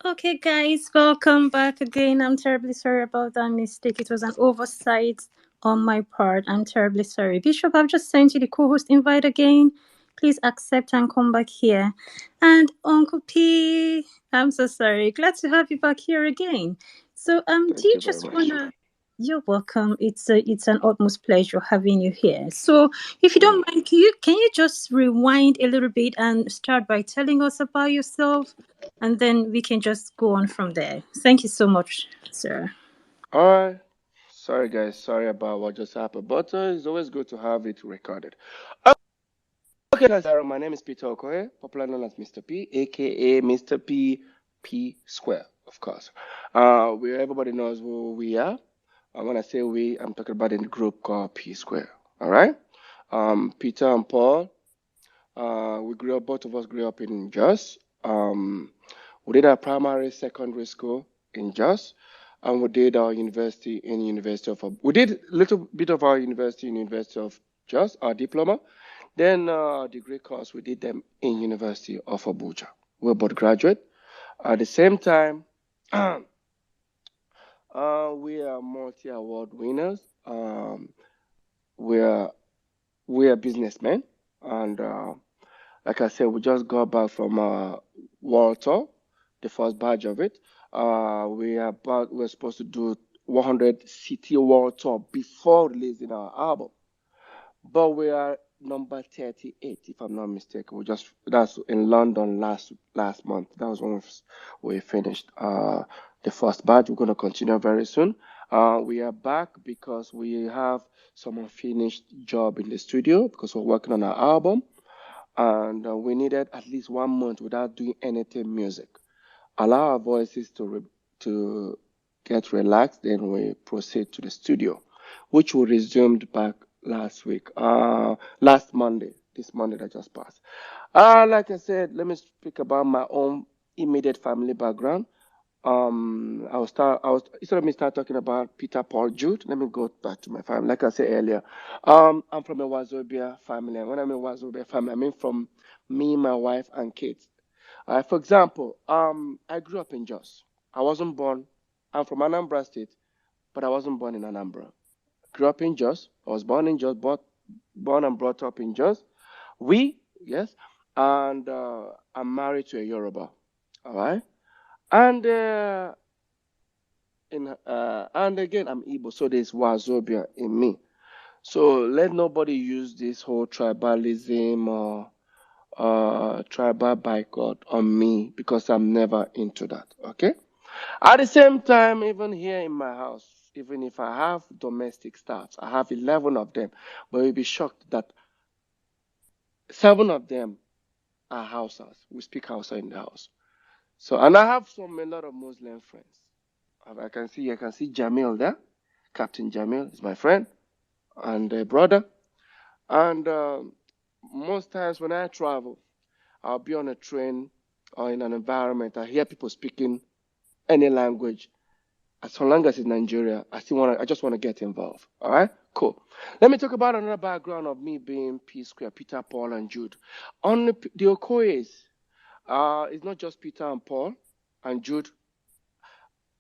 Okay, guys, welcome back again. I'm terribly sorry about that mistake. It was an oversight on my part. I'm terribly sorry. Bishop, I've just sent you the co host invite again. Please accept and come back here. And Uncle P, I'm so sorry. Glad to have you back here again. So, do Thank you you very just much. wanna? You're welcome. It's an utmost pleasure having you here. So, if you Mm. don't mind, can you just rewind a little bit and start by telling us about yourself? And then we can just go on from there. Thank you so much, sir. All right. Sorry, guys. Sorry about what just happened, but it's always good to have it recorded. Okay, guys. My name is Peter Okoye, popularly known as Mr. P, aka Mr. P P Square, of course. Where everybody knows who we are. When I say we, I'm talking about in the group called P Square. All right. Peter and Paul. We grew up. Both of us grew up in Jos. We did our primary, secondary school in Jos, and we did our university in University of. We did a little bit of our university in University of Jos, our diploma. Then our degree course we did them in University of Abuja. We're both graduate. At the same time, we are multi-award winners. We are we are businessmen, and like I said, we just got back from World Tour, the first batch of it. We're supposed to do 100 city World Tour before releasing our album, but we are number 38, if I'm not mistaken. That's in London last month. That was when we finished the first batch. We're gonna continue very soon. We are back because we have some unfinished job in the studio because we're working on our album, and we needed at least 1 month without doing anything music. Allow our voices to get relaxed, then we proceed to the studio, which we resumed back last week, last Monday, this Monday that just passed. Like I said, let me speak about my own immediate family background. Instead of me start talking about Peter, Paul, Jude, let me go back to my family. Like I said earlier, I'm from a Wazobia family. And when I mean Wazobia family, I mean from me, my wife, and kids. For example, I grew up in Jos. I wasn't born, I'm from Anambra State, but I wasn't born in Anambra. Grew up in Jos. I was born in Jos, born and brought up in Jos. Yes, and I'm married to a Yoruba. All right. And and again, I'm Igbo, so there's Wazobia in me. So let nobody use this whole tribalism or tribal boycott on me because I'm never into that. Okay. At the same time, even here in my house, even if I have domestic staffs, I have 11 of them, but you'll be shocked that 7 of them are Hausas. We speak Hausa in the house. So, and I have a lot of Muslim friends. I can see Jamil there. Captain Jamil is my friend and a brother. And most times when I travel, I'll be on a train or in an environment. I hear people speaking any language. As long as it's Nigeria, I just want to get involved. All right, cool. Let me talk about another background of me being P Square, Peter, Paul, and Jude. On the Okoyes, it's not just Peter and Paul and Jude.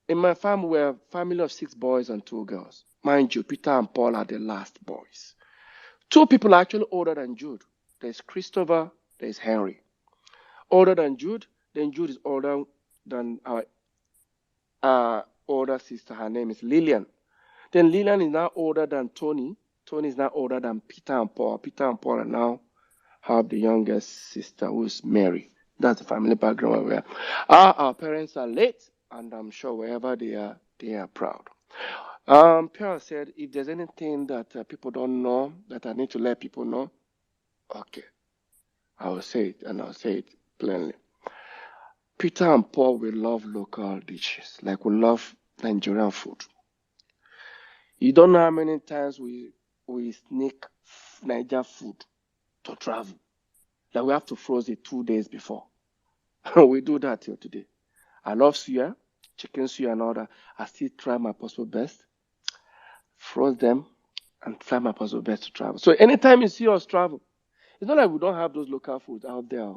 In my family, we're a family of 6 boys and 2 girls. Mind you, Peter and Paul are the last boys. 2 people are actually older than Jude. There's Christopher, there's Henry. Older than Jude, then Jude is older than our older sister. Her name is Lillian. Then Lillian is now older than Tony. Tony is now older than Peter and Paul. Peter and Paul are now have the youngest sister who's Mary. That's the family background where we are. Our parents are late, and I'm sure wherever they are proud. Pierre said, if there's anything that people don't know that I need to let people know, okay, I will say it, and I'll say it plainly. Peter and Paul, we love local dishes, like we love Nigerian food. You don't know how many times we sneak Niger food to travel. Like we have to froze it 2 days before. We do that till today. I love suya, chicken suya and all that. I still try my possible best, froze them, and try my possible best to travel. So anytime you see us travel, it's not like we don't have those local foods out there,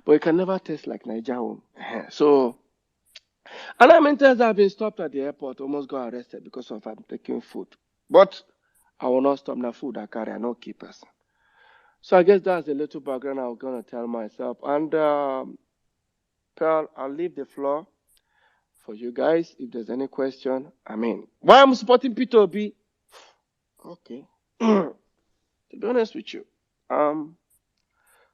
but it can never taste like Niger home. So And I mean, times I've been stopped at the airport, almost got arrested because of I'm taking food. But I will not stop the food I carry, I no keep person. So I guess that's a little background I was gonna tell myself. And Pearl, I'll leave the floor for you guys if there's any question. I mean, why I'm supporting Peter Obi? Okay. To be honest with you,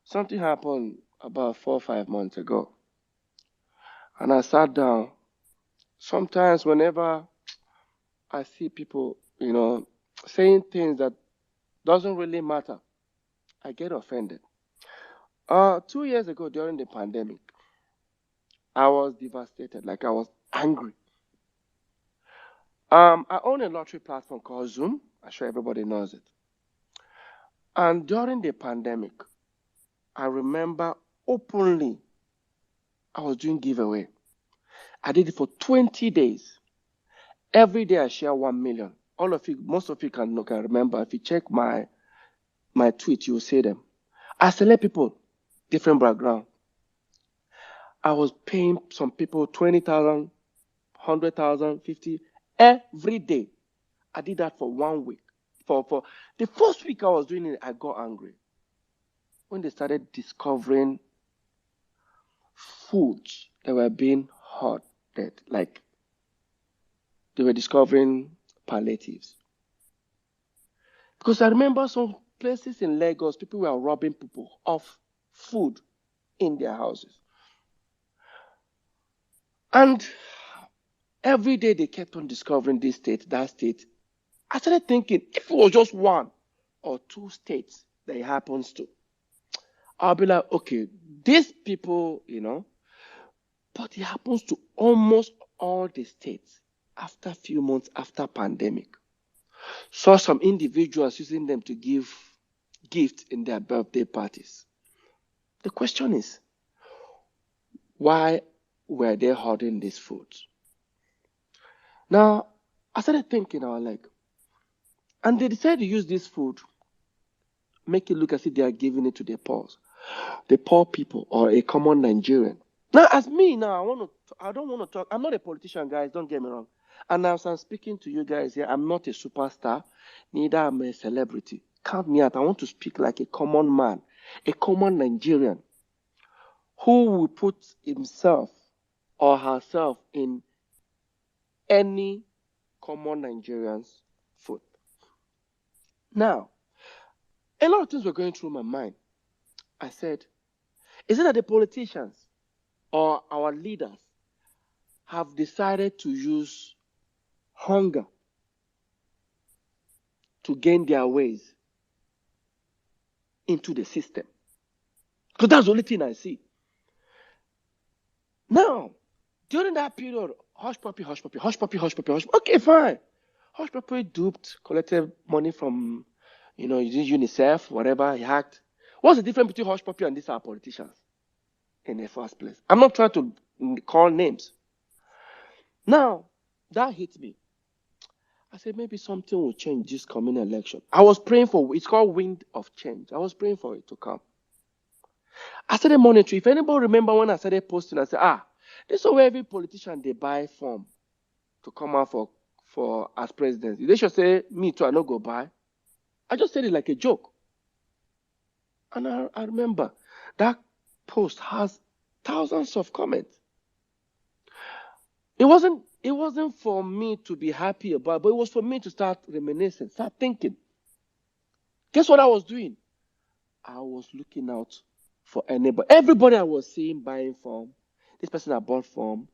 something happened about 4 or 5 months ago, and I sat down. Sometimes, whenever I see people, saying things that doesn't really matter, I get offended. 2 years ago during the pandemic, I was devastated. Like I was angry. I own a lottery platform called Zoom. I'm sure everybody knows it. And during the pandemic, I remember openly I was doing giveaway. I did it for 20 days. Every day I share 1 million. All of you, most of you can remember. If you check my tweet, you'll see them. I select people, different background. I was paying some people 20,000, 100,000, 50 every day. I did that for 1 week. For the first week I was doing it, I got angry when they started discovering foods that were being hoarded. Like they were discovering palliatives. Because I remember some places in Lagos, people were robbing people of food in their houses. And every day they kept on discovering this state, that state. I started thinking, if it was just 1 or 2 states that it happens to, I'll be like, okay, these people, but it happens to almost all the states after a few months after pandemic. Saw some individuals using them to give gifts in their birthday parties. The question is, why were they hoarding these foods? Now, I started thinking, I was like, and they decided to use this food, make it look as if they are giving it to the poor people or a common Nigerian. Now, as me now, I don't want to talk. I'm not a politician, guys. Don't get me wrong. And as I'm speaking to you guys here, I'm not a superstar, neither am I a celebrity. Count me out. I want to speak like a common man, a common Nigerian, who will put himself or herself in any common Nigerian's foot. Now, a lot of things were going through my mind. I said, is it that the politicians or our leaders have decided to use hunger to gain their ways into the system? Because that's the only thing I see. Now, during that period, hush puppy, hush puppy, hush puppy, hush puppy, hush puppy. Okay, fine. Hush puppy duped, collected money from, UNICEF, whatever, he hacked. What's the difference between hush puppy and these are politicians in the first place? I'm not trying to call names. Now, that hit me. I said, maybe something will change this coming election. I was praying for, it's called wind of change. I was praying for it to come. I started monitoring. If anybody remember when I started posting, I said, this is where every politician, they buy form to come out for as president. They should say, me too, I not go buy. I just said it like a joke. And I remember that post has thousands of comments. It wasn't for me to be happy about, but it was for me to start reminiscing, start thinking. Guess what I was doing? I was looking out for anybody. Everybody I was seeing buying form, this person that bought form,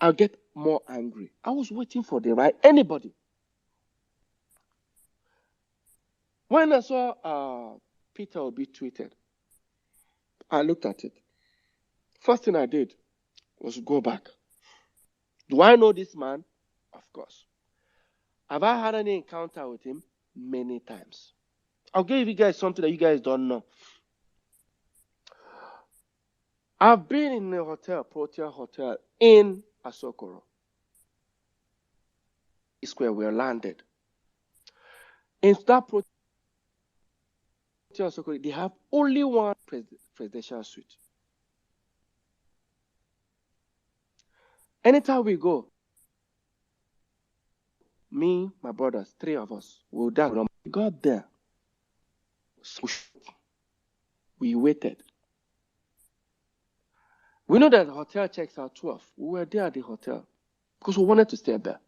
I'll get more angry. I was waiting for the right anybody. When I saw Peter Obi tweeted, I looked at it. First thing I did was go back. Do I know this man? Of course. Have I had any encounter with him? Many times. I'll give you guys something that you guys don't know. I've been in a hotel, Protea Hotel, in Asokoro. It's where we landed. In that Protea Asokoro, they have only one presidential suite. Anytime we go, me, my brothers, 3 of us, we got there. So we waited. We know that the hotel checks out 12. We were there at the hotel because we wanted to stay there.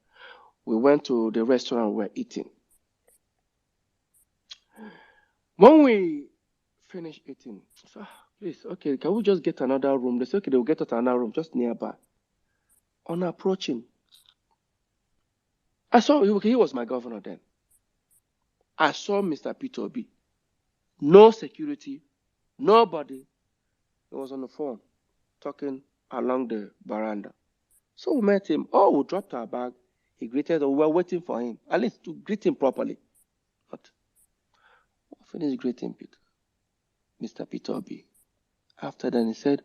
We went to the restaurant, we were eating. When we finished eating, so, please, okay, can we just get another room? They said, okay, they'll get us another room just nearby. On approaching, I saw, he was my governor then. I saw Mr. Peter Obi. No security, nobody. He was on the phone talking along the veranda. So we met him. Oh, we dropped our bag. He greeted us. We were waiting for him, at least to greet him properly. But we finished greeting Mr. Peter Obi. After that,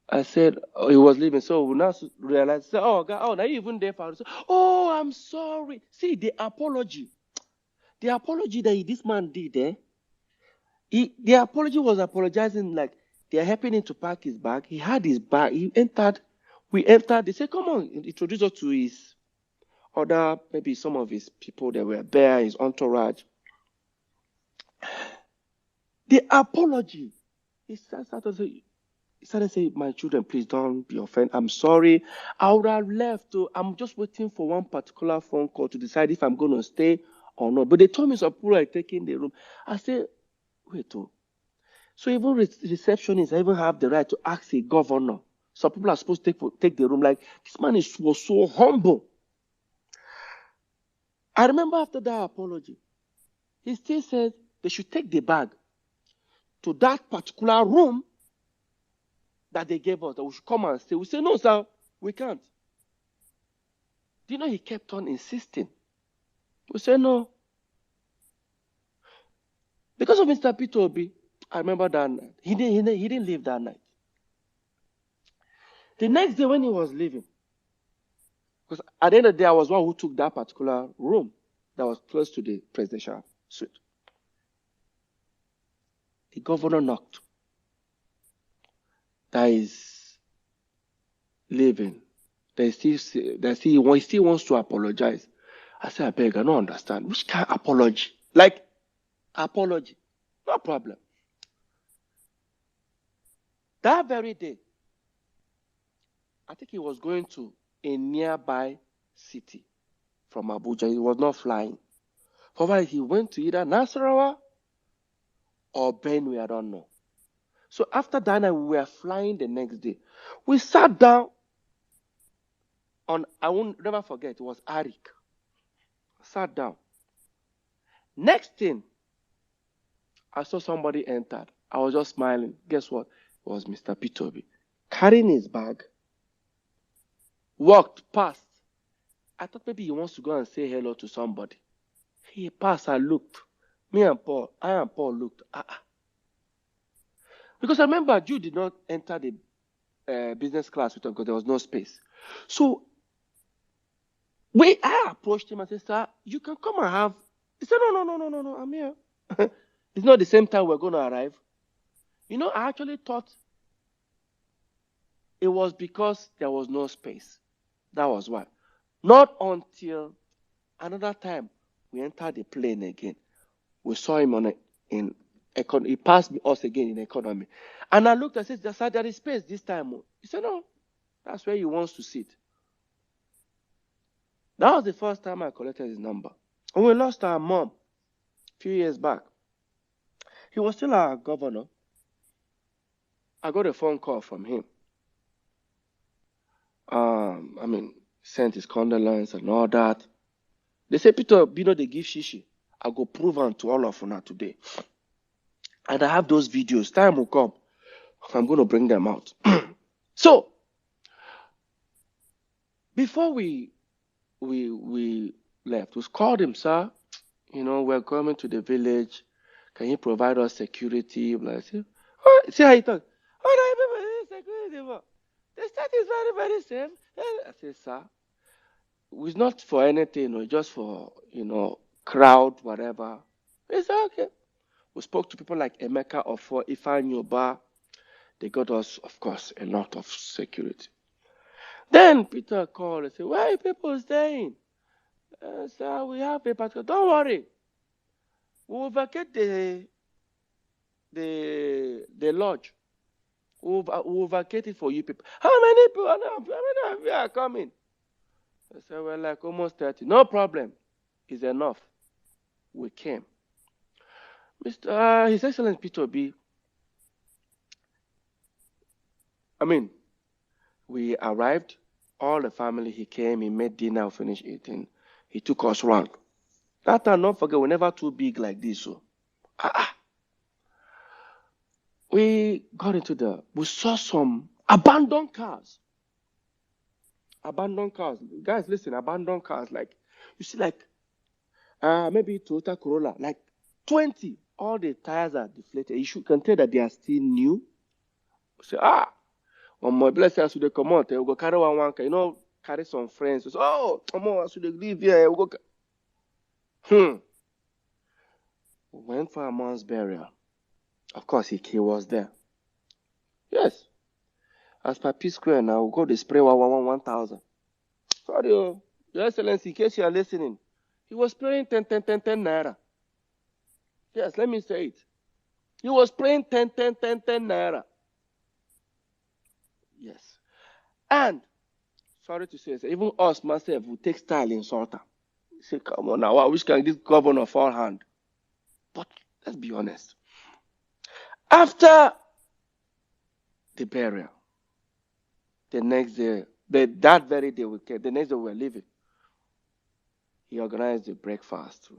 I said, oh, he was leaving. So we now realized, oh, God, oh, now you even there for us. Oh, I'm sorry. See, the apology that this man did, the apology was apologizing like they're helping him to pack his bag. He had his bag. He entered. We entered. They said, come on, introduce us to his other, maybe some of his people that were there, his entourage. The apology. He started saying, my children, please don't be offended. I'm sorry. I would have left. I'm just waiting for one particular phone call to decide if I'm going to stay or not. But they told me some people are taking the room. I said, wait, so even receptionists even have the right to ask a governor. Some people are supposed to take the room. Like, this man was so humble. I remember after that apology, he still said they should take the bag to that particular room that they gave us, that we should come and stay. We said, no, sir, we can't. Do you know he kept on insisting? We said, no. Because of Mr. Peter Obi, I remember that night. He didn't leave that night. The next day when he was leaving, because at the end of the day, I was one who took that particular room that was close to the presidential suite. The governor knocked. That is leaving. He still wants to apologize. I said, I beg, I don't understand. Which kind of apology? Like, apology. No problem. That very day, I think he was going to a nearby city from Abuja. He was not flying. However, he went to either Nasarawa or Benue, I don't know. So after that night, we were flying the next day. We sat down on, I won't never forget, it was Arik. Sat down. Next thing, I saw somebody entered. I was just smiling. Guess what? It was Mr. Peter Obi. Carrying his bag, walked past. I thought maybe he wants to go and say hello to somebody. He passed, I looked. I and Paul looked. Because I remember Jude did not enter the business class with us because there was no space. So I approached him and said, sir, you can come and have. He said, no, I'm here. It's not the same time we're going to arrive. You know, I actually thought it was because there was no space. That was why. Not until another time we entered the plane again. We saw him in economy. He passed us again in economy. And I looked and said, sir, there is space this time. He said, no, that's where he wants to sit. That was the first time I collected his number. And we lost our mom a few years back. He was still our governor. I got a phone call from him. Sent his condolence and all that. They say, Peter, they give shishi. I go prove on to all of you now today. And I have those videos. Time will come. I'm going to bring them out. So, before we left, we called him, sir. We're coming to the village. Can you provide us security? Like, see how he talks. Oh, no, security. The state is very, very safe. I said, sir, it's not for anything, just for, crowd, whatever. He said, okay. We spoke to people like Emeka or Ifeanyi Oba. They got us, of course, a lot of security. Then Peter called and said, where are people staying? Sir, we have a particular. Don't worry. We'll vacate the lodge. We'll vacate it for you people. How many people? How many of you are coming? I said, well, like almost 30. No problem. It's enough. We came. His Excellency Peter Obi, we arrived. All the family, he came, he made dinner, finished eating. He took us around. That time, don't forget, we're never too big like this. So, we got we saw some abandoned cars. Abandoned cars. Guys, listen, abandoned cars. Like, you see, like, maybe Toyota Corolla, like 20. All the tires are deflated. You can tell that they are still new. Say, on my blessed as they come out, we'll go carry one, carry some friends. So, come on, as they live here, we'll go. We went for a man's burial. Of course, he was there. Yes. As per P Square now, we'll go to spray 1,000. Sorry, Your Excellency, in case you are listening, he was spraying 10 naira. Yes, let me say it. He was spraying 10 naira. Yes. And, sorry to say, even us, myself, we take style in Salta. Say, come on now, I wish can this governor fall hand. But let's be honest. After the burial, the next day, that very day the next day we were leaving, he organized the breakfast.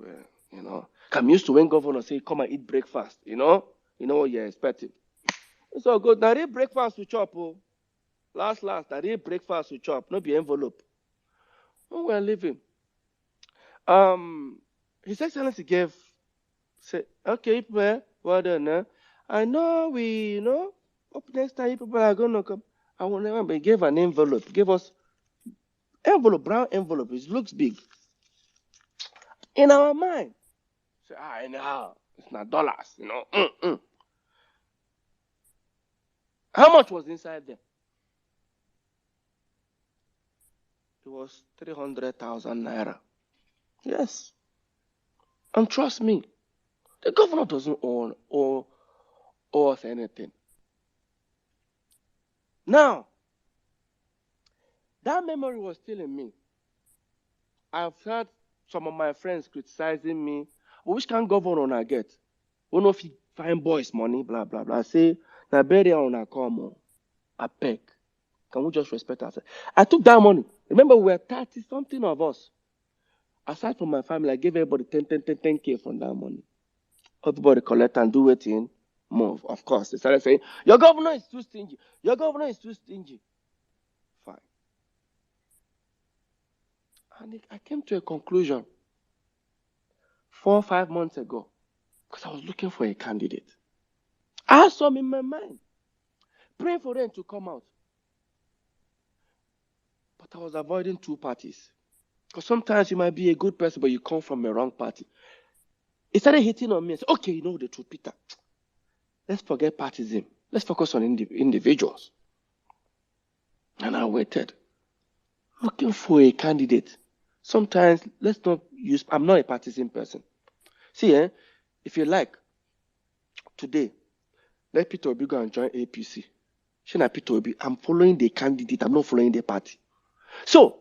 I'm used to when governor say, come and eat breakfast, you know what you're expecting. So good, now breakfast to chop, last, now breakfast to chop, not be envelope. When we were leaving, His Excellency said, okay, well done, I know up next time people are going to come. I will remember he gave an envelope, gave us envelope, brown envelope. It looks big. In our mind, say, anyhow, it's not dollars, How much was inside there? It was 300,000 naira. Yes. And trust me, the governor doesn't owe us anything. Now, that memory was still in me. I've heard some of my friends criticizing me. Which kind of governor I get? We know if you find boys money, blah, blah, blah. I say, now burial on a come. I beg. Can we just respect ourselves? I took that money. Remember, we were 30-something of us. Aside from my family, I gave everybody 10K from that money. Everybody collect and do it in move. Of course, they started saying, your governor is too stingy. Your governor is too stingy. Fine. And I came to a conclusion 4 or 5 months ago because I was looking for a candidate. I had some in my mind, praying for them to come out. But I was avoiding two parties. Because sometimes you might be a good person, but you come from a wrong party. He started hitting on me and said, okay, you know the truth, Peter. Let's forget partyism. Let's focus on individuals. And I waited, looking for a candidate. Sometimes, let's not use, I'm not a partisan person. See, if you like, today, let Peter Obi go and join APC. Shana Peter Obi, I'm following the candidate, I'm not following the party. So,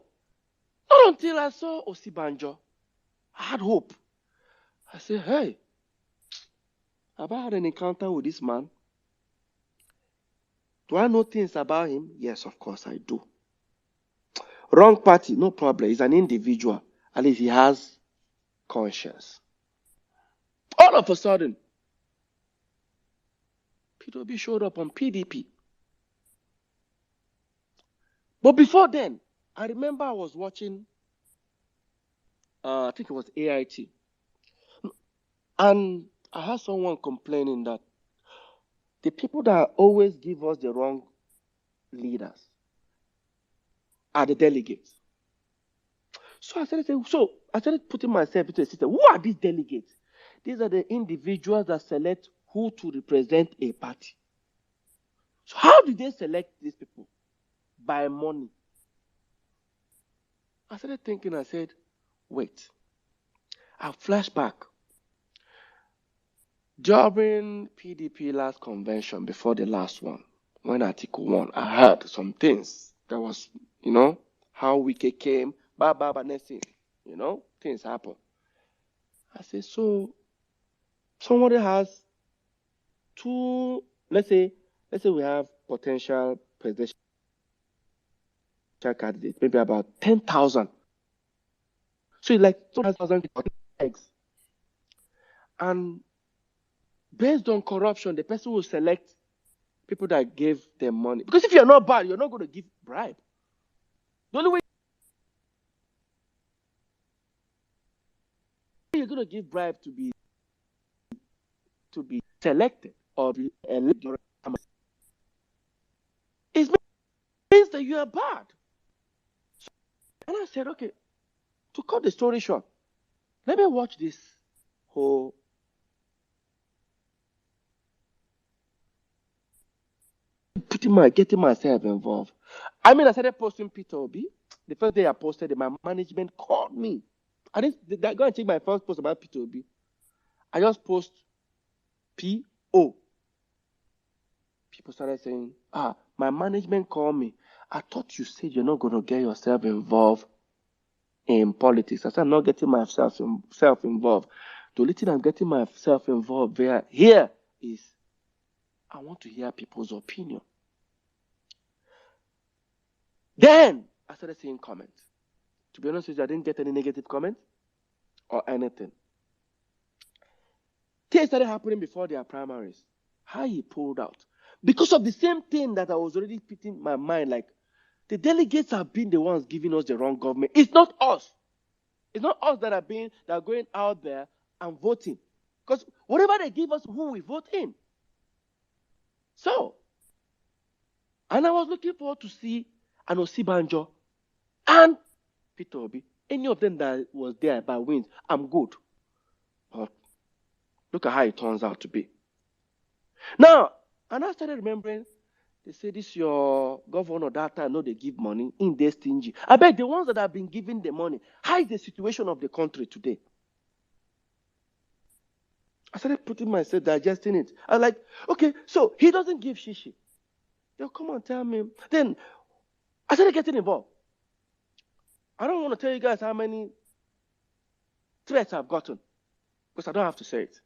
not until I saw Osibanjo, I had hope. I said, hey, have I had an encounter with this man? Do I know things about him? Yes, of course I do. Wrong party, no problem. He's an individual. At least he has conscience. All of a sudden, Peter Obi showed up on PDP. But before then, I remember I was watching, I think it was AIT. And I heard someone complaining that the people that always give us the wrong leaders are the delegates. So I started putting myself into a system. Who are these delegates? These are the individuals that select who to represent a party. So how do they select these people? By money. I started thinking, I said, wait, I flashed back. During PDP last convention, before the last one, when Article 1, I heard some things. That was, how Wike came, next thing, things happen. I said, so somebody has two, let's say we have potential presidential candidates, maybe about 10,000. So it's like 2,000 eggs. And based on corruption, the person will select people that gave them money. Because if you're not bad, you're not going to give bribe. The only way you're going to give bribe to be selected or be elected it means that you are bad. And I said, okay, to cut the story short, let me watch this whole getting myself involved. I mean, I started posting Peter Obi. The first day I posted it, my management called me. I didn't go and check my first post about Peter Obi. I just post P.O. People started saying, my management called me. I thought you said you're not going to get yourself involved in politics. I said, I'm not getting myself involved. The only thing I'm getting myself involved here is I want to hear people's opinion. Then I started seeing comments. To be honest with you, I didn't get any negative comments or anything. Things started happening before their primaries. How he pulled out. Because of the same thing that I was already putting my mind, like, the delegates have been the ones giving us the wrong government. It's not us. It's not us that are going out there and voting. Because whatever they give us, who we vote in. So, and I was looking forward to see an Osibanjo and Peter Obi. Any of them that was there by wins, I'm good. But look at how it turns out to be. Now, and I started remembering, they say this your governor that time, no, they give money in their stingy. I beg the ones that have been giving the money, how is the situation of the country today? I started putting myself, digesting it. I was like, okay, so he doesn't give shishi. They'll come and tell me. Then I started getting involved. I don't want to tell you guys how many threats I've gotten, because I don't have to say it.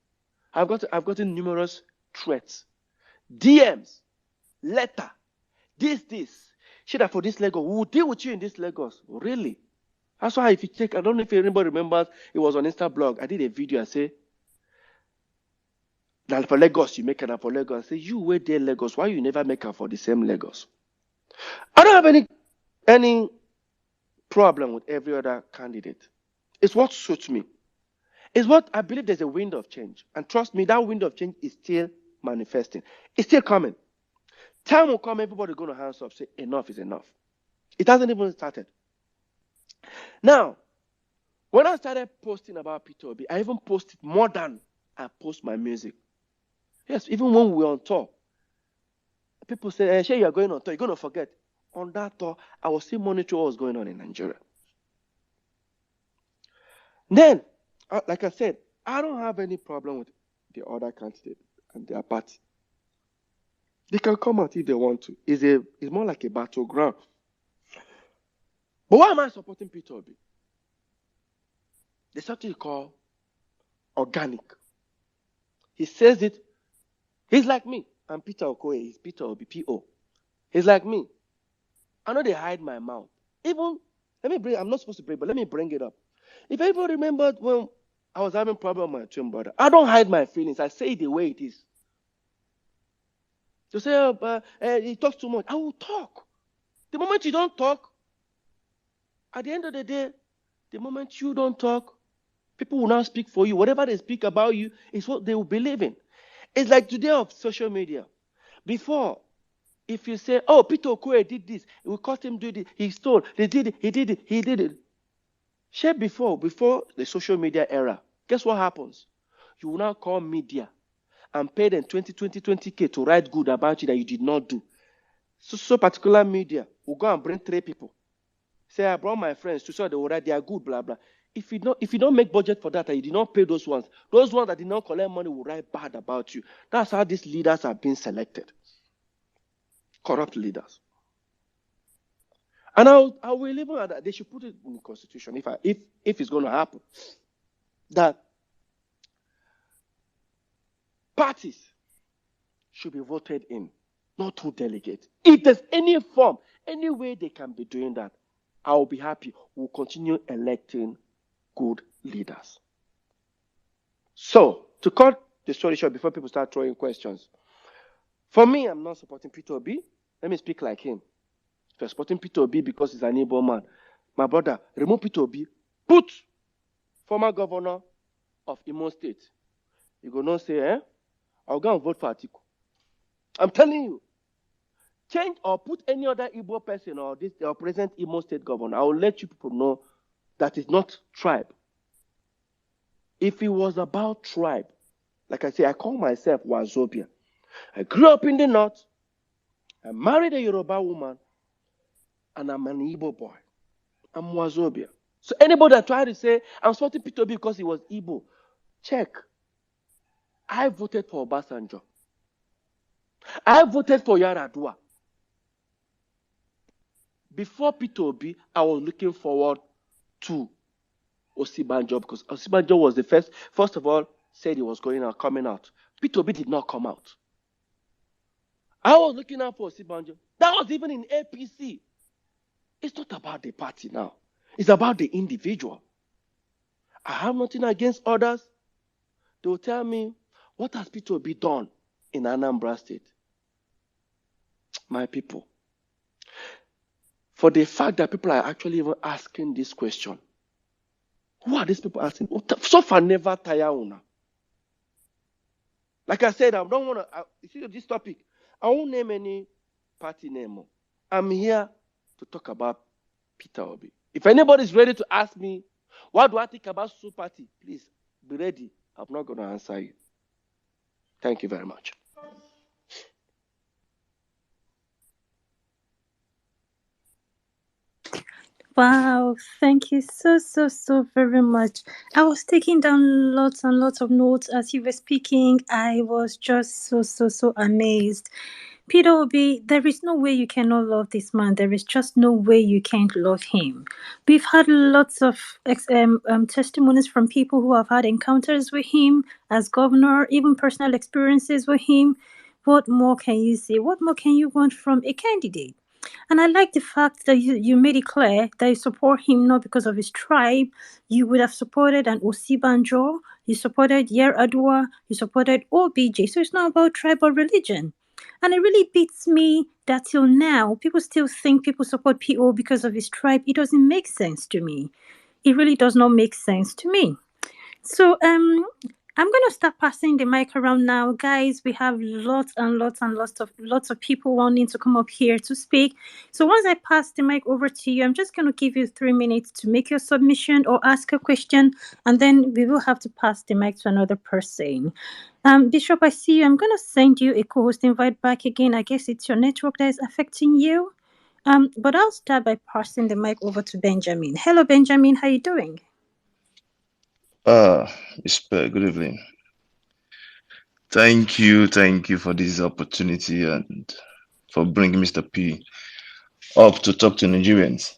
I've gotten numerous threats, DMs, letter, this. Shit, for this Lagos, we will deal with you in this Lagos. Really? That's why if you check, I don't know if anybody remembers, it was on Insta blog. I did a video. I say, now for Lagos, you make it for Lagos. I say, you wait there Lagos. Why you never make it for the same Lagos? I don't have any problem with every other candidate. It's what suits me. It's what I believe there's a wind of change. And trust me, that wind of change is still manifesting. It's still coming. Time will come, everybody going to hands up, say enough is enough. It hasn't even started. Now, when I started posting about Peter Obi, I even posted more than I post my music. Yes, even when we were on tour, people say, hey, Shay, you're going on tour, you're going to forget. On that tour, I was still monitoring what was going on in Nigeria. Then, like I said, I don't have any problem with the other candidate and their party. They can come out if they want to. It's more like a battleground. But why am I supporting Peter Obi? There's something called organic. He says it. He's like me. I'm Peter Okoye. He's Peter Obi, P.O. He's like me. I know they hide my mouth. Even, I'm not supposed to bring, but let me bring it up. If everybody remembered when I was having a problem with my twin brother, I don't hide my feelings. I say it the way it is. To say, he talks too much, I will talk. The moment you don't talk, at the end of the day, the moment you don't talk, people will now speak for you. Whatever they speak about you is what they will believe in. It's like today of social media. Before, if you say, oh, Peter Okoye did this, we caught him doing it, he stole, he did it. Share before the social media era, guess what happens? You will now call media and pay them 20K to write good about you that you did not do. So particular media will go and bring 3 people. Say, I brought my friends to show the order, they are good, blah, blah. If you don't make budget for that and you did not pay those ones that did not collect money will write bad about you. That's how these leaders are being selected. Corrupt leaders. And I will even add that they should put it in the constitution if it's going to happen. That parties should be voted in, not through delegates. If there's any form, any way they can be doing that, I will be happy. We'll continue electing good leaders. So, to cut the story short before people start throwing questions, for me, I'm not supporting Peter Obi. Let me speak like him. If you're supporting Peter Obi because he's an able man, my brother, remove Peter Obi, put former governor of Imo State. You go not say, I'll go and vote for Atiku. I'm telling you. Change or put any other Igbo person or present Imo State governor. I will let you people know that it's not tribe. If it was about tribe, like I say, I call myself Wazobia. I grew up in the north. I married a Yoruba woman, and I'm an Igbo boy. I'm Wazobia. So anybody that try to say I'm supporting Peter Obi because he was Igbo, check. I voted for Obasanjo. I voted for Yaradua. Before Peter Obi, I was looking forward to Osibanjo because Osibanjo was the first of all, said he was coming out. Peter Obi did not come out. I was looking out for Osibanjo. That was even in APC. It's not about the party now. It's about the individual. I have nothing against others. They will tell me, what has Peter Obi done in Anambra State? My people. For the fact that people are actually even asking this question, who are these people asking? So far, never tire una. Like I said, I don't want to. You see this topic. I won't name any party name. I'm here to talk about Peter Obi. If anybody is ready to ask me, what do I think about Su Party? Please be ready. I'm not going to answer you. Thank you very much. Wow, thank you so very much. I was taking down lots and lots of notes as you were speaking. I was just so amazed. Peter Obi, there is no way you cannot love this man. There is just no way you can't love him. We've had lots of testimonies from people who have had encounters with him as governor, even personal experiences with him. What more can you say? What more can you want from a candidate? And I like the fact that you made it clear that you support him not because of his tribe. You would have supported an Osibanjo, you supported Yer Adua, you supported OBJ. So it's not about tribe or religion. And it really beats me that till now, people still think people support PO because of his tribe. It doesn't make sense to me. It really does not make sense to me. So I'm gonna start passing the mic around now, guys. We have lots and lots of people wanting to come up here to speak. So once I pass the mic over to you, I'm just gonna give you 3 minutes to make your submission or ask a question, and then we will have to pass the mic to another person. Bishop, I see you. I'm gonna send you a co-host invite back again. I guess it's your network that is affecting you. But I'll start by passing the mic over to Benjamin. Hello, Benjamin. How you doing? Uh, good evening. Thank you for this opportunity and for bringing Mr. P up to talk to Nigerians.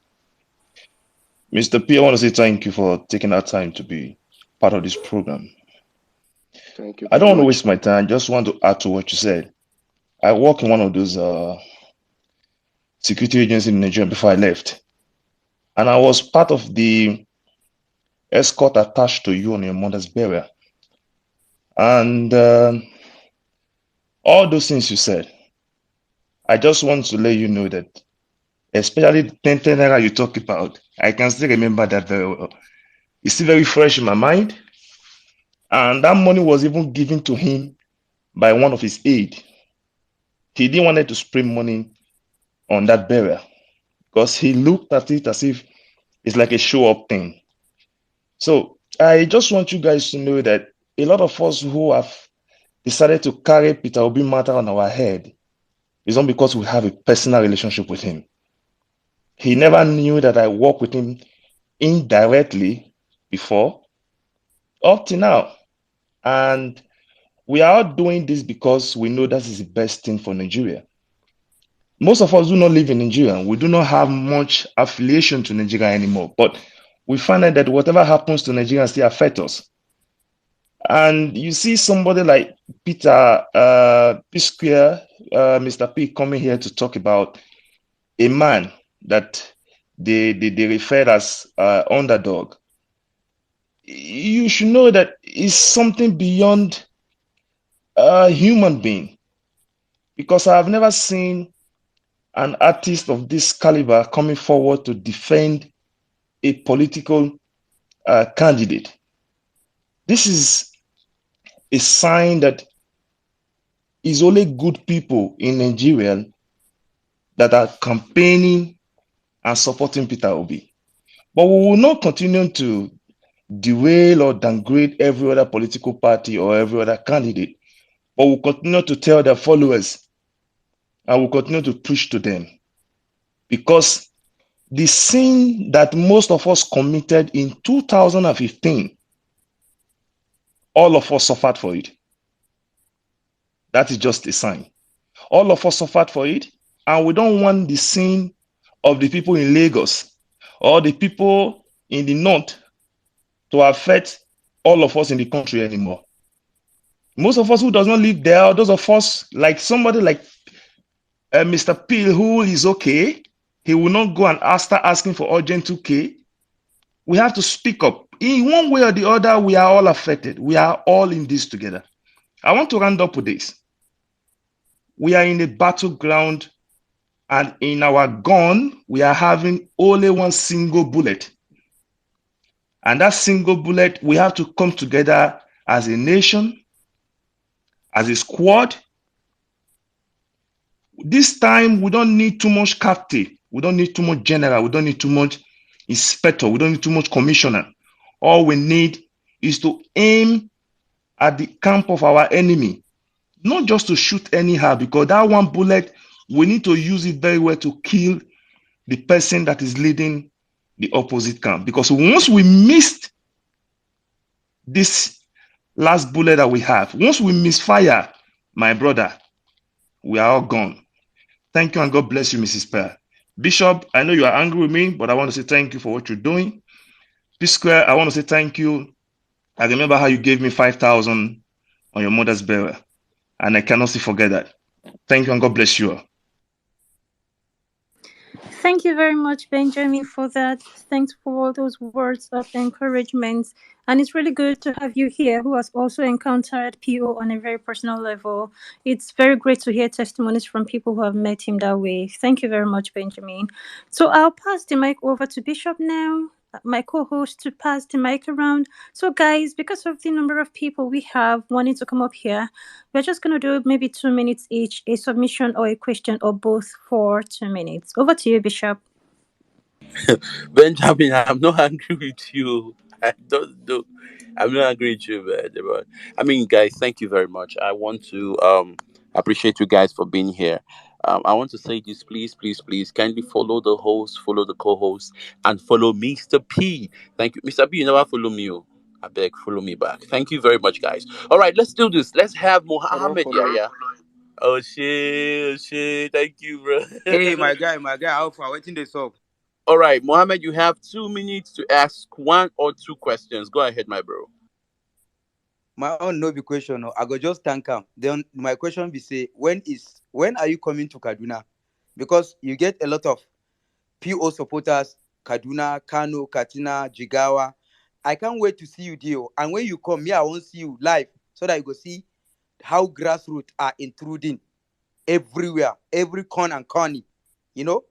Mr. P, I want to say thank you for taking that time to be part of this program. Thank you I very don't want to much. waste my time. I just want to add to what you said. I work in one of those security agencies in Nigeria before I left. And I was part of the escort attached to you on your mother's burial. And all those things you said, I just want to let you know that, especially the 10 naira you talk about, I can still remember that very well. It's still very fresh in my mind. And that money was even given to him by one of his aide. He didn't want to spray money on that burial because he looked at it as if it's like a show-up thing. So I just want you guys to know that a lot of us who have decided to carry Peter Obi matter on our head is not because we have a personal relationship with him. He never knew that I worked with him indirectly before, up to now. And we are all doing this because we know that is the best thing for Nigeria. Most of us do not live in Nigeria. We do not have much affiliation to Nigeria anymore. But we find out that whatever happens to Nigeria still affects us. And you see somebody like Peter P Square, Mr. P coming here to talk about a man that they refer as underdog. You should know that it's something beyond a human being, because I have never seen an artist of this caliber coming forward to defend a political candidate. This is a sign that it's only good people in Nigeria that are campaigning and supporting Peter Obi. But we will not continue to derail or downgrade every other political party or every other candidate, but we'll continue to tell their followers and we'll continue to preach to them, because the sin that most of us committed in 2015, all of us suffered for it. That is just a sign. All of us suffered for it, and we don't want the sin of the people in Lagos or the people in the north to affect all of us in the country anymore. Most of us who does not live there, or those of us like somebody like Mr. Peel, who is okay, he will not go and start asking for urgent 2K. We have to speak up. In one way or the other, we are all affected. We are all in this together. I want to round up with this. We are in a battleground, and in our gun, we are having only one single bullet. And that single bullet, we have to come together as a nation, as a squad. This time, we don't need too much captain. We don't need too much general. We don't need too much inspector. We don't need too much commissioner. All we need is to aim at the camp of our enemy, not just to shoot anyhow, because that one bullet, we need to use it very well to kill the person that is leading the opposite camp. Because once we missed this last bullet that we have, once we misfire, my brother, we are all gone. Thank you, and God bless you, Mrs. Pearl. Bishop, I know you are angry with me, but I want to say thank you for what you're doing. P Square, I want to say thank you. I remember how you gave me 5,000 on your mother's burial, and I cannot still forget that. Thank you, and God bless you all. Thank you very much, Benjamin, for that. Thanks for all those words of encouragement. And it's really good to have you here who has also encountered PO on a very personal level. It's very great to hear testimonies from people who have met him that way. Thank you very much, Benjamin. So I'll pass the mic over to Bishop now, my co host, to pass the mic around. So, guys, because of the number of people we have wanting to come up here, we're just going to do maybe 2 minutes each, a submission or a question or both for 2 minutes. Over to you, Bishop. Benjamin, I'm not angry with you. I don't do. I'm not angry with you, man. But I mean, guys, thank you very much. I want to appreciate you guys for being here. I want to say this, please, please, please, kindly follow the host, follow the co-host, and follow Mr. P. Thank you, Mr. P. You never follow me. Oh. I beg, follow me back. Thank you very much, guys. All right, let's do this. Let's have I don't Mohammed. Yeah, follow. yeah. Oh shit, oh shit. Thank you, bro. Hey, my guy, how far? Waiting this up. All right, Mohammed, you have 2 minutes to ask one or two questions. Go ahead, my bro. My own no be question. No. I go just thank him. Then my question be say, when are you coming to Kaduna? Because you get a lot of PO supporters, Kaduna, Kano, Katina, Jigawa. I can't wait to see you, Dio. And when you come here, I want to see you live so that you go see how grassroots are intruding everywhere, every corner and corner. You know,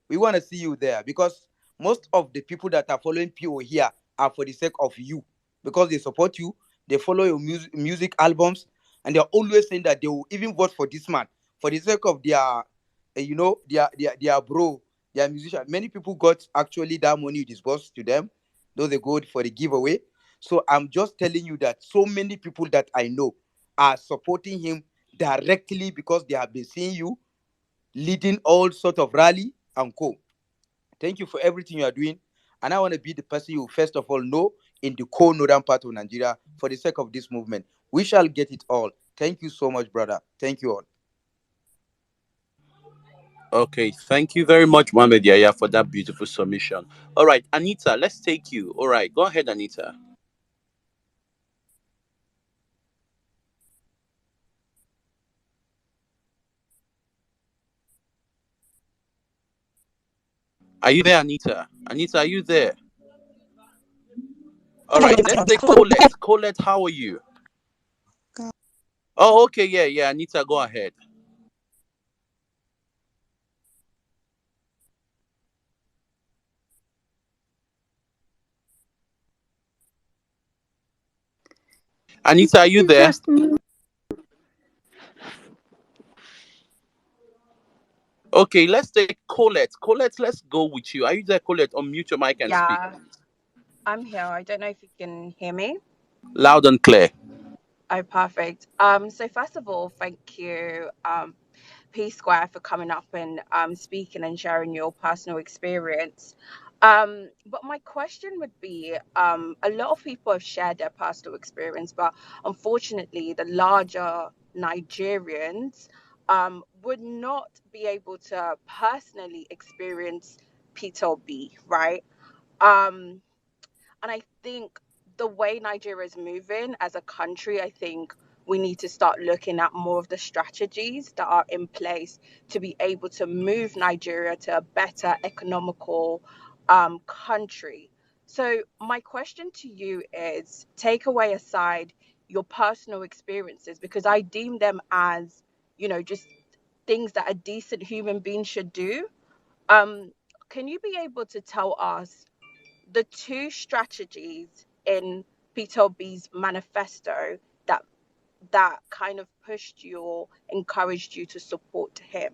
we want to see you there because most of the people that are following PO here are for the sake of you because they support you, they follow your music albums, and they're always saying that they will even vote for this man for the sake of their, their bro, their musician. Many people got actually that money disbursed to them, though they go for the giveaway. So I'm just telling you that so many people that I know are supporting him directly because they have been seeing you leading all sort of rally and co. Thank you for everything you are doing. And I want to be the person you first of all know in the core northern part of Nigeria for the sake of this movement. We shall get it all. Thank you so much, brother. Thank you all. Okay, thank you very much, Mohammed Yaya, for that beautiful submission. All right, Anita, let's take you. All right, go ahead, Anita. Are you there, Anita? Anita, are you there? All right, let's take Colette. Colette, how are you? Oh, okay, yeah, yeah. Anita, go ahead. Anita, are you You there? just mute. Okay, let's take Colette. Colette, let's go with you. Are you there, Colette? Unmute your mic and speak, Yeah, please. I'm here. I don't know if you can hear me. Loud and clear. Oh, perfect. So first of all, thank you, P Square, for coming up and speaking and sharing your personal experience. But my question would be, a lot of people have shared their personal experience, but unfortunately, the larger Nigerians would not be able to personally experience Peter Obi, right? Um, And I think the way Nigeria is moving as a country, I think we need to start looking at more of the strategies that are in place to be able to move Nigeria to a better economical country. So, my question to you is, take away aside your personal experiences, because I deem them as, just things that a decent human being should do. Um, can you be able to tell us the two strategies in Peter Obi's manifesto that kind of pushed you or encouraged you to support him?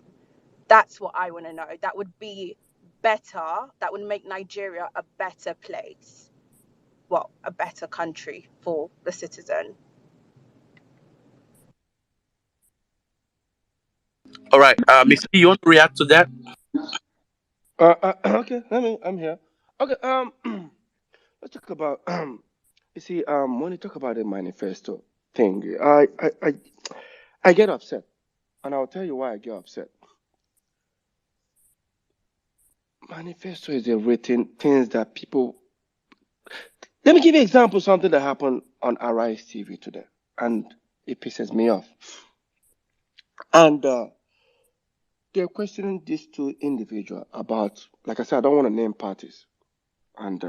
That's what I want to know. That would be better. That would make Nigeria a better place. Well, a better country for the citizen. All right, Miss P, you want to react to that? Okay, I'm here. Okay, let's talk about you see, when you talk about the manifesto thing, I get upset, and I'll tell you why I get upset. Manifesto is a written things that people. Let me give you an example of something that happened on Arise TV today, and it pisses me off. And they're questioning these two individuals about, like I said, I don't want to name parties, and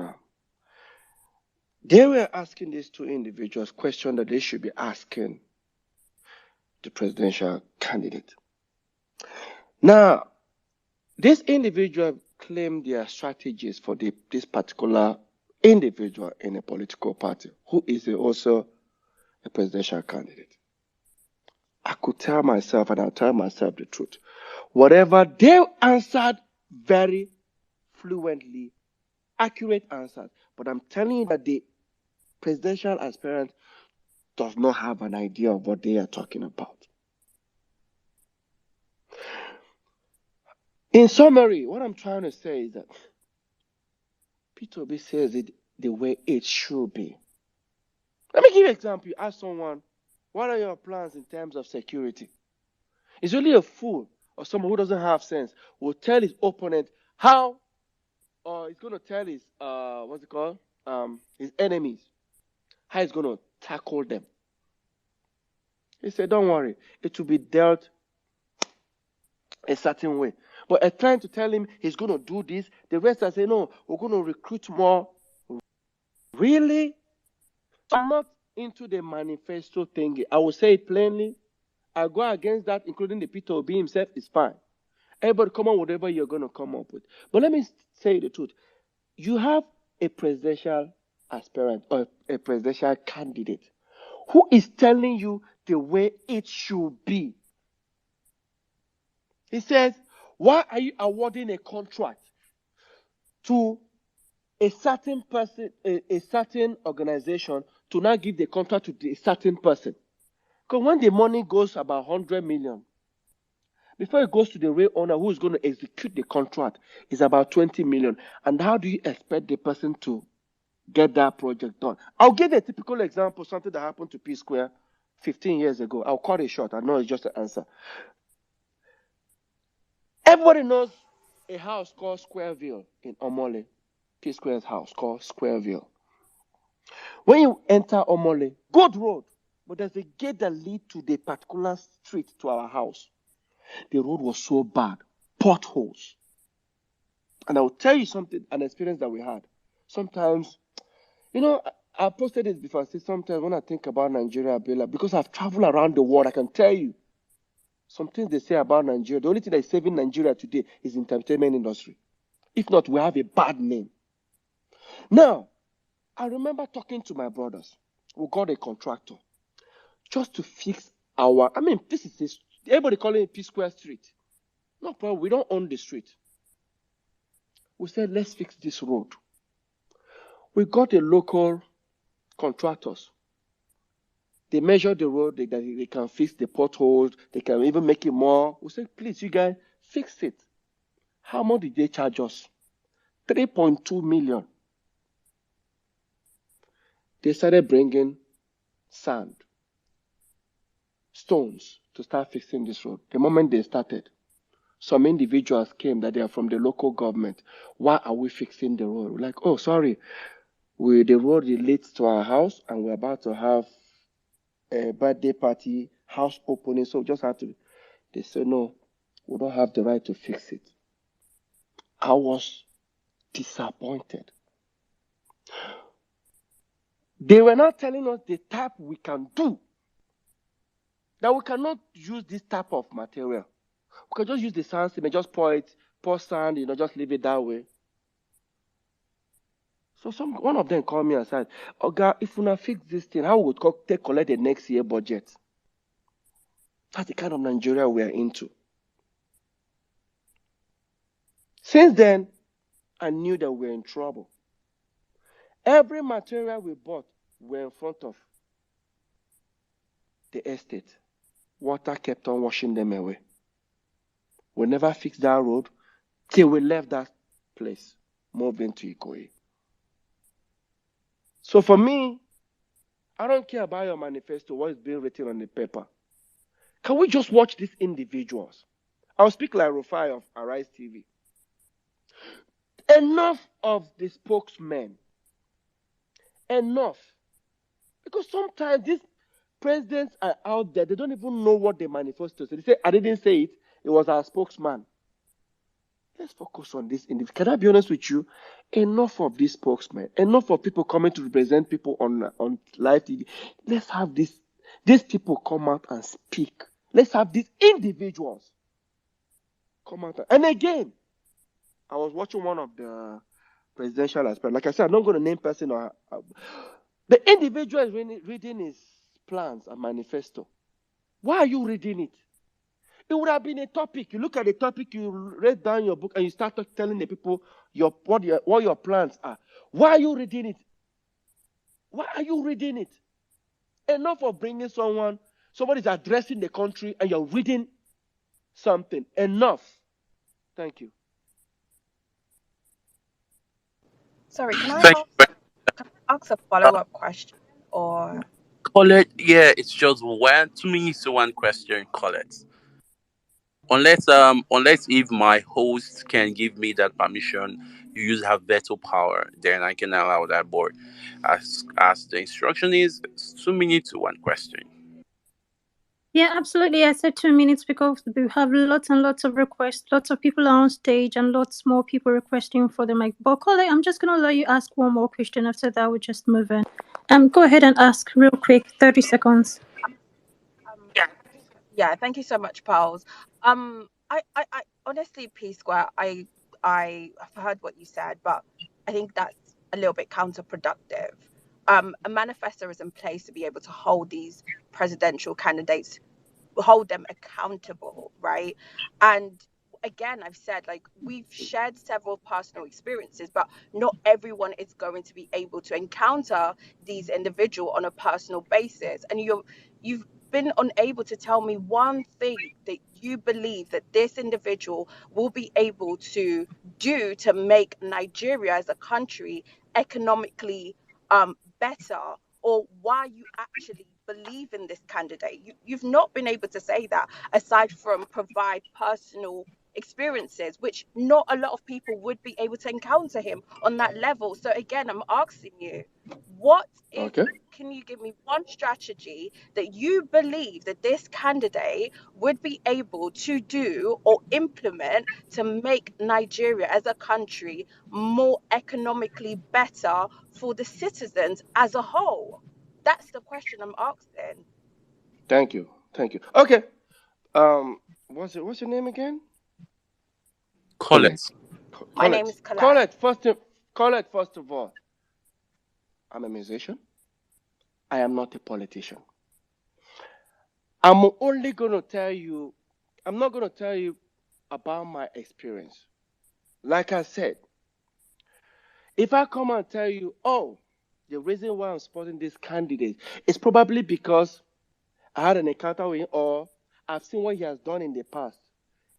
they were asking these two individuals questions that they should be asking the presidential candidate. Now, this individual claimed their strategies for this particular individual in a political party who is also a presidential candidate. I could tell myself, and I'll tell myself the truth. Whatever they answered very fluently, accurate answers. But I'm telling you that the presidential aspirant does not have an idea of what they are talking about. In summary, what I'm trying to say is that Peter Obi says it the way it should be. Let me give you an example. You ask someone, what are your plans in terms of security? It's only a fool or someone who doesn't have sense will tell his opponent how, or he's going to tell his, what's it called? His enemies, how he's going to tackle them. He said, don't worry, it will be dealt a certain way. But at trying to tell him he's going to do this, the rest are saying, no, we're going to recruit more. Really? I'm not into the manifesto thing. I will say it plainly. I go against that, including the Peter Obi himself, is fine. Everybody come on with whatever you're going to come up with. But let me say the truth. You have a presidential aspirant or a presidential candidate who is telling you the way it should be. He says, why are you awarding a contract to a certain person, a certain organization to now give the contract to a certain person? Because when the money goes about 100 million, Before it goes to the real owner who is going to execute the contract, is about 20 million. And how do you expect the person to get that project done? I'll give a typical example, something that happened to P Square 15 years ago. I'll cut it short. I know it's just an answer. Everybody knows a house called Squareville in Omole. P Square's house called Squareville. When you enter Omole, good road, but there's a gate that leads to the particular street to our house. The road was so bad, potholes. And I will tell you something, an experience that we had. Sometimes, I posted this before. I said sometimes when I think about Nigeria, because I've traveled around the world, I can tell you some things they say about Nigeria. The only thing that is saving Nigeria today is the entertainment industry. If not, we have a bad name. Now, I remember talking to my brothers. We got a contractor just to fix this is everybody calling it P Square Street. No problem. We don't own the street. We said, let's fix this road. We got a local contractors. They measure the road. They can fix the potholes. They can even make it more. We said, please, you guys, fix it. How much did they charge us? 3.2 million. They started bringing sand, stones to start fixing this road. The moment they started, some individuals came that they are from the local government. Why are we fixing the road? We're like, oh, sorry. The road leads to our house, and we're about to have a birthday party, house opening, so we just have to. They said, no, we don't have the right to fix it. I was disappointed. They were not telling us the type we can do. That we cannot use this type of material. We can just use the sand cement, just pour sand, just leave it that way. So one of them called me and said, Oga, if we not fix this thing, how would we collect the next year budget? That's the kind of Nigeria we are into. Since then, I knew that we were in trouble. Every material we bought were in front of the estate. Water kept on washing them away. We never fixed that road till we left that place, moving to Ikoyi. So for me, I don't care about your manifesto, what is being written on the paper. Can we just watch these individuals? I'll speak like Rufai of Arise TV. Enough of the spokesmen. Enough. Because sometimes these presidents are out there, they don't even know what the manifesto says. They say, I didn't say it, it was our spokesman. Let's focus on this individual. Can I be honest with you? Enough of these spokesmen, enough of people coming to represent people on live TV. Let's have these people come out and speak. Let's have these individuals come out. And again, I was watching one of the presidential aspirants. Like I said, I'm not going to name person. The individual is reading his plans and manifesto. Why are you reading it? It would have been a topic. You look at the topic, you read down your book, and you start telling the people what your plans are. Why are you reading it? Why are you reading it? Enough of bringing somebody's addressing the country, and you're reading something. Enough. Thank you. Sorry, can I Thank ask a you. follow-up question? Or Colette, yeah, it's just 2 minutes to one question, Colette. Unless if my host can give me that permission, you use have veto power, then I can allow that board. As the instruction is, it's 2 minutes to one question. Yeah, absolutely. I said 2 minutes because we have lots and lots of requests. Lots of people are on stage and lots more people requesting for the mic. But Kole, I'm just going to let you ask one more question. After that, we'll just move on. Go ahead and ask real quick, 30 seconds. um, yeah, thank you so much, Pals. I honestly, P Square, I've heard what you said, but I think that's a little bit counterproductive. A manifesto is in place to be able to hold these presidential candidates, hold them accountable, right? And again, I've said, like, we've shared several personal experiences, but not everyone is going to be able to encounter these individuals on a personal basis. And you've been unable to tell me one thing that you believe that this individual will be able to do to make Nigeria as a country economically better, or why you actually believe in this candidate. You've not been able to say that, aside from provide personal experiences, which not a lot of people would be able to encounter him on that level. So again, I'm asking you, what is, Okay. can you give me one strategy that you believe that this candidate would be able to do or implement to make Nigeria as a country more economically better for the citizens as a whole? That's the question I'm asking. Thank you. Thank you. Okay. Um, what's your name again? Colette. My name Colette. is Colette. Colette, first of all, I'm a musician. I am not a politician. I'm only gonna tell you, I'm not gonna tell you about my experience. Like I said, if I come and tell you, oh, the reason why I'm supporting this candidate is probably because I had an encounter with him, or I've seen what he has done in the past.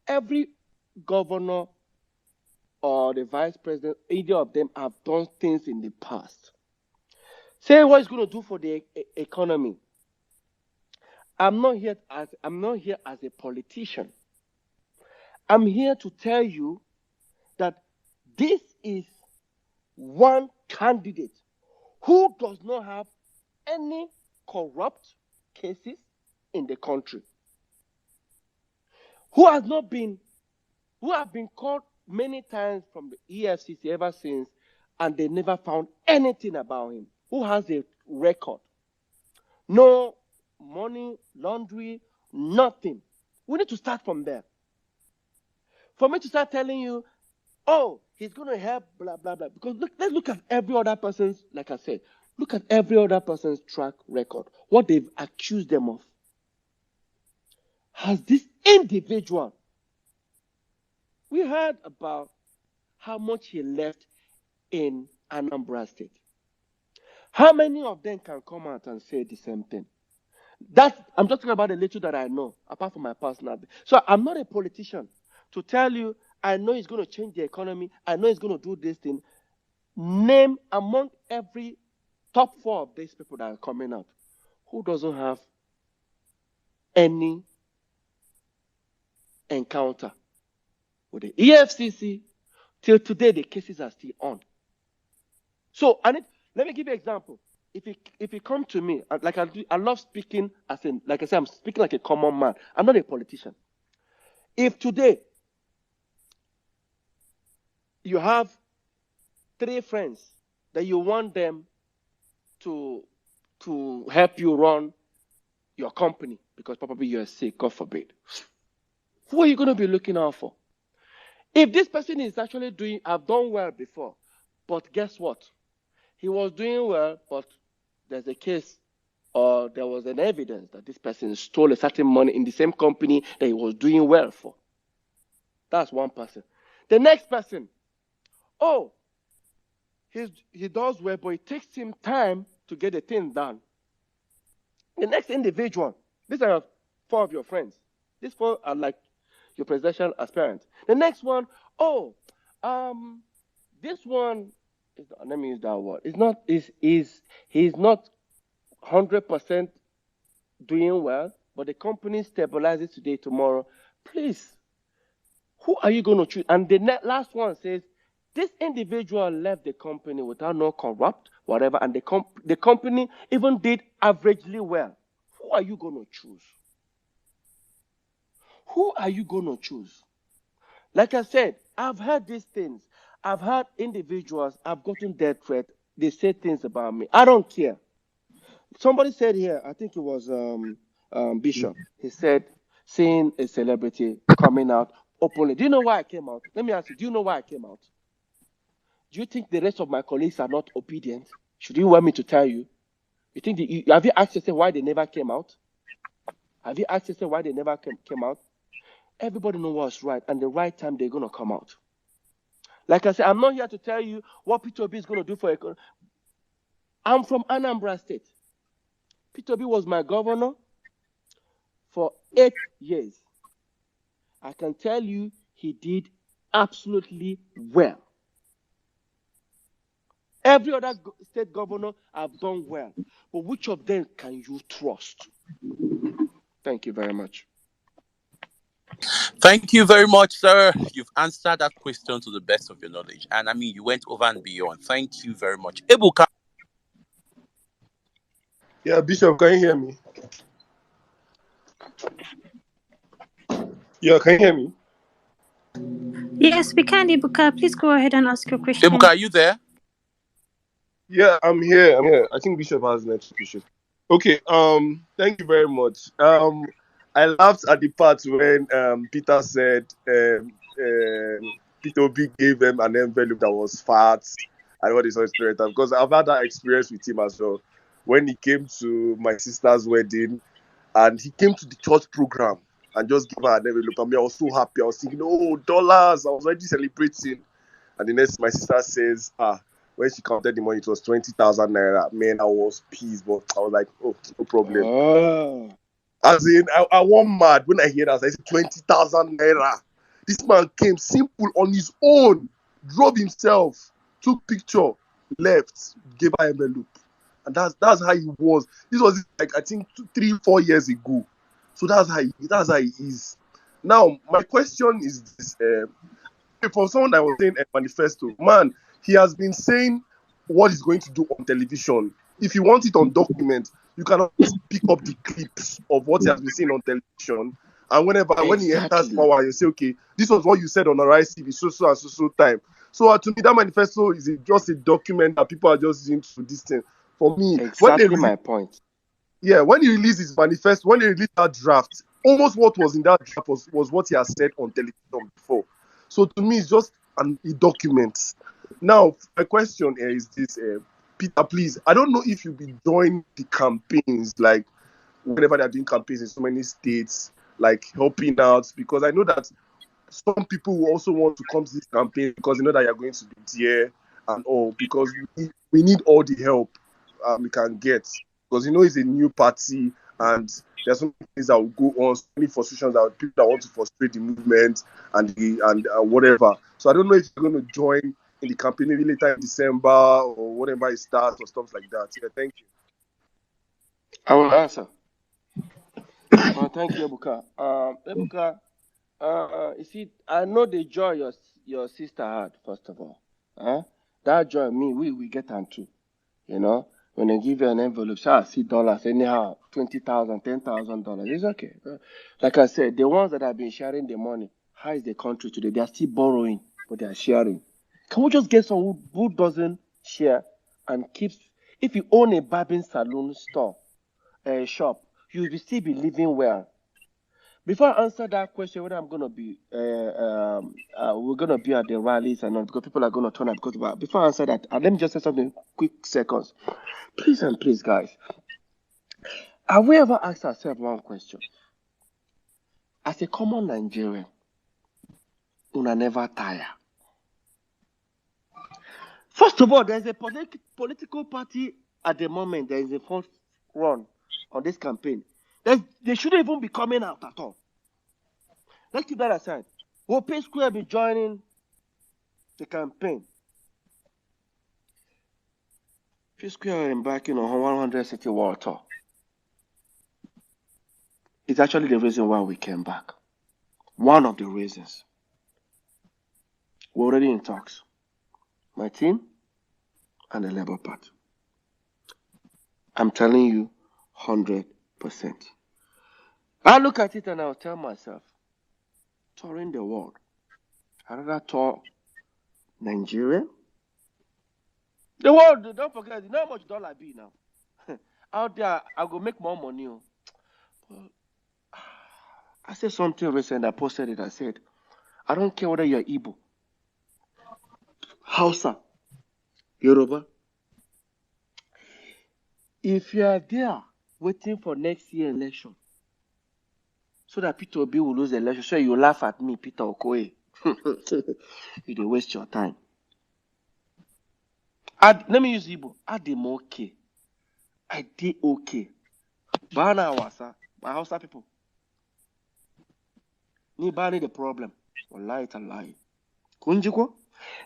Every governor or the vice president, either of them have done things in the past. Say what he's going to do for the economy. I'm not here as a politician. I'm here to tell you that this is one candidate who does not have any corrupt cases in the country, who has not been, who have been caught many times from the EFCC ever since, and they never found anything about him, who has a record. No money, laundry, nothing. We need to start from there. For me to start telling you, oh, he's going to help, blah, blah, blah. Because let's look at every other person's, like I said, look at every other person's track record, what they've accused them of. Has this individual, we heard about how much he left in Anambra State. How many of them can come out and say the same thing? I'm just talking about the little that I know, apart from my personality. So I'm not a politician to tell you, I know he's going to change the economy. I know he's going to do this thing. Name among every top 4 of these people that are coming out, who doesn't have any encounter with the EFCC. Till today, the cases are still on. So let me give you an example. If you come to me, like I love speaking like I said, I'm speaking like a common man. I'm not a politician. If today you have 3 friends that you want them to help you run your company because probably you're sick, God forbid, who are you going to be looking out for? If this person is actually have done well before, but guess what? He was doing well, but there's a case or there was an evidence that this person stole a certain money in the same company that he was doing well for. That's one person. The next person, oh, he does well, but it takes him time to get the thing done. The next individual, these are 4 of your friends. These 4 are like your presidential aspirants. The next one, oh, this one, let me use that word. He's not 100% doing well, but the company stabilizes today, tomorrow. Please, who are you going to choose? And the last one says, this individual left the company without no corrupt, whatever, and the company even did averagely well. Who are you going to choose? Who are you going to choose? Like I said, I've heard these things. I've heard individuals, I've gotten death threat. They say things about me. I don't care. Somebody said here, I think it was Bishop. He said, seeing a celebrity coming out openly. Do you know why I came out? Let me ask you, do you know why I came out? Do you think the rest of my colleagues are not obedient? Should you want me to tell you? You think have you asked yourself why they never came out? Have you asked yourself why they never came out? Everybody knows what's right, and the right time they're gonna come out. Like I said, I'm not here to tell you what Peter Obi is gonna do for economy. I'm from Anambra State. Peter Obi was my governor. for 8 years. I can tell you he did absolutely well. Every other state governor have done well. But which of them can you trust? Thank you very much. Thank you very much, sir. You've answered that question to the best of your knowledge. And I mean, you went over and beyond. Thank you very much. Ebuka. Yeah, Bishop, can you hear me? Yeah, can you hear me? Yes, we can, Ibuka. Please go ahead and ask your Ebuka, question. are you there? Yeah, I'm here. I'm here. I think Bishop has network issues. Okay. Thank you very much. I laughed at the part when Peter said Peter Obi gave them an envelope that was fat and what is experience because I've had that experience with him as well. When he came to my sister's wedding and he came to the church program and just gave her an envelope. I mean, I was so happy. I was thinking, oh, dollars. I was already celebrating. And the next, my sister says, when she counted the money, it was 20,000 naira. Man, I was pissed, but I was like, oh, no problem. Oh. As in, I went mad when I hear that. I said, 20,000 naira. This man came simple on his own, drove himself, took picture, left, gave her envelope. And that's how he was. This was like, I think 3-4 years ago. So that's how he is. Now, my question is this. For someone that was saying a manifesto, man, he has been saying what he's going to do on television. If you want it on document, you can always pick up the clips of what he has been saying on television. And when he enters Exactly. power, you say, okay, this was what you said on Arise TV, so and so time. So to me, that manifesto is just a document that people are just using to this thing. For me, Exactly my point. when he released his manifesto, when he released that draft, almost what was in that draft was what he has said on television before. So to me, it's just a document. Now, my question here is this, Peter, please. I don't know if you've been joining the campaigns, like whenever they're doing campaigns in so many states, like helping out, because I know that some people will also want to come to this campaign because they know that you're going to be there and all, because we need all the help we can get, because it's a new party and there's so many things that will go on, so many frustrations that people that want to frustrate the movement and whatever. So I don't know if you're going to join in the campaign maybe later in December or whatever it starts or stuff like that. Yeah, thank you. I will answer. Thank you, Ebuka. Ebuka, you see, I know the joy your sister had, first of all. That joy, we get on too. When they give you an envelope, say, see dollars, anyhow, 20,000, $10,000. It's okay. Like I said, the ones that have been sharing the money, how is the country today? They are still borrowing, but they are sharing. Can we just get someone who doesn't share and keeps? If you own a barbing salon store, a shop, you will still be living well. Before I answer that question, whether I'm gonna be, we're gonna be at the rallies and not because people are gonna turn up. Because before I answer that, let me just say something quick seconds. Please and please, guys, have we ever asked ourselves one question? As a common Nigerian, una never tire. First of all, there's a political party at the moment that is in first run on this campaign. They shouldn't even be coming out at all. Let's keep that aside. Will P Square be joining the campaign? P Square are embarking on 100 city world tour. It's actually the reason why we came back. One of the reasons. We're already in talks. My team and the Labour Party. I'm telling you, 100%. I look at it and I'll tell myself, touring the world. I'd rather tour Nigeria. The world, don't forget, you know how much dollar be now. Out there, I go make more money. But I said something recent. I posted it. I said, I don't care whether you're Igbo, Hausa, Yoruba. If you are there waiting for next year election, so that Peter Obi will lose the election, so you laugh at me, Peter Okoye. You don't waste your time. Let me use Igbo. I did okay. I did okay. Bana Wasa, my Hausa people. Ni bani the problem. Wallahi tallahi. Kunjiko?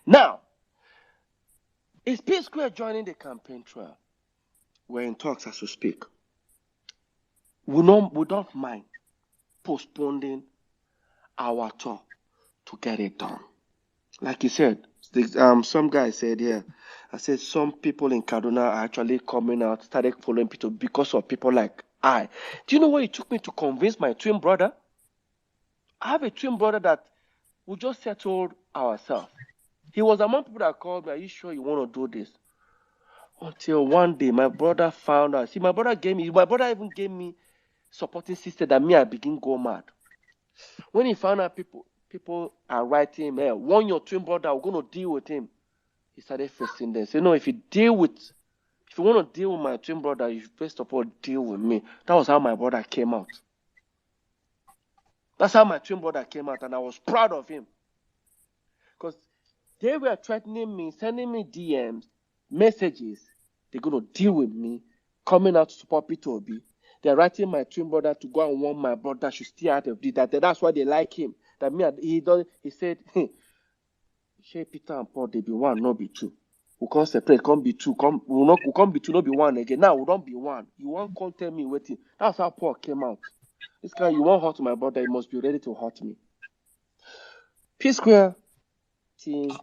Now, is P Square joining the campaign trail? We're in talks as we speak. We don't mind postponing our tour to get it done. Like you said, some guy said here, I said some people in Kaduna are actually coming out, started following Peter because of people like I. Do you know what it took me to convince my twin brother? I have a twin brother that we just settled ourselves. He was among people that called me, are you sure you want to do this? Until one day my brother found out. See, my brother even gave me supporting system that me I begin go mad. When he found out people are writing him, hey, warn your twin brother, we're gonna deal with him. He started facing them. Say, no, if you want to deal with my twin brother, you first of all deal with me. That was how my brother came out. That's how my twin brother came out, and I was proud of him. Because they were threatening me, sending me DMs, messages. They're going to deal with me, coming out to support Peter Obi. They're writing my twin brother to go and warn my brother should stay out of this. That's why they like him. That me, he said, hey, Peter and Paul, they be one, not be two. We can't separate, can't be two. We can't be two, not be one again. Now we don't be one. You won't come tell me waiting. That's how Paul came out. This guy, you won't hurt my brother, you must be ready to hurt me. P Square team,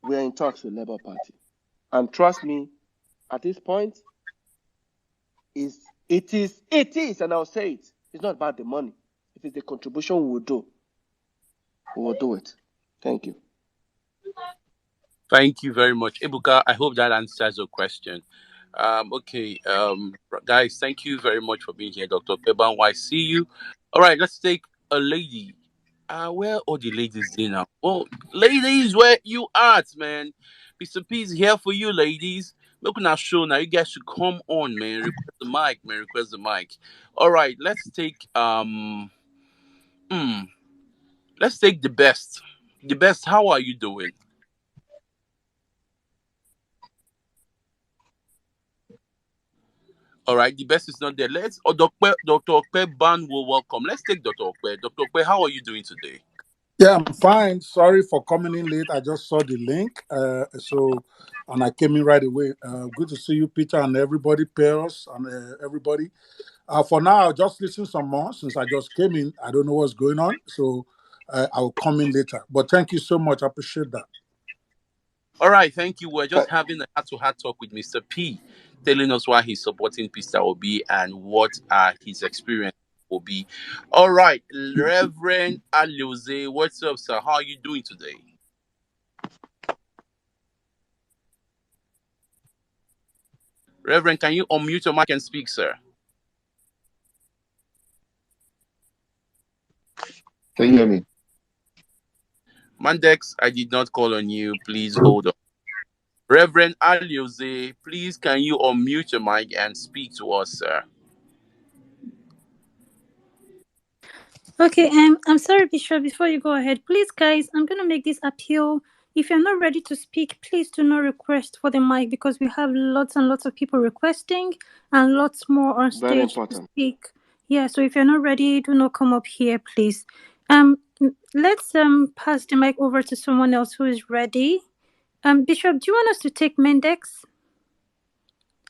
we are in talks with Labour Party. And trust me, at this point, it is, and I'll say it. It's not about the money. If it's the contribution we will do it. Thank you. Thank you very much, Ibuka. I hope that answers your question. Okay, guys, thank you very much for being here, Dr. Peban. I see you. All right, let's take a lady. Where all the ladies in now? Oh, ladies, where you at, man? Mr. P is here for you, ladies. Look now, show now. You guys should come on, man. Request the mic, man. Request the mic. All right, let's take hmm, let's take the best. The best. How are you doing? All right, the best is not there. Dr. Okpe Ban will welcome. Let's take Dr. Okpe. Dr. Okpe, how are you doing today? Yeah, I'm fine. Sorry for coming in late. I just saw the link, and I came in right away. Good to see you, Peter, and everybody, Peros, and everybody. For now, I'll just listen some more since I just came in. I don't know what's going on, so I'll come in later. But thank you so much. I appreciate that. All right, thank you. We're Uh, just having a heart-to-heart talk with Mr. P, telling us why he's supporting Peter Obi and what his experience will be. All right, Reverend Aluze, what's up, sir? How are you doing today? Reverend, can you unmute your mic and speak, sir? Can you hear me? Mandex, I did not call on you. Please hold on. Reverend Aluze, please can you unmute your mic and speak to us, sir? Okay, I'm sorry, Bishop. Before you go ahead, please, guys, I'm gonna make this appeal. If you're not ready to speak, please do not request for the mic because we have lots and lots of people requesting and lots more on Very stage to important. speak. Yeah, so if you're not ready, do not come up here, please. Let's pass the mic over to someone else who is ready. Bishop, do you want us to take Mendex?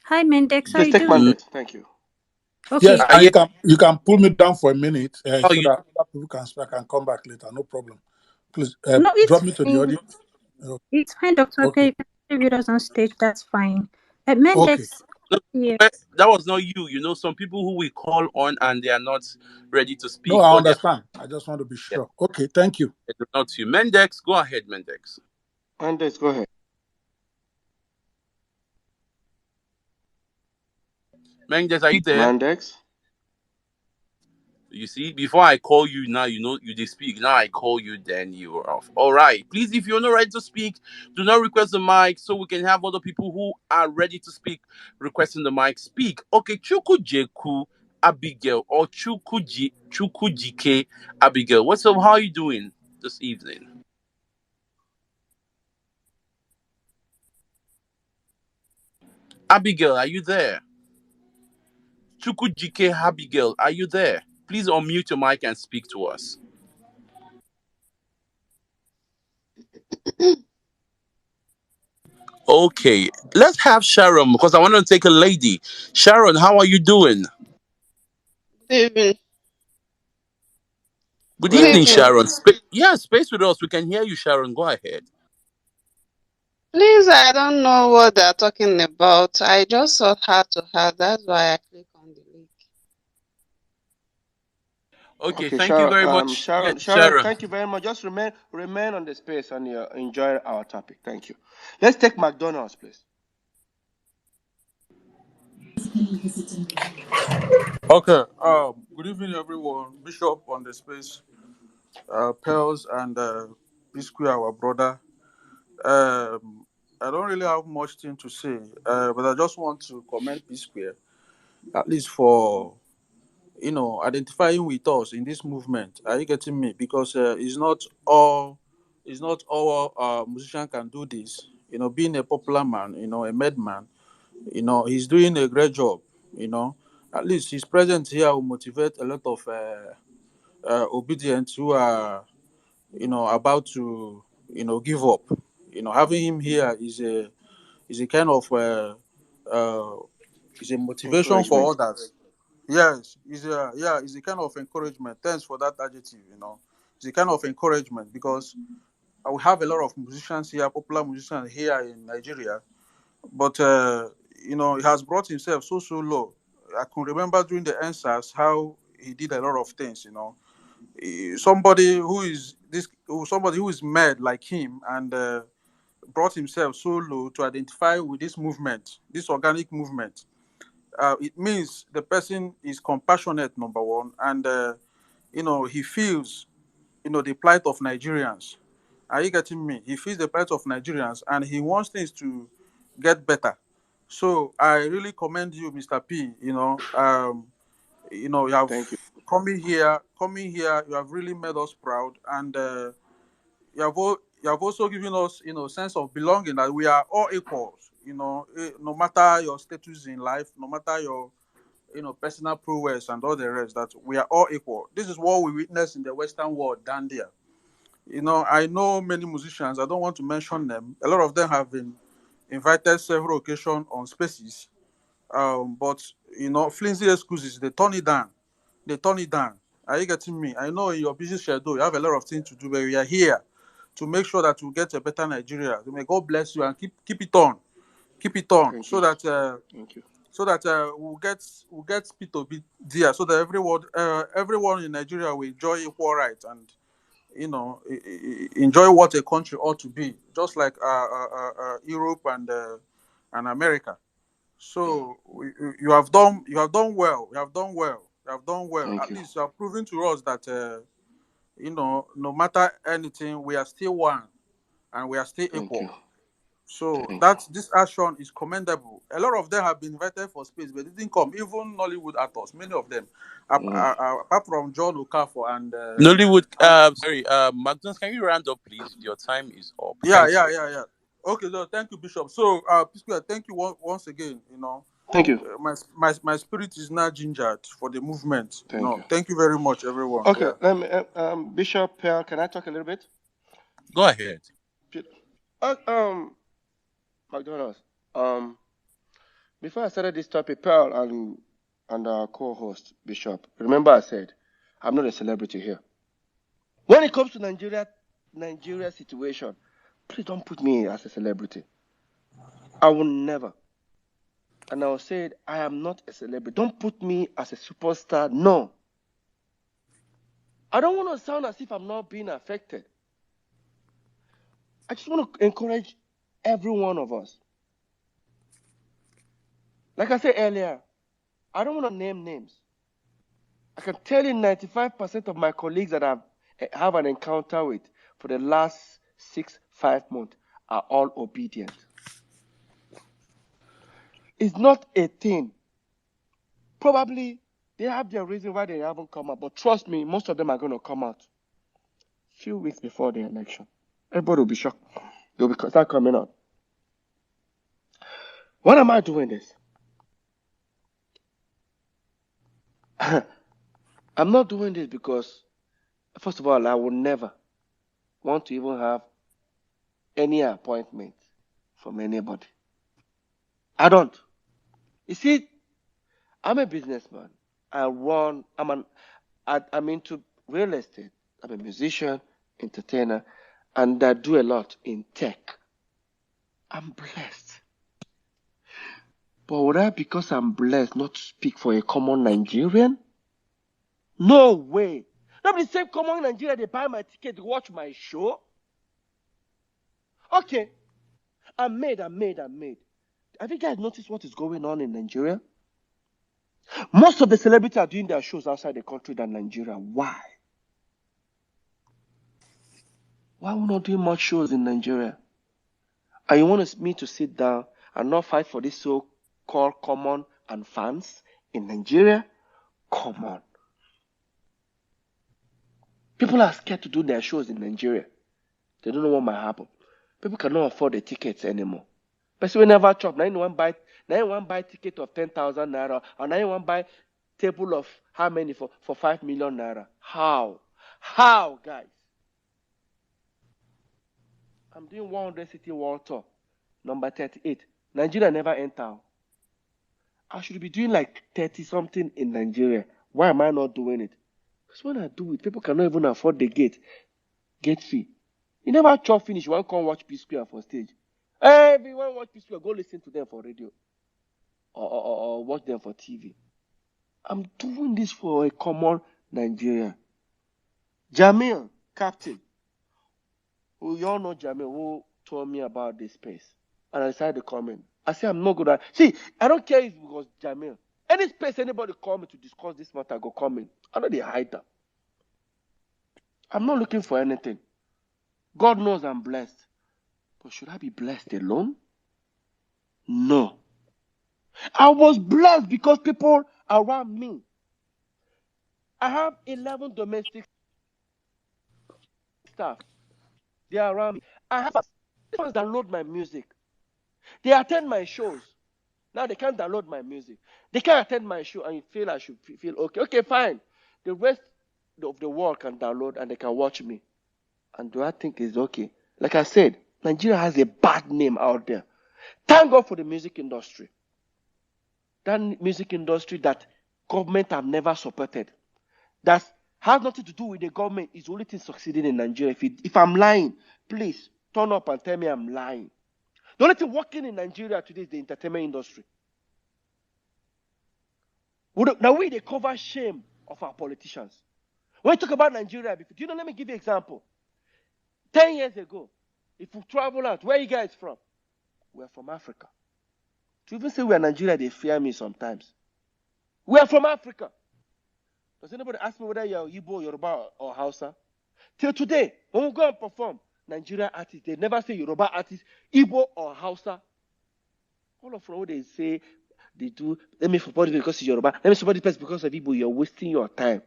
Hi, Mendex, how are Just you take doing? Mm, mandate. Thank you. Yes, Okay. and yeah, you can pull me down for a minute how so you? that other people can speak. I can come back later. No problem. Please No, drop it's me to the fine. audience. It's fine, Dr. Okay, Okay. you can stay with us on stage. That's fine. Okay. Mendex, No, yeah. that was not you. You know, some people who we call on and they are not ready to No, speak, I but understand. I just want to be yeah, sure. Okay. Thank you. it's not you. Mendex, go ahead, Mendex. Mandate, go ahead. Mendex, are you there? Mandex. You see, before I call you now, you know you did speak. Now I call you, then you are off. All right. Please, if you're not ready to speak, do not request the mic so we can have other people who are ready to speak requesting the mic. Speak. Okay, Chukujeku Abigail or Chukujike Abigail. What's up? How are you doing this evening? Abigail, are you there? Chukujike Abigail, are you there? Please unmute your mic and speak to us. Okay, let's have Sharon because I want to take a lady. Sharon, how are you doing? Good evening. Good Good evening, evening. Sharon. Yeah, space with us. We can hear you, Sharon. Go ahead. Please, I don't know what they're talking about. I just saw Heart to Heart. That's why I click on the link. Okay, Okay, thank you Sharon. very much. Yes, Sharon, Sharon. thank you very much. Just remain on the space and enjoy our topic. Thank you. Let's take McDonald's, please. Okay. Good evening, everyone. Bishop on the space, Pels and P Square, our brother. I don't really have much thing to say, but I just want to commend P Square at least for identifying with us in this movement. Are you getting me? Because it's not all musician can do this. Being a popular man, a madman, he's doing a great job. You know, at least his presence here will motivate a lot of obedience who are about to give up. Having him here is a kind of uh, is a motivation for Encouragement. others. Yes, is a kind of encouragement. Thanks for that adjective. It's a kind of encouragement because we have a lot of musicians here, popular musicians here in Nigeria, but he has brought himself so low. I can remember during the answers how he did a lot of things. Somebody who is mad like him and brought himself so low to identify with this movement, this organic movement. It means the person is compassionate, number one, and he feels the plight of Nigerians. Are you getting me? He feels the plight of Nigerians and he wants things to get better. So I really commend you, Mr. P. You have Thank you. coming here, you have really made us proud, and you have also given us sense of belonging that we are all equals. No matter your status in life, no matter your personal prowess and all the rest, that we are all equal. This is what we witness in the Western world down there. I know many musicians. I don't want to mention them. A lot of them have been invited several occasions on spaces, but flimsy excuses. They turn it down. They turn it down. Are you getting me? I know in your busy schedule you have a lot of things to do, but we are here to make sure that we get a better Nigeria. May God bless you and keep it on, Thank so you. that Thank you. we'll get Peter Obi there, so that everyone in Nigeria will enjoy equal rights and enjoy what a country ought to be, just like Europe and America. So you have done well. You have done well. You have done well. Thank At you. least you have proven to us that no matter anything, we are still one and we are still Thank you. equal. So Thank you. that this action is commendable. A lot of them have been invited for space, but they didn't come. Even Nollywood actors, many of them, Mm. apart from John Okafor and Nollywood. and Sorry. Magnus, can you round up, please? Your time is up. yeah, Thank yeah, you. yeah, yeah. Okay, so thank you, Bishop. So, Pisco, thank you once again. Thank you. My spirit is now gingered for the movement. Thank you. Thank you very much, everyone. Okay, Yeah. let me, Bishop, can I talk a little bit? Go ahead. Uh, um, McDonald's. Before I started this topic, Pearl and our co-host Bishop, remember I said I'm not a celebrity here. When it comes to Nigeria situation, please don't put me as a celebrity. I will never. And I will say it, I am not a celebrity. Don't put me as a superstar. No. I don't want to sound as if I'm not being affected. I just want to encourage every one of us. Like I said earlier, I don't want to name names. I can tell you 95% of my colleagues that I have an encounter with for the last 5 months are all obedient. It's not a thing. Probably they have their reason why they haven't come out, but trust me, most of them are going to come out few weeks before the election. Everybody will be shocked. They'll start coming out. Why am I doing this? I'm not doing this because, first of all, I would never want to even have any appointment from anybody. I don't. You see, I'm a businessman. I'm into real estate. I'm a musician, entertainer, and I do a lot in tech. I'm blessed. But would I, because I'm blessed, not speak for a common Nigerian? No way. Not the same common Nigerian, they buy my ticket to watch my show. Okay, I'm made. Have you guys noticed what is going on in Nigeria? Most of the celebrities are doing their shows outside the country than Nigeria. Why? Why are we not doing much shows in Nigeria? And you want me to sit down and not fight for this so-called common and fans in Nigeria? Come on. People are scared to do their shows in Nigeria. They don't know what might happen. People cannot afford the tickets anymore. But we never chop. Now you want buy ticket of 10,000 naira, or now you want buy table of how many for 5 million naira? How? How, guys? I'm doing 100 city world tour, number 38. Nigeria never enter. I should be doing like 30 something in Nigeria. Why am I not doing it? Because when I do it, people cannot even afford the gate fee. You never chop finish. You want to come watch P Square for stage. Everyone watch P Square. Go listen to them for radio or watch them for TV. I'm doing this for a common Nigeria. Jamil, captain. You all know Jamil, who told me about this space. And I decided to comment. I said, I'm not good at. See, I don't care if it was Jamil. Any space anybody call me to discuss this matter, go comment. I know they hide that. I'm not looking for anything. God knows I'm blessed. But should I be blessed alone? No. I was blessed because people around me. I have 11 domestic staff. They are around me. I have these ones download my music. They attend my shows. Now they can't download my music. They can't attend my show and you feel I should feel okay. Okay, fine. The rest of the world can download and they can watch me. And do I think it's okay? Like I said, Nigeria has a bad name out there. Thank God for the music industry. That music industry that government have never supported. That has nothing to do with the government. It's the only thing succeeding in Nigeria. If I'm lying, please turn up and tell me I'm lying. The only thing working in Nigeria today is the entertainment industry. Now they cover shame of our politicians. When you talk about Nigeria, let me give you an example. 10 years ago, if we travel out, where are you guys from? We're from Africa. To even say we're Nigeria, they fear me sometimes. We're from Africa. Does anybody ask me whether you're Igbo, Yoruba, or Hausa? Till today, when we go and perform, Nigeria artists, they never say Yoruba artists, Igbo or Hausa. All of what they say, they do, let me support it because it's Yoruba, let me support it because of Igbo, you're wasting your time.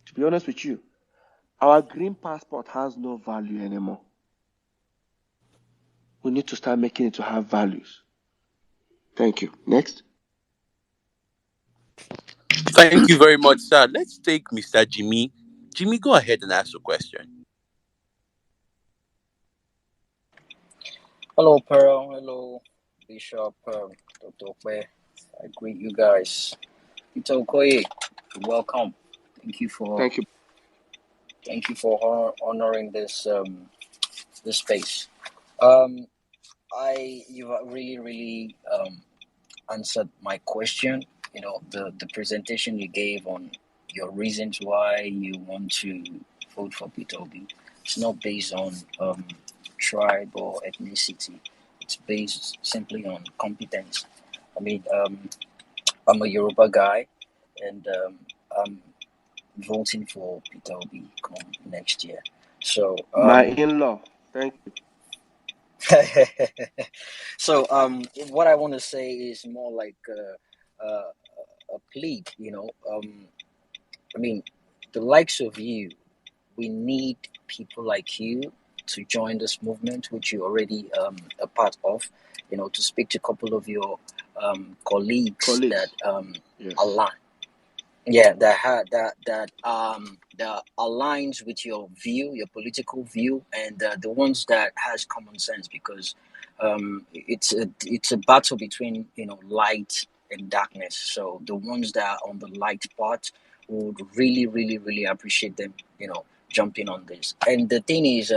To be honest with you, our green passport has no value anymore. We need to start making it to have values. Thank you. Next. Thank you very much, sir. Let's take Mr. Jimmy. Jimmy, go ahead and ask a question. Hello, Pearl. Hello, Bishop, Dr. Okwe. I greet you guys. Peter Okoye, welcome. Thank you for honoring this this space. You've really answered my question. You know, the presentation you gave on your reasons why you want to vote for Peter Obi. It's not based on tribe or ethnicity. It's based simply on competence. I mean, I'm a Yoruba guy, and I'm voting for Peter Obi come next year. So My in-law. Thank you. so what I want to say is more like a plea. You know, I mean, the likes of you, we need people like you to join this movement, which you're already a part of. You know, to speak to a couple of your colleagues that Yes. align. Yeah, that that aligns with your view, your political view, and the ones that has common sense, because it's a battle between light and darkness. So the ones that are on the light part would really, really, really appreciate them, jumping on this. And the thing is,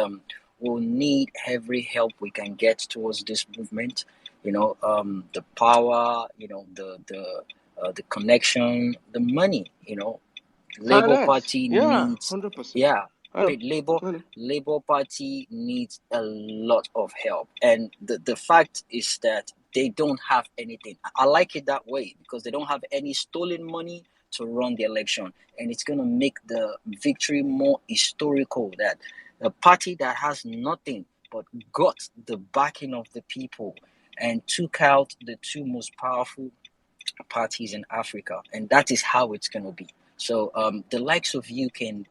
we'll need every help we can get towards this movement. The power, the connection, the money. Labour Finance. Party Yeah, needs, 100%. yeah, I know. Labour I know. Labour Party needs a lot of help, and the fact is that they don't have anything. I like it that way, because they don't have any stolen money to run the election, and it's gonna make the victory more historical. That a party that has nothing but got the backing of the people and took out the two most powerful parties in Africa, and that is how it's going to be. So the likes of you can,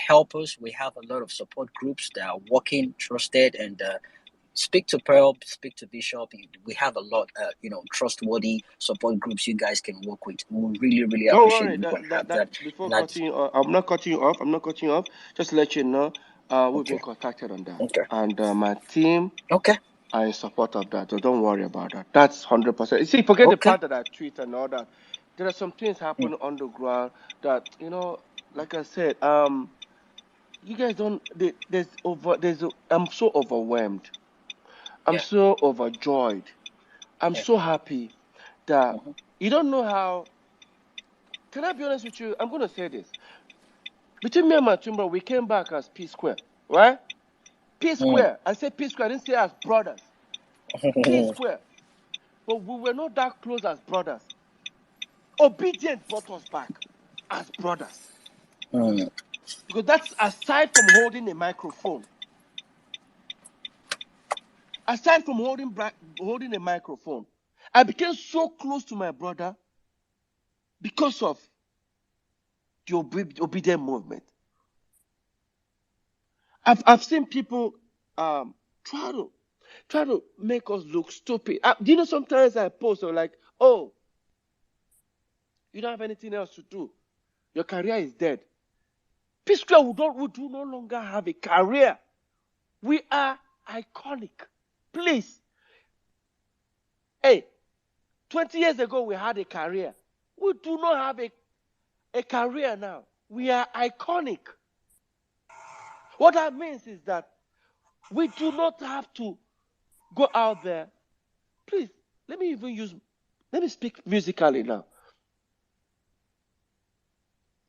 help us. We have a lot of support groups that are working, trusted, and speak to Pearl, speak to Bishop. We have a lot, trustworthy support groups you guys can work with. We really, really Don't appreciate worry. we can have That that. before And that, cutting you off, I'm not cutting you off. I'm not cutting you off. Just to let you know, we've been okay, contacted on that, okay, and my team okay, are in support of that. So don't worry about that. That's 100%. You see, forget the okay. part that I tweet and all that. There are some things Mm, happening on the ground that like I said, you guys don't. I'm so overwhelmed. I'm yeah. so overjoyed. I'm Yeah. so happy that Mhm. you don't know how. Can I be honest with you? I'm gonna say this. Between me and my twin brother, we came back as P Square, right? P Mm. Square. I said P Square. I didn't say as brothers. P Square. But we were not that close as brothers. Obedient brought us back as brothers. Mm. Because that's aside from holding a microphone. Aside from holding a microphone, I became so close to my brother because of the obedient movement. I've seen people try to make us look stupid. Do you know sometimes I post like, oh, you don't have anything else to do. Your career is dead. P Square we do no longer have a career. We are iconic. Please. Hey, 20 years ago we had a career. We do not have a career now. We are iconic. What that means is that we do not have to go out there. Please, let me speak musically now.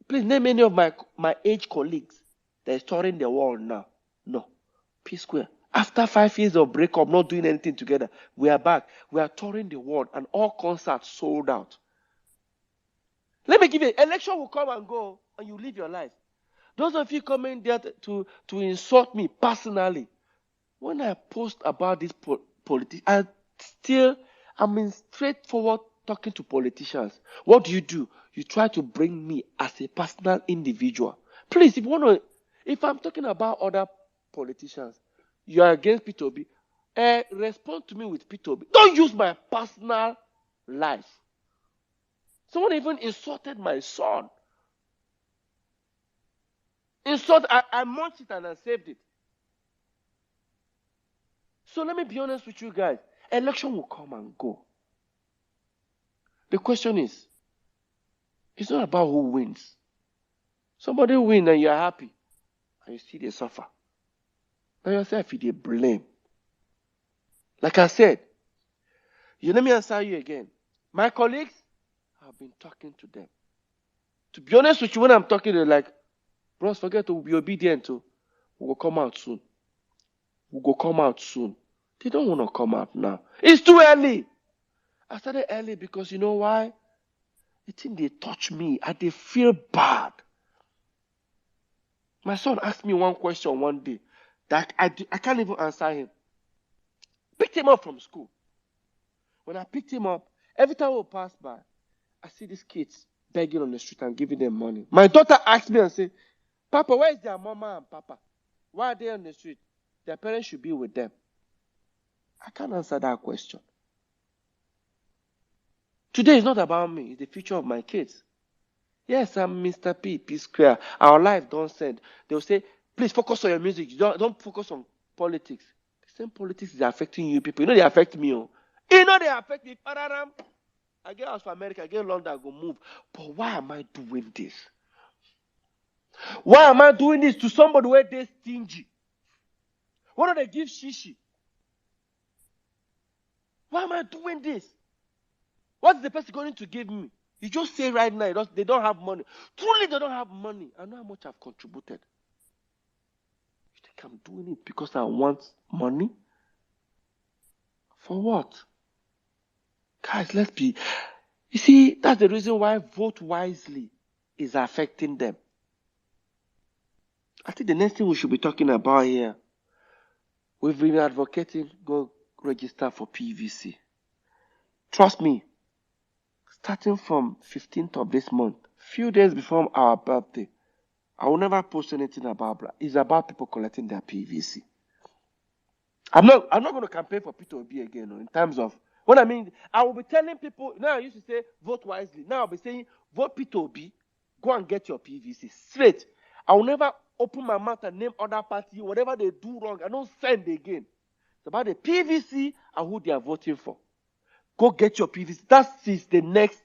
Please name any of my age colleagues that is touring the world now. No. P Square. After 5 years of breakup, not doing anything together, we are back. We are touring the world and all concerts sold out. Let me give you, election will come and go and you live your life. Those of you coming there to insult me personally, when I post about this politics, I'm in straightforward talking to politicians. What do? You try to bring me as a personal individual. Please, if I'm talking about other politicians, you are against Peter Obi, respond to me with Peter Obi. Don't use my personal life. Someone even insulted my son. I munched it and I saved it. So let me be honest with you guys. Election will come and go. The question is, it's not about who wins. Somebody win and you're happy, and you see they suffer. Now yourself, you blame. Like I said, let me answer you again. My colleagues, I've been talking to them. To be honest with you, when I'm talking, they're like, bros, forget to be obedient to. We'll come out soon. We'll come out soon. They don't want to come out now. It's too early. I started early because you know why? The thing they touch me, and they feel bad. My son asked me one question one day that I can't even answer him. Picked him up from school. When I picked him up, every time we pass by, I see these kids begging on the street and giving them money. My daughter asked me and said, Papa, where is their mama and papa? Why are they on the street? Their parents should be with them. I can't answer that question. Today is not about me. It's the future of my kids. Yes, I'm Mr. P, P Square. Our life don't send. They'll say, please focus on your music. Don't focus on politics. The same politics is affecting you people. You know they affect me. Oh. You know they affect me. Pararam. I get out for America, I get London, I go move. But why am I doing this? Why am I doing this to somebody where they stingy? Why don't they give shishi? Why am I doing this? What's the person going to give me? You just say right now they don't have money. Truly, they don't have money. I know how much I've contributed. You think I'm doing it because I want money? For what? Guys, let's be. You see, that's the reason why vote wisely is affecting them. I think the next thing we should be talking about here, we've been advocating go register for PVC. Trust me, starting from 15th of this month, few days before our birthday, I will never post anything about Bra. It's about people collecting their PVC. I'm not going to campaign for Peter Obi again, in terms of what I mean. I will be telling people now. I used to say vote wisely. Now I'll be saying vote Peter Obi. Go and get your PVC straight. I will never open my mouth and name other party. Whatever they do wrong, I don't send again. It's about the PVC and who they are voting for. Go get your PVC. That is the next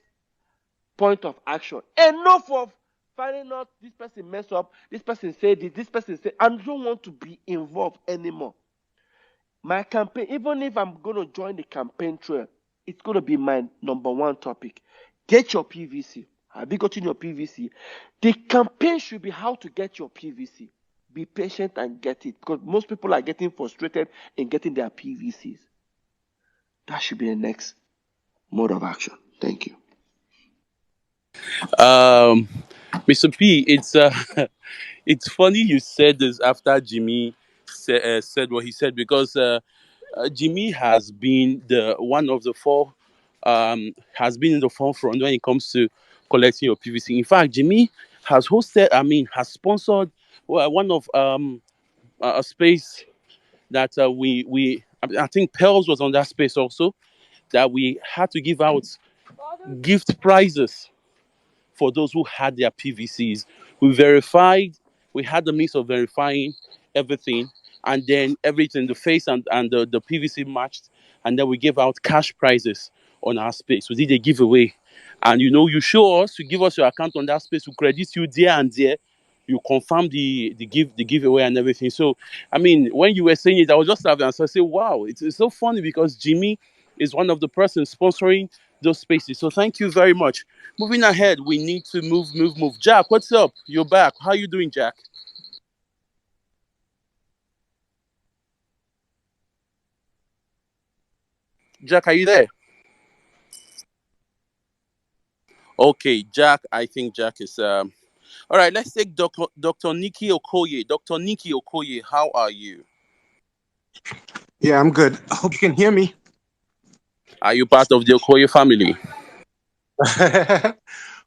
point of action. Enough of finding out this person mess up, this person said this person said. I don't want to be involved anymore. My campaign, even if I'm going to join the campaign trail, it's going to be my number one topic. Get your PVC. Have you gotten your PVC? The campaign should be how to get your PVC. Be patient and get it, because most people are getting frustrated in getting their PVCs. That should be the next mode of action. Thank you. Um, Mr. P, it's it's funny you said this after Jimmy said what he said, because Jimmy has been the one of the four, has been in the forefront when it comes to collecting your PVC. In fact, Jimmy has hosted, has sponsored one of a space that I think Pearls was on that space also, that we had to give out gift prizes for those who had their PVCs. We verified, we had the means of verifying everything, and then everything, the face and the PVC matched, and then we gave out cash prizes on our space. We did a giveaway. And you show us, you give us your account on that space, we credit you there and there. You confirm the giveaway and everything. So, when you were saying it, I was just having, so I say, wow, it's so funny because Jimmy is one of the persons sponsoring those spaces. So thank you very much. Moving ahead, we need to move. Jack, what's up? You're back. How you doing, Jack? Jack, are you there? Okay, Jack. I think Jack is. All right, let's take Dr. Nikki Okoye. Dr. Nikki Okoye, how are you? Yeah, I'm good. I hope you can hear me. Are you part of the Okoye family?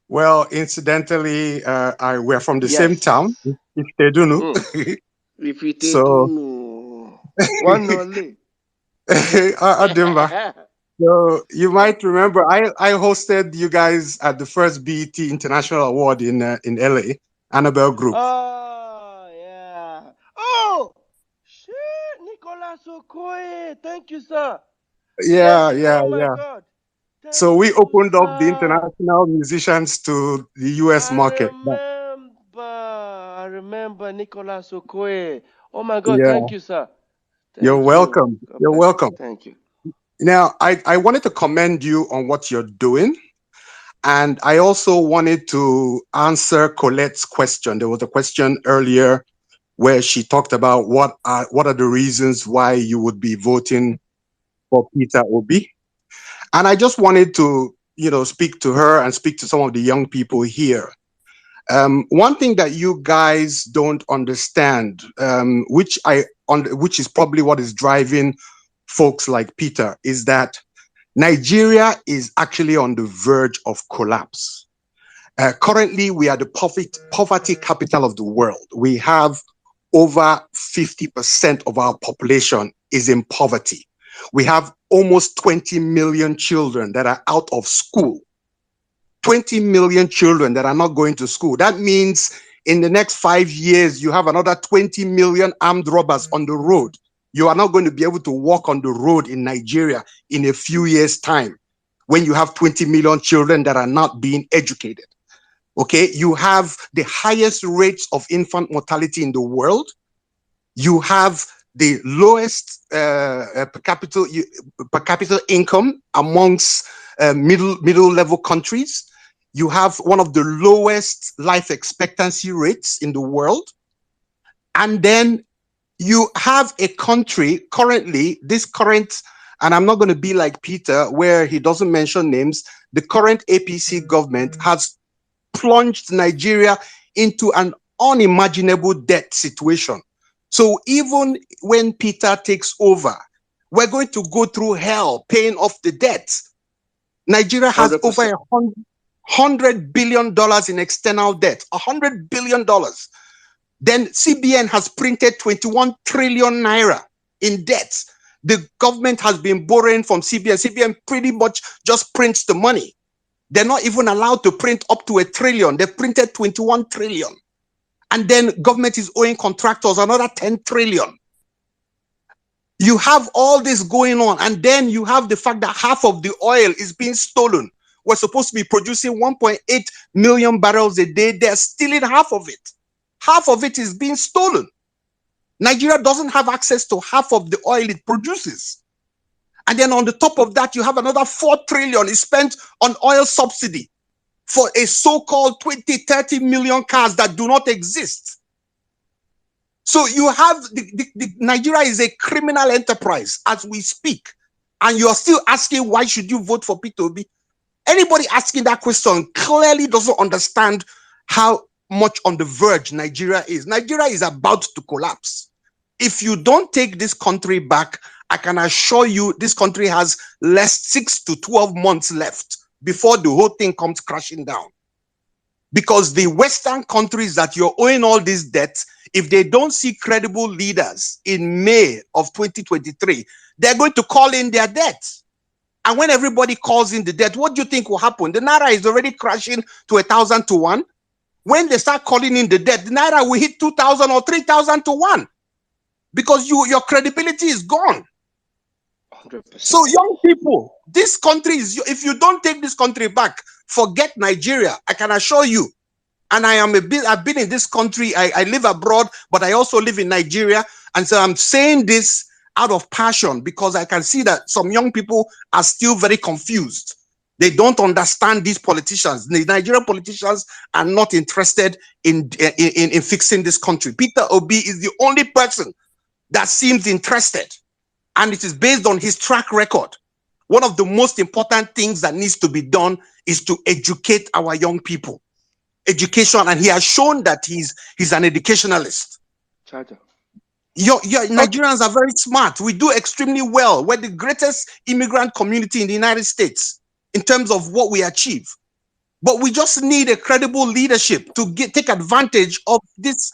Well, incidentally, we're from the same Yes. town, if they do know. Mm. If you do So, no. One only. Adimba. So you might remember I hosted you guys at the first BET International Award in LA, Annabelle Group. Oh, yeah. Oh, shit. Nicolas Okoye. Thank you, sir. Thank Yeah, you. yeah, Oh, my yeah. God. So Thank we you, opened up the sir. international musicians to the US I market. remember. I remember Nicolas Okoye. Oh, my God. Yeah, Thank you, sir. you're Thank you. welcome. God You're bless you. welcome. Thank you. Now, I wanted to commend you on what you're doing. And I also wanted to answer Colette's question. There was a question earlier where she talked about what are the reasons why you would be voting for Peter Obi. And I just wanted to, speak to her and speak to some of the young people here. One thing that you guys don't understand, which is probably what is driving folks like Peter, is that Nigeria is actually on the verge of collapse. Currently, we are the poverty capital of the world. We have over 50% of our population is in poverty. We have almost 20 million children that are out of school. 20 million children that are not going to school. That means in the next 5 years, you have another 20 million armed robbers on the road. You are not going to be able to walk on the road in Nigeria in a few years' time when you have 20 million children that are not being educated. Okay, you have the highest rates of infant mortality in the world. You have the lowest per capita income amongst middle level countries. You have one of the lowest life expectancy rates in the world. And then you have a country currently, and I'm not going to be like Peter, where he doesn't mention names. The current APC government has plunged Nigeria into an unimaginable debt situation. So even when Peter takes over, we're going to go through hell paying off the debt. Nigeria has 100%. over $100 billion in external debt, $100 billion. Then CBN has printed 21 trillion naira in debt. The government has been borrowing from CBN. CBN pretty much just prints the money. They're not even allowed to print up to 1 trillion. They've printed 21 trillion. And then government is owing contractors another 10 trillion. You have all this going on. And then you have the fact that half of the oil is being stolen. We're supposed to be producing 1.8 million barrels a day. They're stealing half of it. Half of it is being stolen. Nigeria doesn't have access to half of the oil it produces. And then on the top of that, you have another 4 trillion is spent on oil subsidy for a so-called 20, 30 million cars that do not exist. So you have the Nigeria is a criminal enterprise as we speak. And you are still asking, why should you vote for Peter Obi? Anybody asking that question clearly doesn't understand how much on the verge Nigeria is. Nigeria is about to collapse. If you don't take this country back, I can assure you this country has less 6 to 12 months left before the whole thing comes crashing down. Because the Western countries that you're owing all this debt, if they don't see credible leaders in May of 2023, they're going to call in their debt. And when everybody calls in the debt, what do you think will happen? The Naira is already crashing to 1,000 to 1. When they start calling in the debt, the Naira will hit 2,000 or 3,000 to 1. Because your credibility is gone. 100%. So young people, this country is, if you don't take this country back, forget Nigeria. I can assure you. And I've been in this country. I live abroad, but I also live in Nigeria. And so I'm saying this out of passion because I can see that some young people are still very confused. They don't understand these politicians. The Nigerian politicians are not interested in fixing this country. Peter Obi is the only person that seems interested. And it is based on his track record. One of the most important things that needs to be done is to educate our young people. Education, and he has shown that he's an educationalist. Charger. Nigerians are very smart. We do extremely well. We're the greatest immigrant community in the United States in terms of what we achieve. But we just need a credible leadership to take advantage of this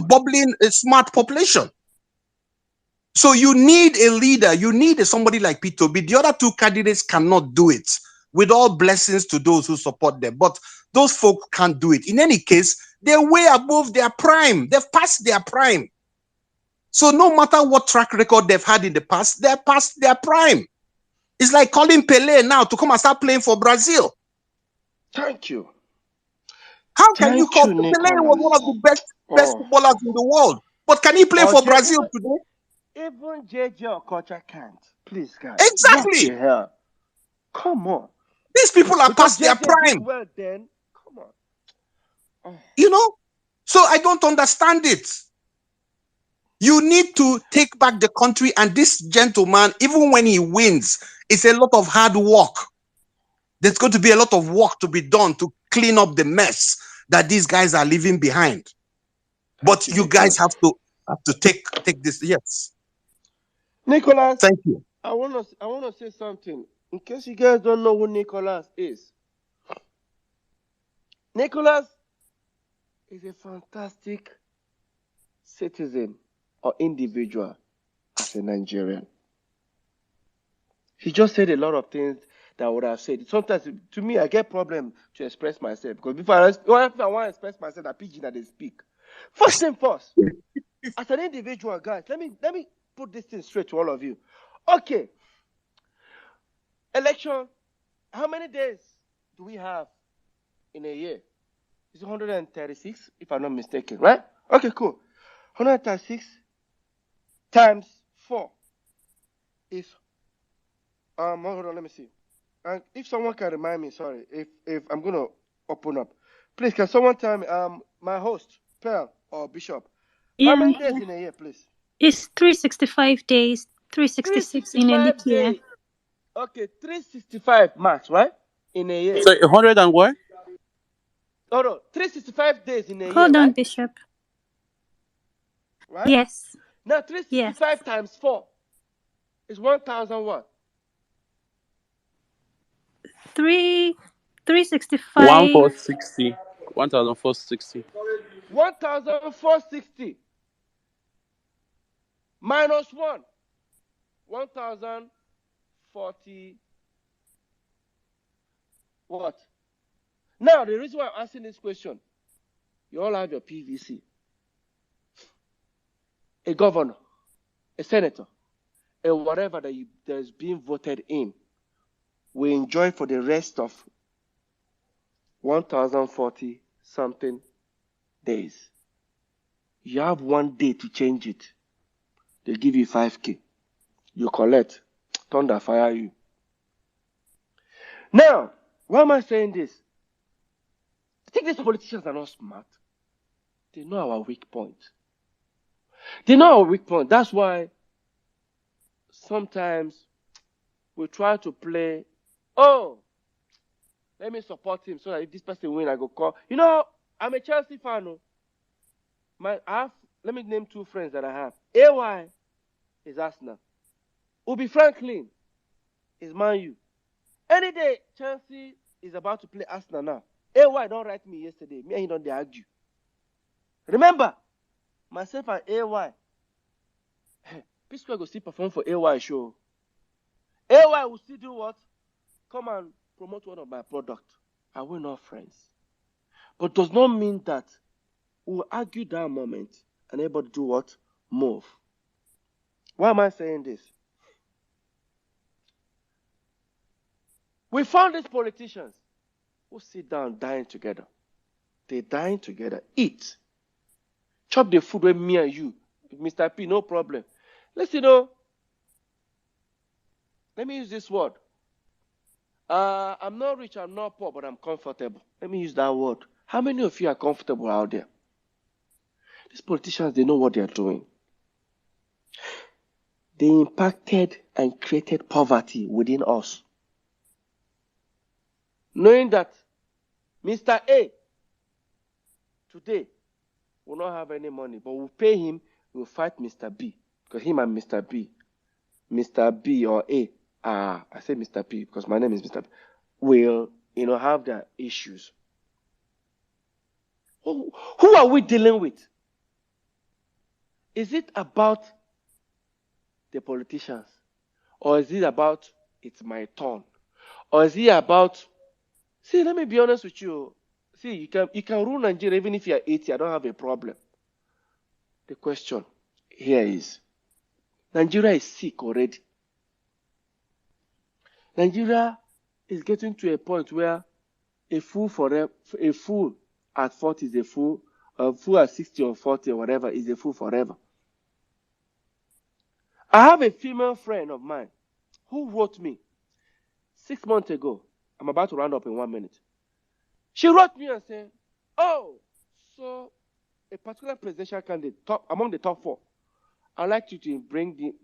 bubbling smart population. So you need a leader. You need somebody like Peter Obi. The other two candidates cannot do it. With all blessings to those who support them. But those folk can't do it. In any case, they're way above their prime. They've passed their prime. So no matter what track record they've had in the past, they're past their prime. It's like calling Pelé now to come and start playing for Brazil. Thank you. How can you call Pelé was one of the best footballers in the world? But can he play for Brazil today? Even JJ Okocha can't. Please, guys. Exactly. What the hell? Come on. These people are Because past their JJ prime. did well then. Come on. Oh. You know? So I don't understand it. You need to take back the country, and this gentleman, even when he wins, it's a lot of hard work. There's going to be a lot of work to be done to clean up the mess that these guys are leaving behind. But you guys have to take this. Yes. Nicholas. Thank you. I want to say something. In case you guys don't know who Nicholas is. Nicholas is a fantastic citizen or individual as a Nigerian. He just said a lot of things that would have said it. Sometimes, to me, I get problem to express myself because if I want to express myself, that pidgin that they speak. First thing first, as an individual, guys, let me put this thing straight to all of you. Okay, election. How many days do we have in a year? It's 136, if I'm not mistaken, right? Okay, cool. 136 times 4 is hold on, let me see. And if someone can remind me, sorry, if I'm gonna open up, please can someone tell me, my host, Pearl or Bishop, how Yeah, many days in a year, please? it's 365 days, 366 in a leap 365 year. days. Okay, 365 max, right? In a year. So 100 and what? Oh no, 365 days in a year, Hold on, right? Bishop. Right? Yes, Now yes. 365 times 4 is 1,000 what? 3 One 365. four sixty. 1,460. 1,460 minus 1. 1,040 what? Now, the reason why I'm asking this question, you all have your PVC. A governor, a senator, a whatever that is being voted in will enjoy for the rest of 1,040 something days. You have 1 day to change it. They give you 5K. You collect. Thunder fire you. Now, why am I saying this? I think these politicians are not smart. They know our weak point. They know our weak point. That's why sometimes we try to play, oh, let me support him so that if this person win, I go call. You know, I'm a Chelsea fan. Let me name 2 friends that I have. AY is Arsenal. Ubi Franklin is Man U. Any day Chelsea is about to play Arsenal now, AY don't write me yesterday. Me and he don't argue. Remember, myself and AY, P-Square go still perform for AY show. AY will still do what? Come and promote one of my product. And we're not friends. But does not mean that we'll argue that moment and able to do what? Move. Why am I saying this? We found these politicians who sit down dying together. They dying together. Eat. Chop the food with me and you. Mr. P, no problem. Listen, let me use this word. I'm not rich, I'm not poor, but I'm comfortable. Let me use that word. How many of you are comfortable out there? These politicians, they know what they're doing. They impacted and created poverty within us. Knowing that Mr. A today will not have any money, but we'll pay him, we'll fight Mr. B. Because him and Mr. B or A, I say Mr. P because my name is Mr. B, will, have their issues. Who are we dealing with? Is it about the politicians? Or is it about it's my turn? Or is it about, see, let me be honest with you. See, you can rule Nigeria even if you're 80, I don't have a problem. The question here is, Nigeria is sick already. Nigeria is getting to a point where a fool at 40 is a fool, a fool at 60 or 40 or whatever is a fool forever. I have a female friend of mine who wrote me 6 months ago. I'm about to round up in 1 minute. She wrote me and said, oh, so a particular presidential candidate, among the top 4, I'd like you to bring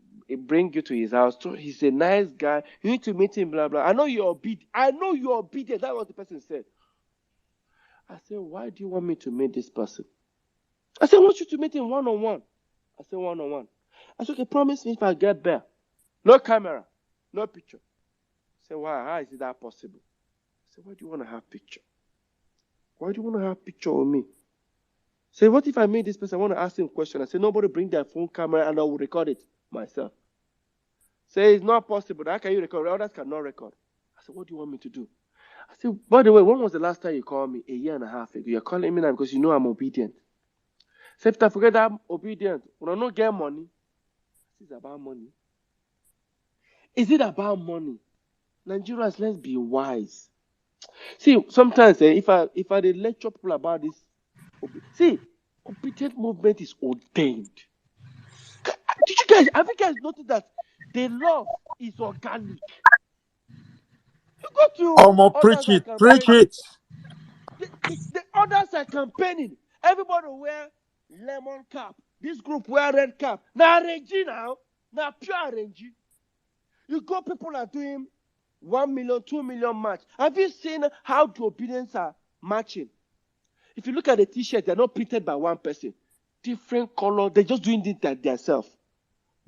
you to his house. So he's a nice guy. You need to meet him, blah, blah. I know you're obedient. That's what the person said. I said, why do you want me to meet this person? I said, I want you to meet him one-on-one. I said, one-on-one. I said, okay, promise me if I get there. No camera, no picture. I said, why? How is it that possible? I said, why do you want to have picture? Why do you want to have picture of me? Say, what if I meet this person? I want to ask him a question. I say, nobody bring their phone camera and I will record it myself. Say, it's not possible. How can you record? Others cannot record. I I said, what do you want me to do? I said, by the way, when was the last time you called me? A year and a half ago. You're calling me now because you know I'm obedient. I said, if I forget that I'm obedient, when I don't get money, it's about money. Is it about money? Nigerians, let's be wise. See, sometimes if I did lecture people about this, obedient movement is ordained. Have you guys noticed that the love is organic? You go to others Preach are it, preach campaigning. it. The others are campaigning. Everybody wear lemon cap. This group wear red cap. Now RNG now. Now pure RNG. You go, people are doing 1 million, 2 million match. Have you seen how the obedience are matching? If you look at the t-shirts, they're not printed by one person. Different color. They're just doing it themselves.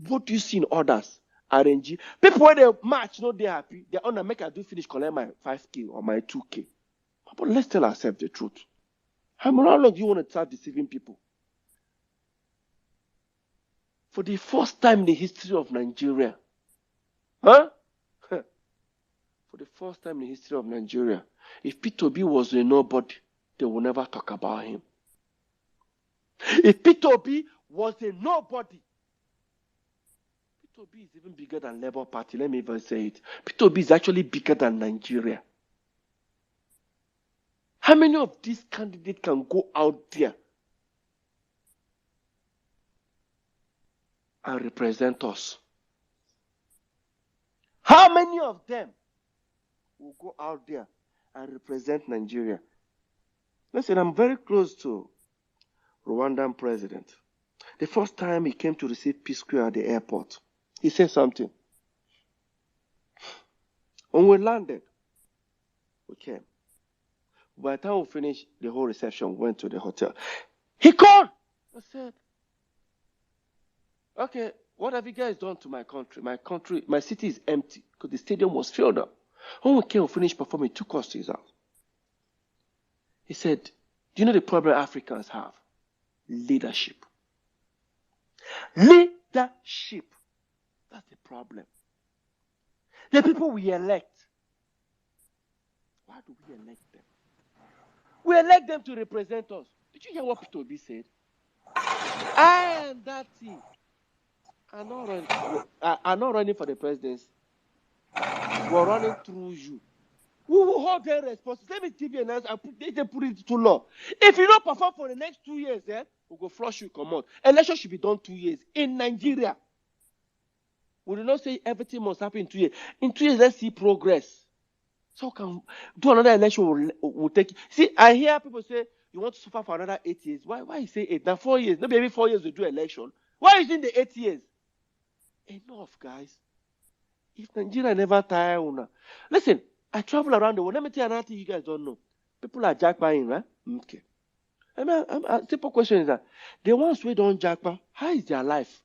What do you see in others? RNG. People when they match, no, they're happy. They're on a make I do finish collect my 5K or my 2K. But let's tell ourselves the truth. How long do you want to start deceiving people? For the first time in the history of Nigeria, for the first time in the history of Nigeria, if Peter Obi was a nobody, they will never talk about him. If Peter Obi was a nobody, Peter Obi is even bigger than Labour Party. Let me even say it. Peter Obi is actually bigger than Nigeria. How many of these candidates can go out there and represent us? How many of them will go out there and represent Nigeria? Listen, I'm very close to Rwandan president. The first time he came to receive Peace Square at the airport, he said something. When we landed, we came. By the time we finished the whole reception, we went to the hotel. He called. I said, okay, what have you guys done to my country? My city is empty because the stadium was filled up. When we came and finished performing, he took us to his house. He said, do you know the problem Africans have? Leadership. Leadership. That's the problem. The people we elect. Why do we elect them? We elect them to represent us. Did you hear what Peter Obi said? I and that team are not running for the presidency. We're running through you. We will hold them responsible. Let me give you an answer. They put it to law. If you don't perform for the next 2 years, we'll go flush you, come out. Election should be done 2 years. In Nigeria, we do not say everything must happen in 2 years. In 2 years, let's see progress. So can do another election will take. See, I hear people say you want to suffer for another 8 years. Why you say 8? Now 4 years. Maybe every 4 years we do election. Why is it in the 8 years? Enough, guys. If Nigeria never tire, listen. I travel around the world. Let me tell you another thing you guys don't know. People are jackpotting, right? Okay. A simple question is that the ones who don't jackpot, how is their life?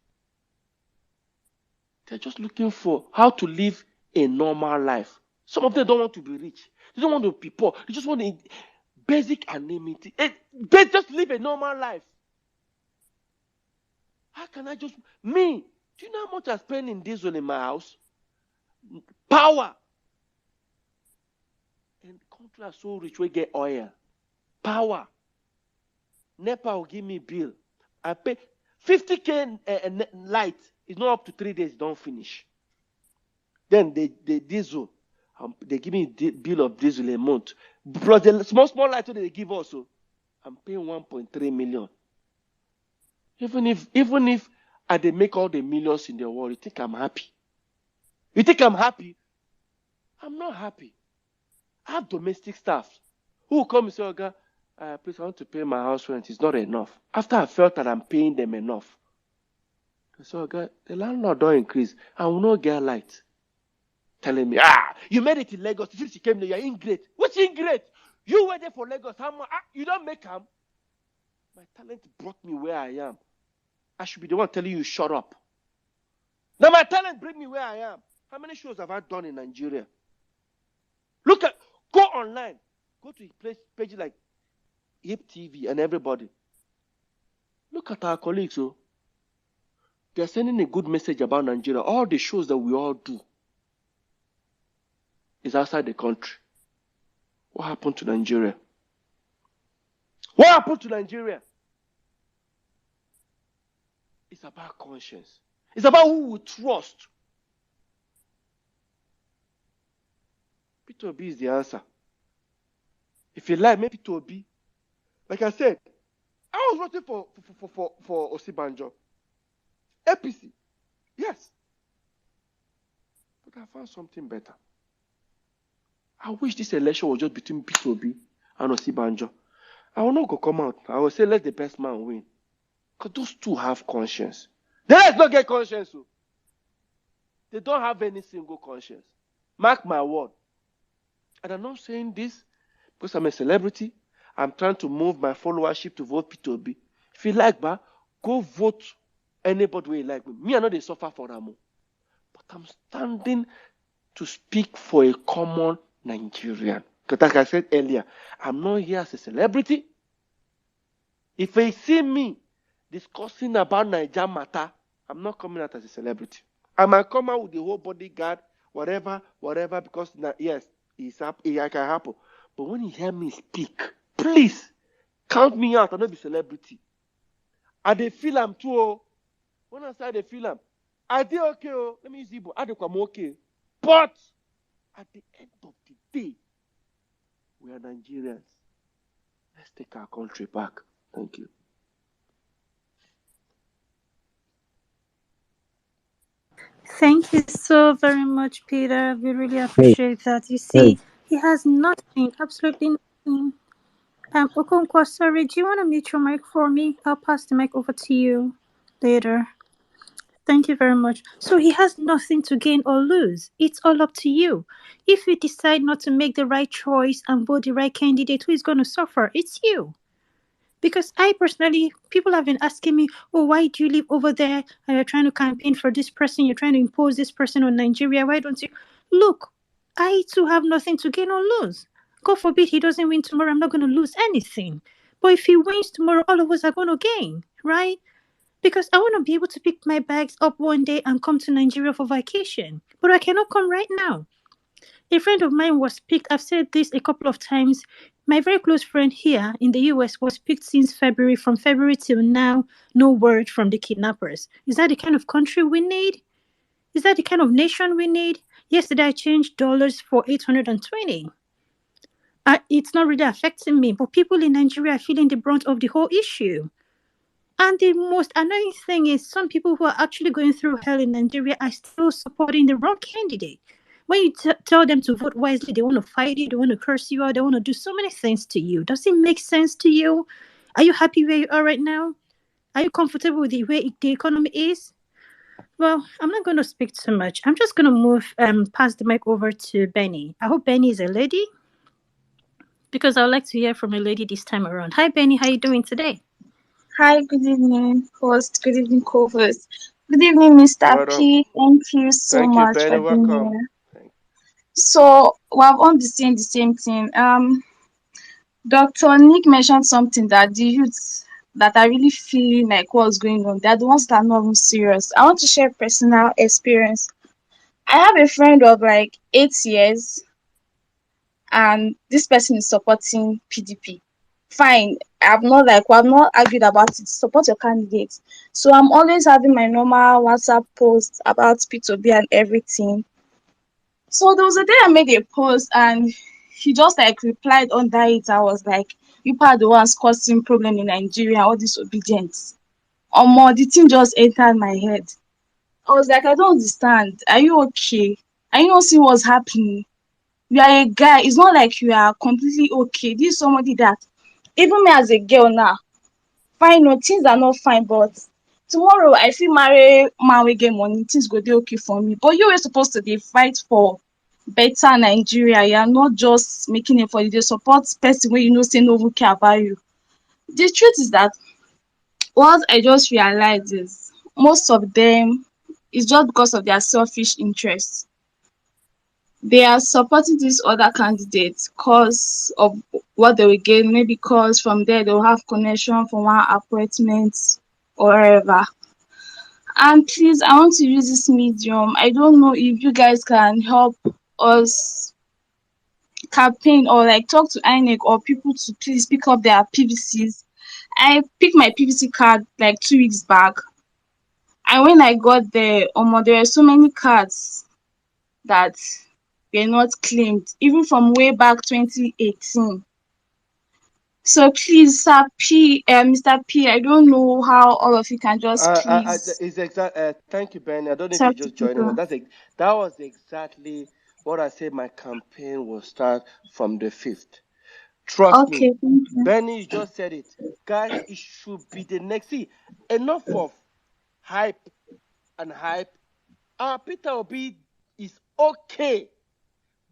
They're just looking for how to live a normal life. Some of them don't want to be rich. They don't want to be poor. They just want basic anonymity. They just live a normal life. How can I just... Me, do you know how much I spend in diesel in my house? Power. And country are so rich, we get oil. Power. NEPA will give me bill. I pay 50K light. It's not up to 3 days, don't finish. Then the diesel, they give me bill of diesel a month. Plus the small light that they give also, I'm paying 1.3 million. Even if I they make all the millions in the world, you think I'm happy? You think I'm happy? I'm not happy. I have domestic staff who will come and say, "Oga, please, I want to pay my house rent. It's not enough." After I felt that I'm paying them enough, they say, "Oga, the landlord don't increase. I will not get light." Telling me, you made it in Lagos. Since you came there, you're ingrate. What's ingrate? You were there for Lagos. How much? You don't make them. My talent brought me where I am. I should be the one telling you, shut up. Now my talent bring me where I am. How many shows have I done in Nigeria? Go online. Go to pages like Hip TV and everybody. Look at our colleagues. They're sending a good message about Nigeria. All the shows that we all do is outside the country. What happened to Nigeria? What happened to Nigeria? It's about conscience. It's about who we trust. Peter Obi is the answer. If you like, maybe Peter Obi. Like I said, I was voting for Osibanjo. APC. Yes. But I found something better. I wish this election was just between Peter Obi and Osibanjo. I will not go come out. I will say let the best man win. Because those two have conscience. The rest don't get conscience. So. They don't have any single conscience. Mark my word. And I'm not saying this because I'm a celebrity. I'm trying to move my followership to vote Peter Obi. If you like, go vote anybody where you like. Me, I know they suffer for them. But I'm standing to speak for a common Nigerian. Because like I said earlier, I'm not here as a celebrity. If they see me discussing about Niger matter, I'm not coming out as a celebrity. I might come out with the whole bodyguard, whatever, because yes, it can happen. But when you hear me speak, please count me out. I'm not a celebrity. I dey feel am too. Oh. When I say I dey feel am, I dey okay. Oh. Let me use Igbo. I dey come okay. But at the end of the day, we are Nigerians. Let's take our country back. Thank you. Thank you so very much, Peter. We really Hey, appreciate that. You hey. see, he has nothing, absolutely nothing. Okonkwo, sorry, do you want to mute your mic for me? I'll pass the mic over to you later. Thank you very much. So he has nothing to gain or lose. It's all up to you. If you decide not to make the right choice and vote the right candidate, who is going to suffer? It's you. Because I personally, people have been asking me, oh, why do you live over there and you're trying to campaign for this person? You're trying to impose this person on Nigeria. Why don't you? Look, I too have nothing to gain or lose. God forbid he doesn't win tomorrow. I'm not going to lose anything. But if he wins tomorrow, all of us are going to gain, right? Because I want to be able to pick my bags up one day and come to Nigeria for vacation. But I cannot come right now. A friend of mine was picked. I've said this a couple of times. My very close friend here in the US was picked since February. From February till now, no word from the kidnappers. Is that the kind of country we need? Is that the kind of nation we need? Yesterday, I changed dollars for 820. It's not really affecting me, but people in Nigeria are feeling the brunt of the whole issue. And the most annoying thing is some people who are actually going through hell in Nigeria are still supporting the wrong candidate. When you tell them to vote wisely, they want to fight you, they want to curse you out, they want to do so many things to you. Does it make sense to you? Are you happy where you are right now? Are you comfortable with the way the economy is? Well, I'm not going to speak too much. I'm just going to move pass the mic over to Benny. I hope Benny is a lady because I would like to hear from a lady this time around. Hi, Benny. How are you doing today? Hi, good evening, host. Good evening, co-host. Good evening, Mr. What up? P. Thank you so Thank you, much Benny. for being Welcome. here. So, we have all been saying the same thing. Dr. Nick mentioned something that the youths that are really feeling like what's going on, they're the ones that are not even serious. I want to share personal experience. I have a friend of like 8 years, and this person is supporting PDP. Fine, I've not argued about it. Support your candidate. So I'm always having my normal WhatsApp posts about P2B and everything. So there was a day I made a post and he just like replied under it. I was like, you are the ones causing problem in Nigeria, all disobedience. More the thing just entered my head. I was like, I don't understand. Are you okay? Are you not seeing what's happening? You are a guy. It's not like you are completely okay. This is somebody that even me as a girl now, fine, no, things are not fine, but tomorrow I feel marry man will get money, things go dey okay for me. But you were supposed to dey fight for better Nigeria. You are not just making it for you. Dey support person wey you know say no even care about you. The truth is that what I just realized is most of them is just because of their selfish interests. They are supporting these other candidates because of what they will gain, maybe because from there they'll have connection from one appointment or wherever. And please, I want to use this medium. I don't know if you guys can help us campaign or like talk to INEC or people to please pick up their PVCs. I picked my PVC card like 2 weeks back, and when I got there, there were so many cards that were not claimed, even from way back 2018. So please, Mr. P, I don't know how all of you can just please It's exact. Thank you, Ben. I don't know if you're talk to just joining us. people. That was exactly what I said. My campaign will start from the 5th. Trust me, Okay, thank you. Benny, you just said it, guys. It should be the next. See, enough of hype and hype. Peter Obi is okay.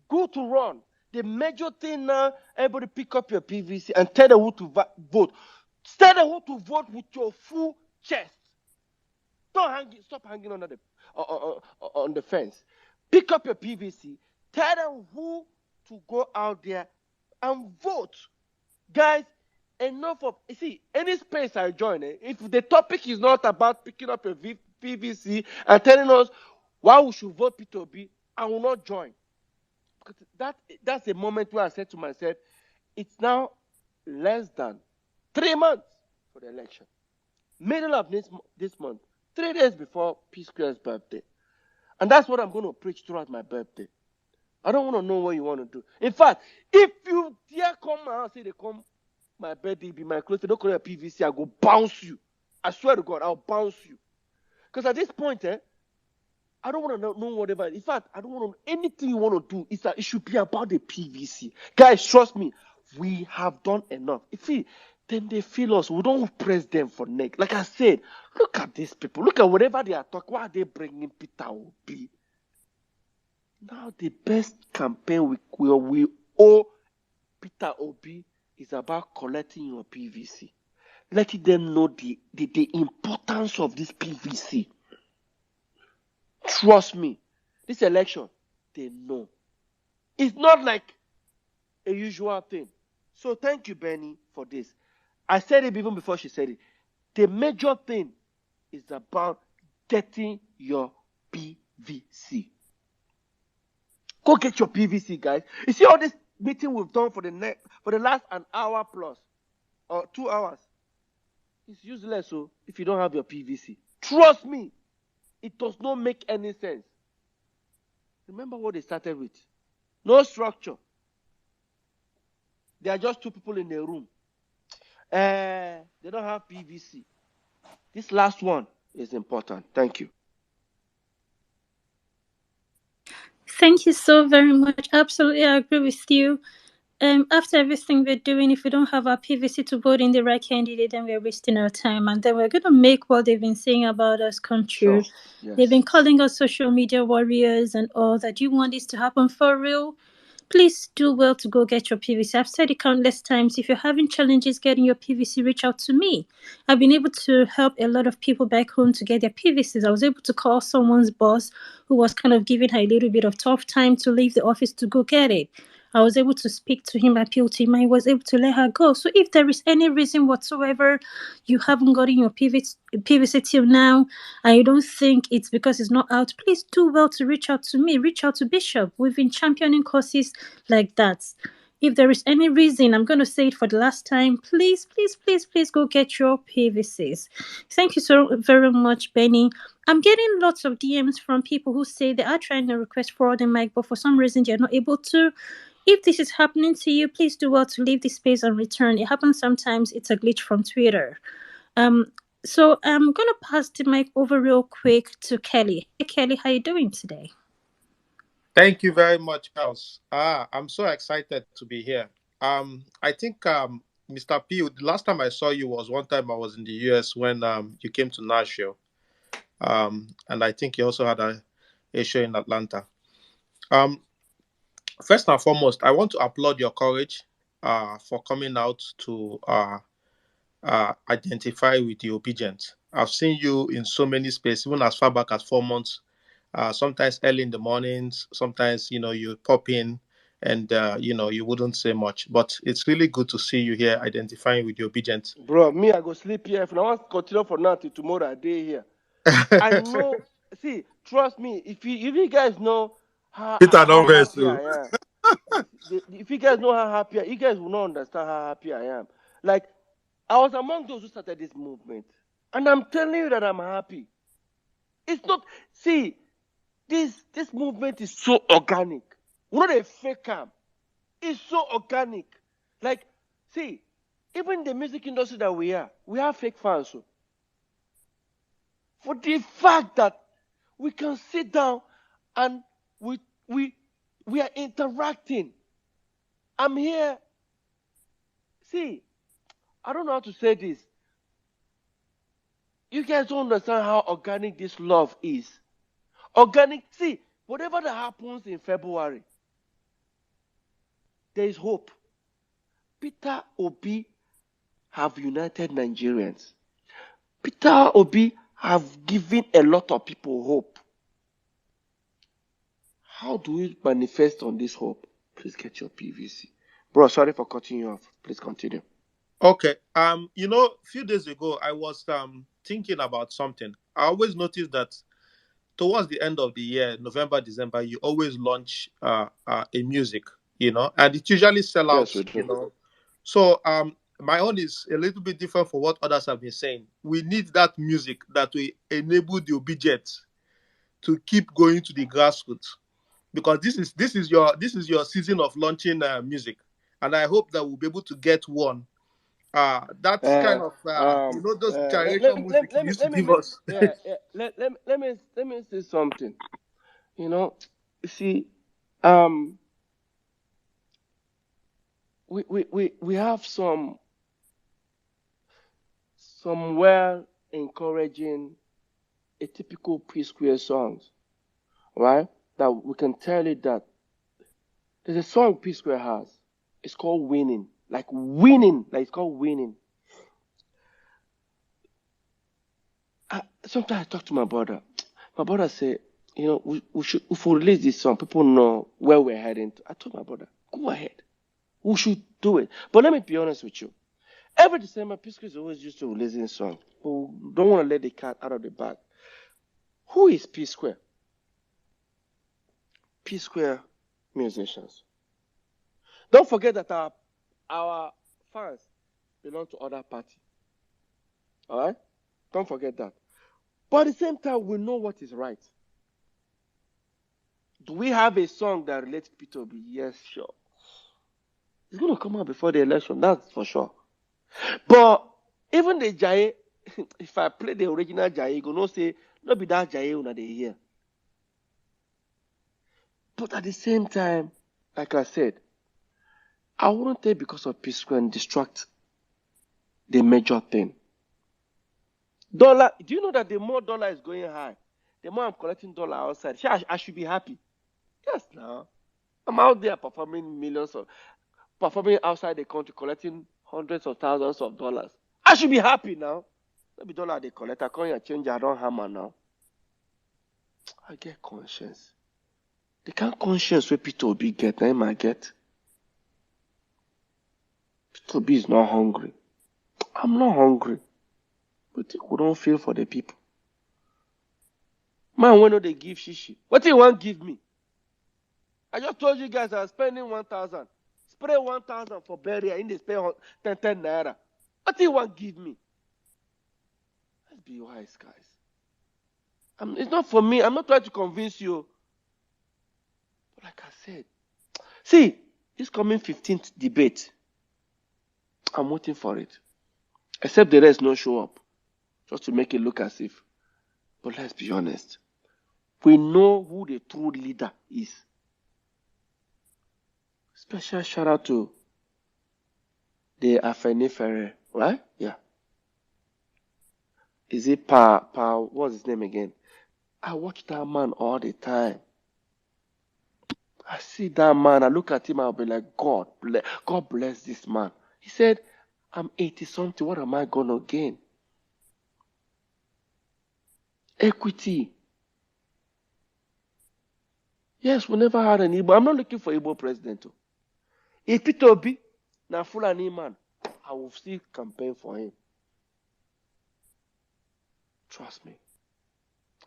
Good to run. The major thing now, everybody pick up your PVC and tell them who to vote. Tell them who to vote with your full chest. Stop hanging on the fence. Pick up your PVC. Tell them who to go out there and vote. Guys, enough of, you see, any space I join, if the topic is not about picking up a PVC and telling us why we should vote Peter Obi, I will not join. Because that's the moment where I said to myself, it's now less than 3 months for the election. Middle of this month, 3 days before P Square's birthday. And that's what I'm going to preach throughout my birthday. I don't want to know what you want to do. In fact, if you dare come and say they come my birthday, be my close, they don't call it a PVC, I go bounce you. I swear to God, I'll bounce you. Because at this point, I don't want to know whatever. In fact, I don't want to know anything you want to do. It should be about the PVC. Guys, trust me, we have done enough. Then they feel us. We don't press them for neck. Like I said, look at these people. Look at whatever they are talking. Why are they bringing Peter Obi? Now the best campaign we owe Peter Obi is about collecting your PVC. Letting them know the importance of this PVC. Trust me, this election, they know. It's not like a usual thing. So thank you, Benny, for this. I said it even before she said it. The major thing is about getting your PVC. Go get your PVC, guys. You see all this meeting we've done for the last an hour plus or 2 hours. It's useless, so if you don't have your PVC. Trust me, it does not make any sense. Remember what they started with. No structure. There are just 2 people in the room. They don't have PVC. This last one is important. Thank you. Thank you so very much. Absolutely, I agree with you. After everything we're doing, if we don't have our PVC to vote in the right candidate, then we're wasting our time. And then we're going to make what they've been saying about us come true. Sure. Yes. They've been calling us social media warriors and all that. You want this to happen for real? Please do well to go get your PVC. I've said it countless times. If you're having challenges getting your PVC, reach out to me. I've been able to help a lot of people back home to get their PVCs. I was able to call someone's boss who was kind of giving her a little bit of tough time to leave the office to go get it. I was able to speak to him, appeal to him. I was able to let her go. So if there is any reason whatsoever you haven't gotten your PVC till now, and you don't think it's because it's not out, please do well to reach out to me. Reach out to Bishop. We've been championing causes like that. If there is any reason, I'm going to say it for the last time, please, please, please, please go get your PVCs. Thank you so very much, Benny. I'm getting lots of DMs from people who say they are trying to request for the mic, but for some reason they're not able to. If this is happening to you, please do well to leave this space and return. It happens sometimes. It's a glitch from Twitter. So I'm gonna pass the mic over real quick to Kelly. Hey Kelly, how you doing today? Thank you very much, House. I'm so excited to be here. I think Mr. P, the last time I saw you was one time I was in the US when you came to Nashville. And I think you also had a show in Atlanta. First and foremost, I want to applaud your courage for coming out to identify with the obedient. I've seen you in so many spaces, even as far back as 4 months. Sometimes early in the mornings, sometimes you pop in and you wouldn't say much. But it's really good to see you here identifying with the obedient. Bro, me, I go sleep here. If I want to continue for now till tomorrow, I day here. I know. See, trust me. If you guys know how Peter, don't vex happy you. I am. if you guys know how happy, you guys will not understand how happy I am. Like, I was among those who started this movement, and I'm telling you that I'm happy. It's not. See, this movement is so organic. We're not a fake camp. It's so organic. Like, see, even the music industry that we have fake fans. So. For the fact that we can sit down and we are interacting. I'm here. See, I don't know how to say this. You guys don't understand how organic this love is. Organic. See, whatever that happens in February, there is hope. Peter Obi have united Nigerians. Peter Obi have given a lot of people hope. How do we manifest on this hope? Please get your PVC. Bro, sorry for cutting you off. Please continue. Okay. A few days ago I was thinking about something. I always notice that towards the end of the year, November, December, you always launch a music, and it usually sell out, Yes, we do. So my own is a little bit different from what others have been saying. We need that music that will enable the obedient to keep going to the grassroots, because this is your season of launching music, and I hope that we'll be able to get one. That's kind of those generation music you used to give us. let me say something. You see, um, we have some well encouraging atypical P-Square songs, right? That we can tell it that there's a song P-Square has. It's called Winning. Like winning. Like it's called Winning. Sometimes I talk to my brother. My brother said, we should, if we release this song, people know where we're heading to. I told my brother, go ahead. We should do it. But let me be honest with you. Every December, P-Square is always used to releasing a song. But we don't want to let the cat out of the bag. Who is P-Square? P-Square musicians. Don't forget that our fans belong to other parties. All right? Don't forget that. But at the same time, we know what is right. Do we have a song that relates to Peter Obi? Yes, sure. It's going to come out before the election, that's for sure. But even the Jaye, if I play the original Jaye, you're going to say, no be that Jaye una dey hear. But at the same time, like I said, I wouldn't take because of P Square and distract the major thing. Dollar, do you know that the more dollar is going high, the more I'm collecting dollar outside? I should be happy. Yes, now. I'm out there performing outside the country, collecting hundreds of thousands of dollars. I should be happy now. Maybe dollar they collect, I can't change, I don't hammer now. I get conscience. The kind of conscience where Peter Obi get, now I get. Peter Obi is not hungry. I'm not hungry. But we don't feel for the people. Man, when they give shishi, what do you want give me? I just told you guys I'm spending 1,000. Spray 1,000 for burial, in the spray 10 naira. What do you want give me? Let's be wise, guys. It's not for me. I'm not trying to convince you. But like I said, see, this coming 15th debate, I'm waiting for it. Except the rest no show up. Just to make it look as if. But let's be honest. We know who the true leader is. Special shout out to the Afenifere, right? Yeah. Is it what's his name again? I watch that man all the time. I see that man, I look at him, I'll be like, God bless this man. He said, I'm 80 something, what am I gonna gain? Equity. Yes, we never had an Igbo. I'm not looking for Igbo president. If Peter Obi, na Fulani man, I will still campaign for him. Trust me.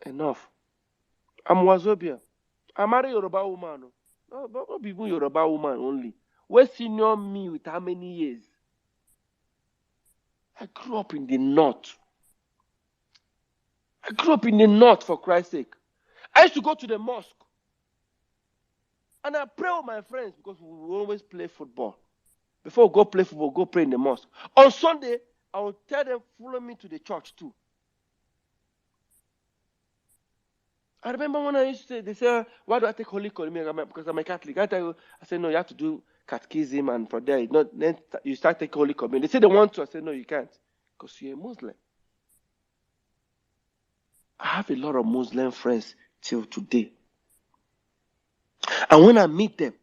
Enough. I'm Wazobia. I marry Yoruba woman. No, but not even Yoruba woman only. Where senior me with how many years? I grew up in the north. I grew up in the north, for Christ's sake. I used to go to the mosque. And I pray with my friends because we will always play football. Before we go play football, go pray in the mosque. On Sunday, I will tell them, follow me to the church too. I remember when I used to say, they say, why do I take Holy Communion? Because I'm a Catholic. I said, no, you have to do catechism, and for there, then you start taking Holy Communion. They say they want to. I said, no, you can't, because you're a Muslim. I have a lot of Muslim friends till today. And when I meet them,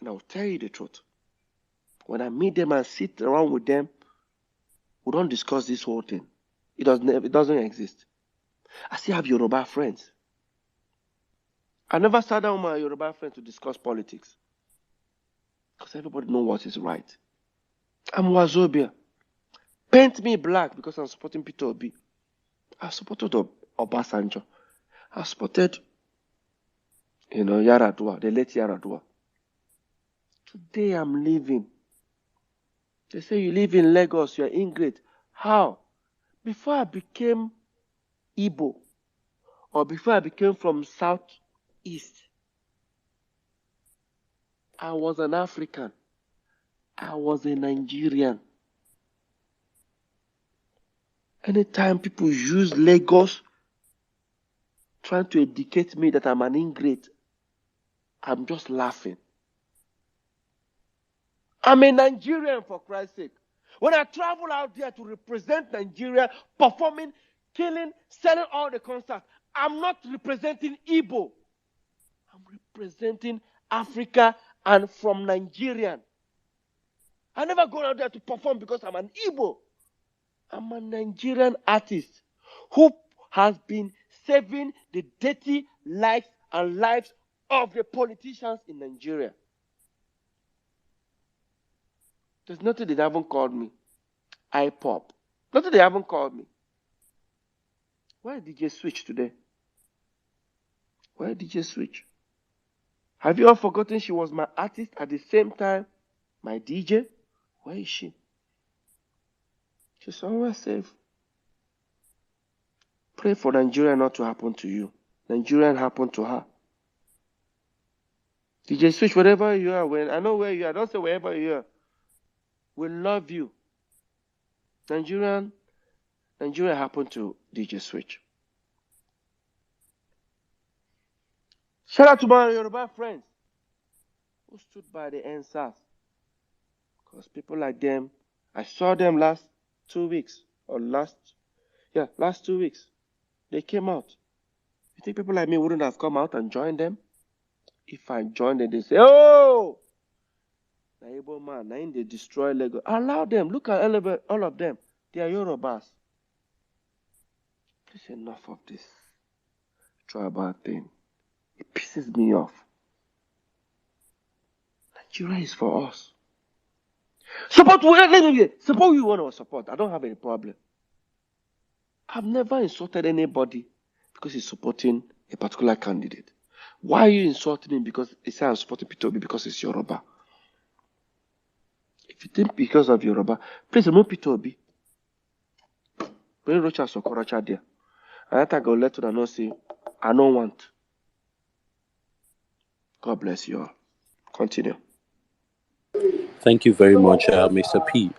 and I will tell you the truth, when I meet them and sit around with them, we don't discuss this whole thing. It doesn't exist. I still have Yoruba friends. I never sat down with my Yoruba friends to discuss politics, because everybody knows what is right. I'm Wazobia. Paint me black because I'm supporting Peter Obi. I supported Obasanjo. I supported, Yaradua, the late Yaradua. Today I'm living. They say you live in Lagos, you're ingrate. How? Before I became Igbo, or before I became from Southeast, I was an African. I was a Nigerian. Anytime people use Lagos trying to educate me that I'm an ingrate, I'm just laughing. I'm a Nigerian, for Christ's sake. When I travel out there to represent Nigeria, performing, killing, selling all the concerts, I'm not representing Igbo. I'm representing Africa and from Nigerian. I never go out there to perform because I'm an Igbo. I'm a Nigerian artist who has been saving the dirty lives and lives of the politicians in Nigeria. There's nothing they haven't called me. I pop. Nothing they haven't called me. Why did you switch today? Why did you switch? Have you all forgotten she was my artist at the same time my DJ? Where is she? She's somewhere safe. Pray for Nigeria not to happen to you. Nigeria happened to her. DJ Switch, wherever you are, when I know where you are, don't say wherever you are. We love you. Nigeria happened to DJ Switch. Shout out to my Yoruba friends who stood by the NSAS. Because people like them, I saw them last 2 weeks. Last 2 weeks. They came out. You think people like me wouldn't have come out and joined them? If I joined them, they say, oh! Naibo man, now they destroy Lagos. Allow them. Look at all of them. They are Yorubas. Please, enough of this tribal thing. It pisses me off. Nigeria is for us. Support who you want to support. I don't have any problem. I've never insulted anybody because he's supporting a particular candidate. Why are you insulting him because he said I'm supporting Peter Obi because it's Yoruba? If you think because of Yoruba, please remove Peter Obi. Bring Rocha Sokoracha there. And I think I'll let you know, say, I don't want. God bless you all. Continue. Thank you very much, Mr. P.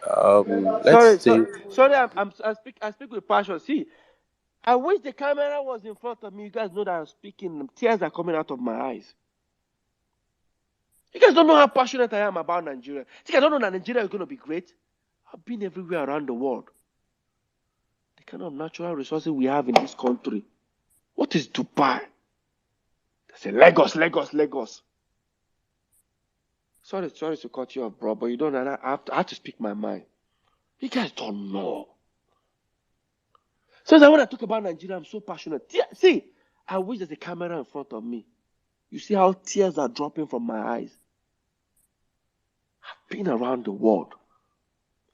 Sorry. I speak with passion. See, I wish the camera was in front of me. You guys know that I'm speaking. Tears are coming out of my eyes. You guys don't know how passionate I am about Nigeria. See, I don't know that Nigeria is going to be great. I've been everywhere around the world. The kind of natural resources we have in this country. What is Dubai? They say Lagos. Sorry to cut you off, bro, but you don't know. I have to speak my mind. You guys don't know. So that when I talk about Nigeria, I'm so passionate. See, I wish there's a camera in front of me. You see how tears are dropping from my eyes. I've been around the world.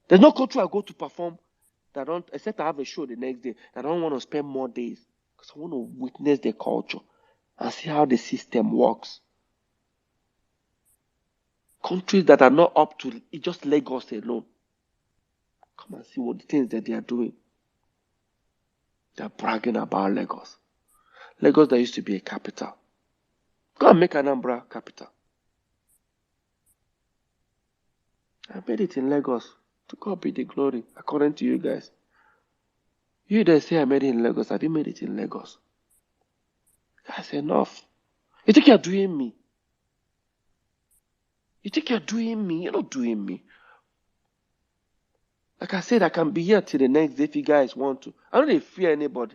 There's no country I go to perform that except I have a show the next day, that I don't want to spend more days because I want to witness the culture and see how the system works. Countries that are not up to it, just Lagos alone. Come and see what the things that they are doing. They're bragging about Lagos. Lagos that used to be a capital. Go and make Anambra capital. I made it in Lagos. To God be the glory, according to you guys. You that say I made it in Lagos, I didn't made it in Lagos. That's enough. You think you're doing me? You think you're doing me? You're not doing me. Like I said, I can be here till the next day if you guys want to. I don't fear anybody.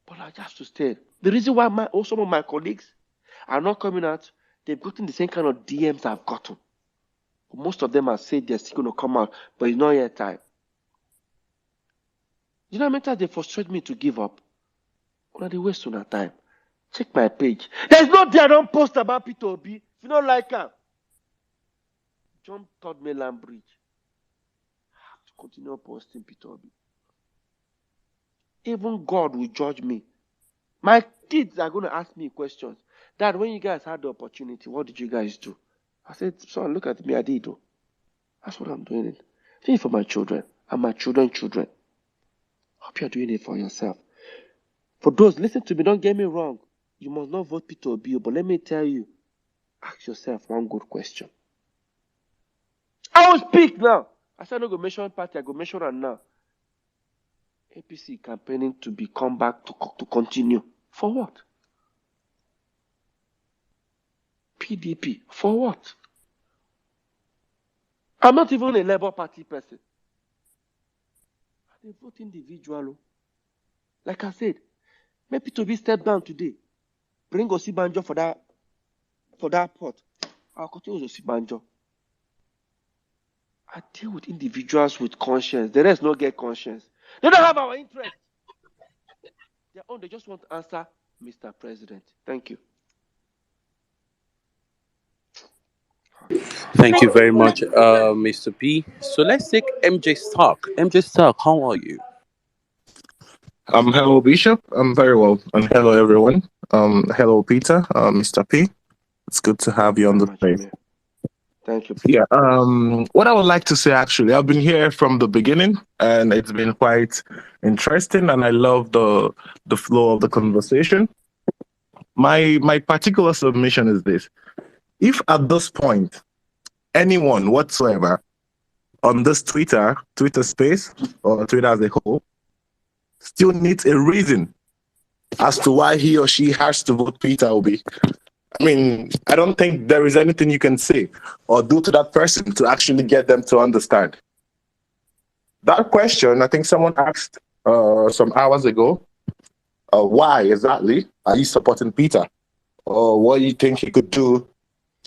But I have to stay. The reason why some of my colleagues are not coming out, they've gotten the same kind of DMs I've gotten. Most of them have said they're still going to come out, but it's not yet time. You know how many times they frustrate me to give up? Well, they waste on time. Check my page. There's no day I don't post about Peter Obi. If you don't like him, jump Third Mainland Bridge. I have to continue posting Peter Obi. Even God will judge me. My kids are going to ask me questions. Dad, when you guys had the opportunity, what did you guys do? I said, son, look at me, I did. That's what I'm doing. I'm doing it for my children and my children's children. Hope you're doing it for yourself. For those, listen to me, don't get me wrong. You must not vote Peter Obi, but let me tell you, ask yourself one good question. I will speak now. I said, I'm not going to mention party, I go mention it now. APC campaigning to come back to continue. For what? PDP. For what? I'm not even a Labour Party person. I vote individual. Like I said, maybe to be step down today. Bring Osibanjo for that pot. I'll continue with Osibanjo. I deal with individuals with conscience. The rest not get conscience. They don't have our interest. They just want to answer, Mr. President. Thank you. Thank you very much, Mr. P. So let's take MJ Stark. MJ Stark, how are you? Hello, Bishop. I'm very well, and hello, everyone. Hello, Peter, Mr. P. It's good to have you on the space. Thank you. Yeah. What I would like to say, actually, I've been here from the beginning, and it's been quite interesting, and I love the flow of the conversation. My particular submission is this: if at this point, anyone whatsoever on this Twitter space or Twitter as a whole still needs a reason as to why he or she has to vote Peter Obi, I mean, I don't think there is anything you can say or do to that person to actually get them to understand. That question, I think someone asked some hours ago, why exactly are you supporting Peter? Or what do you think he could do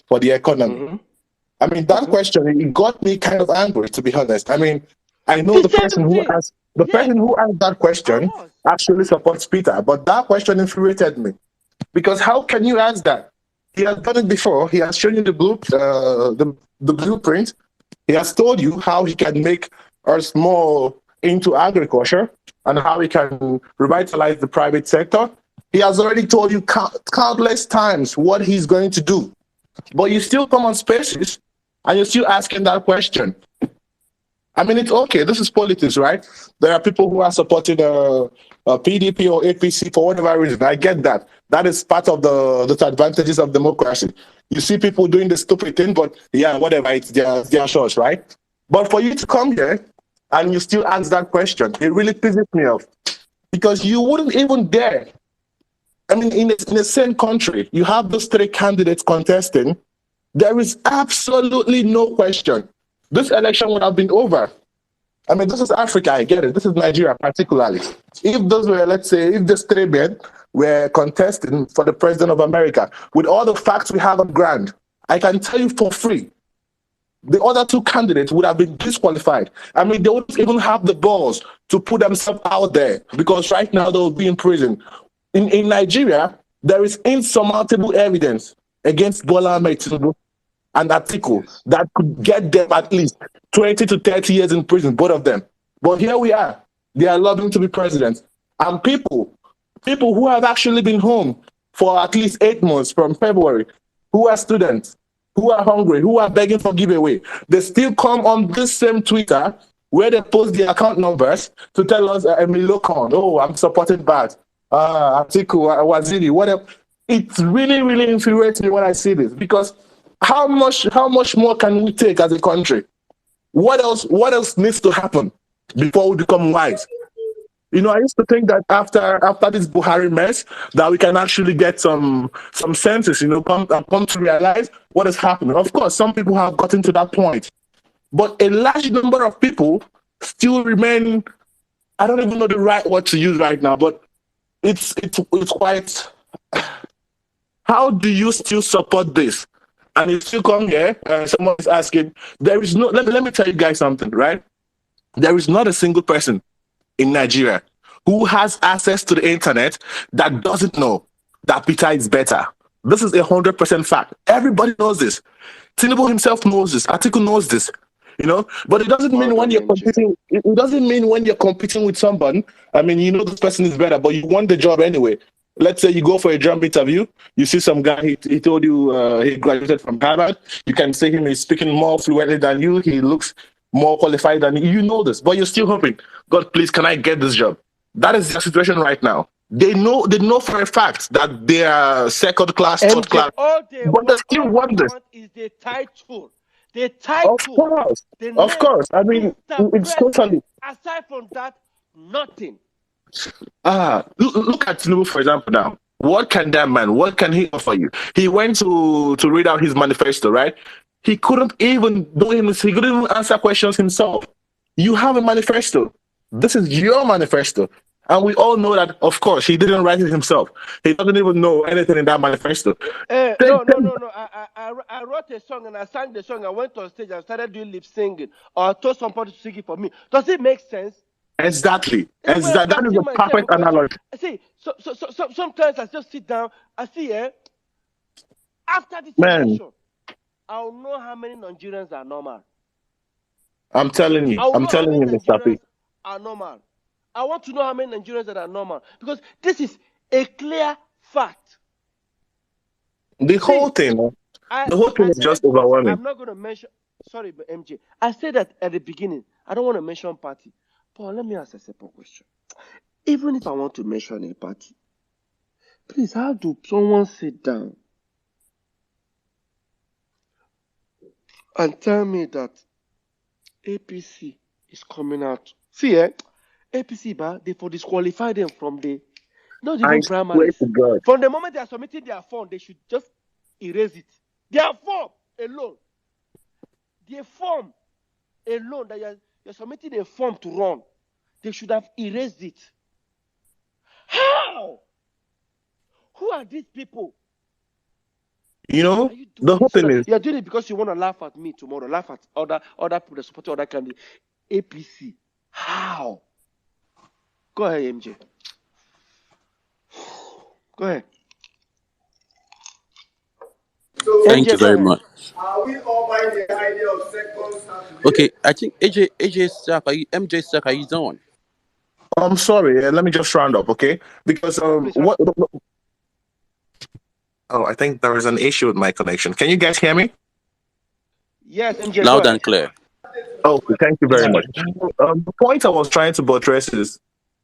for the economy? Mm-hmm. I mean, that question, it got me kind of angry, to be honest. I mean, I know the person who asked that question actually supports Peter, but that question infuriated me. Because how can you ask that? He has done it before. He has shown you the blueprint. He has told you how he can make us more into agriculture and how he can revitalize the private sector. He has already told you countless times what he's going to do. But you still come on Spaces and you're still asking that question. I mean, it's okay. This is politics, right? There are people who are supporting PDP or APC for whatever reason. I get that. That is part of the disadvantages of democracy. You see people doing the stupid thing, but yeah, whatever, it's their choice, right? But for you to come here and you still ask that question, it really pisses me off. Because you wouldn't even dare. I mean, in the same country, you have those three candidates contesting. There is absolutely no question. This election would have been over. I mean, this is Africa, I get it. This is Nigeria particularly. If those were, let's say, if these three men were contesting for the president of America, with all the facts we have on ground, I can tell you for free, the other two candidates would have been disqualified. I mean, they wouldn't even have the balls to put themselves out there because right now they will be in prison. In Nigeria, there is insurmountable evidence against Bola Ahmed Tinubu and Atiku that could get them at least 20 to 30 years in prison, both of them. But here we are. They are lobbying to be president. And people who have actually been home for at least 8 months from February, who are students, who are hungry, who are begging for giveaway. They still come on this same Twitter where they post the account numbers to tell us, Emilio oh, I'm supported bad. Atiku, Waziri, whatever. It really, really infuriates me when I see this because how much more can we take as a country? What else needs to happen before we become wise? I used to think that after this Buhari mess, that we can actually get some senses, come to realize what is happening. Of course, some people have gotten to that point, but a large number of people still remain. I don't even know the right word to use right now, but it's quite. How do you still support this? And if you come here, someone is asking, there is no. Let me tell you guys something, right? There is not a single person in Nigeria who has access to the internet that doesn't know that Peter is better. This is 100% fact. Everybody knows this. Tinubu himself knows this. Atiku knows this. But it doesn't Well mean when done, you're MJ. competing. It doesn't mean when you're competing with someone. I mean, this person is better, but you want the job anyway. Let's say you go for a job interview. You see some guy. He told you he graduated from Harvard. You can see him. He's speaking more fluently than you. He looks more qualified than you. You know this, but you're still hoping. God, please, can I get this job? That is the situation right now. They know for a fact that they are second class, third MJ, class, but they still all they want this. want is the title. The Of title, course, the of name, course. I to mean, it's interpret it. totally. Aside from that, nothing. Look at Tinubu, for example, now. What can that man, what can he offer you? He went to read out his manifesto, right? He couldn't even he couldn't even answer questions himself. You have a manifesto. This is your manifesto. And we all know that, of course, he didn't write it himself. He doesn't even know anything in that manifesto. Take, No, no, no, no. I wrote a song and I sang the song. I went on stage and started doing lip singing, or I told somebody to sing it for me. Does it make sense? exactly. See, when I'm That is asking a myself a perfect question, analogy. see, sometimes I just sit down. I see, after this Man, election, I'll know how many Nigerians are normal. I'm telling you. I'll I'm know how telling many you, Mr. Nigerians P. are normal. I want to know how many Nigerians that are normal because this is a clear fact. The whole See, thing, the whole thing I is said just this. overwhelming. I'm not going to mention. Sorry, but MJ. I said that at the beginning. I don't want to mention party. But let me ask a simple question. Even if I want to mention a party, please, how do someone sit down and tell me that APC is coming out? See, APC, they for disqualify them from the not I even swear primaries. to God. From the moment they are submitting their form, they should just erase it. Their form alone. Their form alone that you're submitting a form to run, they should have erased it. How? Who are these people? Are you The doing whole it so thing that is, you're doing it because you want to laugh at me tomorrow, laugh at other people that support other candidates? APC. How? Go ahead, MJ. Go ahead. So, Thank you MJ, go very ahead. much. are we all buying the idea of second Okay, Saturday? I think AJ Stack, are you MJ Stack, are you done? I'm sorry, let me just round up, okay? Because Please, what? Oh, I think there is an issue with my connection. Can you guys hear me? yes, MJ, go Loud and ahead. clear. Oh, thank you very Yeah. much. The point I was trying to buttress is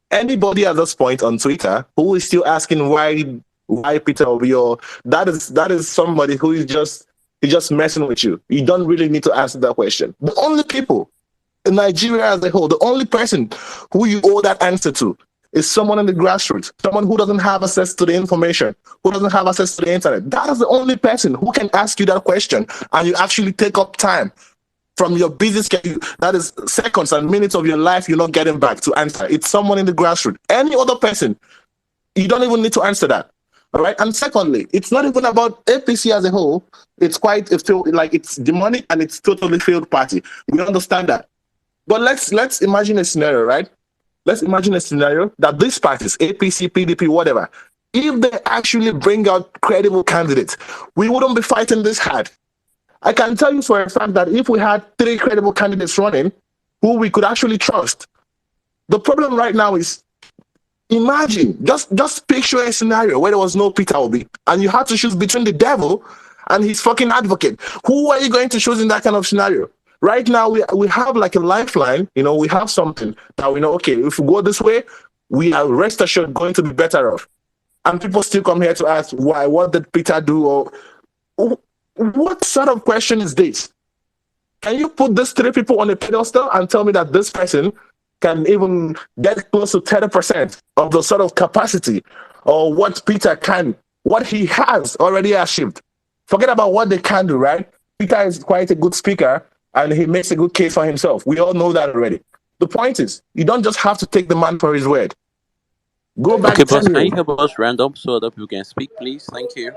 anybody at this point on Twitter who is still asking why Peter Obi, or that is somebody who is just messing with you. You don't really need to answer that question. The only people in Nigeria as a whole, the only person who you owe that answer to is someone in the grassroots, someone who doesn't have access to the information, who doesn't have access to the internet. That is the only person who can ask you that question, and you actually take up time from your busy schedule. That is seconds and minutes of your life you're not getting back to answer. It's someone in the grassroots. Any other person, you don't even need to answer that. All right. And secondly, it's not even about APC as a whole. It's quite a failed, like it's demonic and it's totally failed party. We understand that. But let's imagine a scenario, right? Let's imagine a scenario that these parties, APC, PDP, whatever, if they actually bring out credible candidates, we wouldn't be fighting this hard. I can tell you for a fact that if we had three credible candidates running who we could actually trust, the problem right now is, imagine, just picture a scenario where there was no Peter Obi and you had to choose between the devil and he's fucking advocate. Who are you going to choose in that kind of scenario? Right now, we have like a lifeline. We have something that we know. Okay, if we go this way, we are rest assured going to be better off. And people still come here to ask why. What did Peter do? Or what sort of question is this? Can you put these three people on a pedestal and tell me that this person can even get close to 30% of the sort of capacity or what Peter can, what he has already achieved? Forget about what they can do, right? Peter is quite a good speaker and he makes a good case for himself. We all know that already. The point is, you don't just have to take the man for his word. Go Thank Okay, back you. 10 boss, can years. you help us round up so other people can speak, please? Thank you.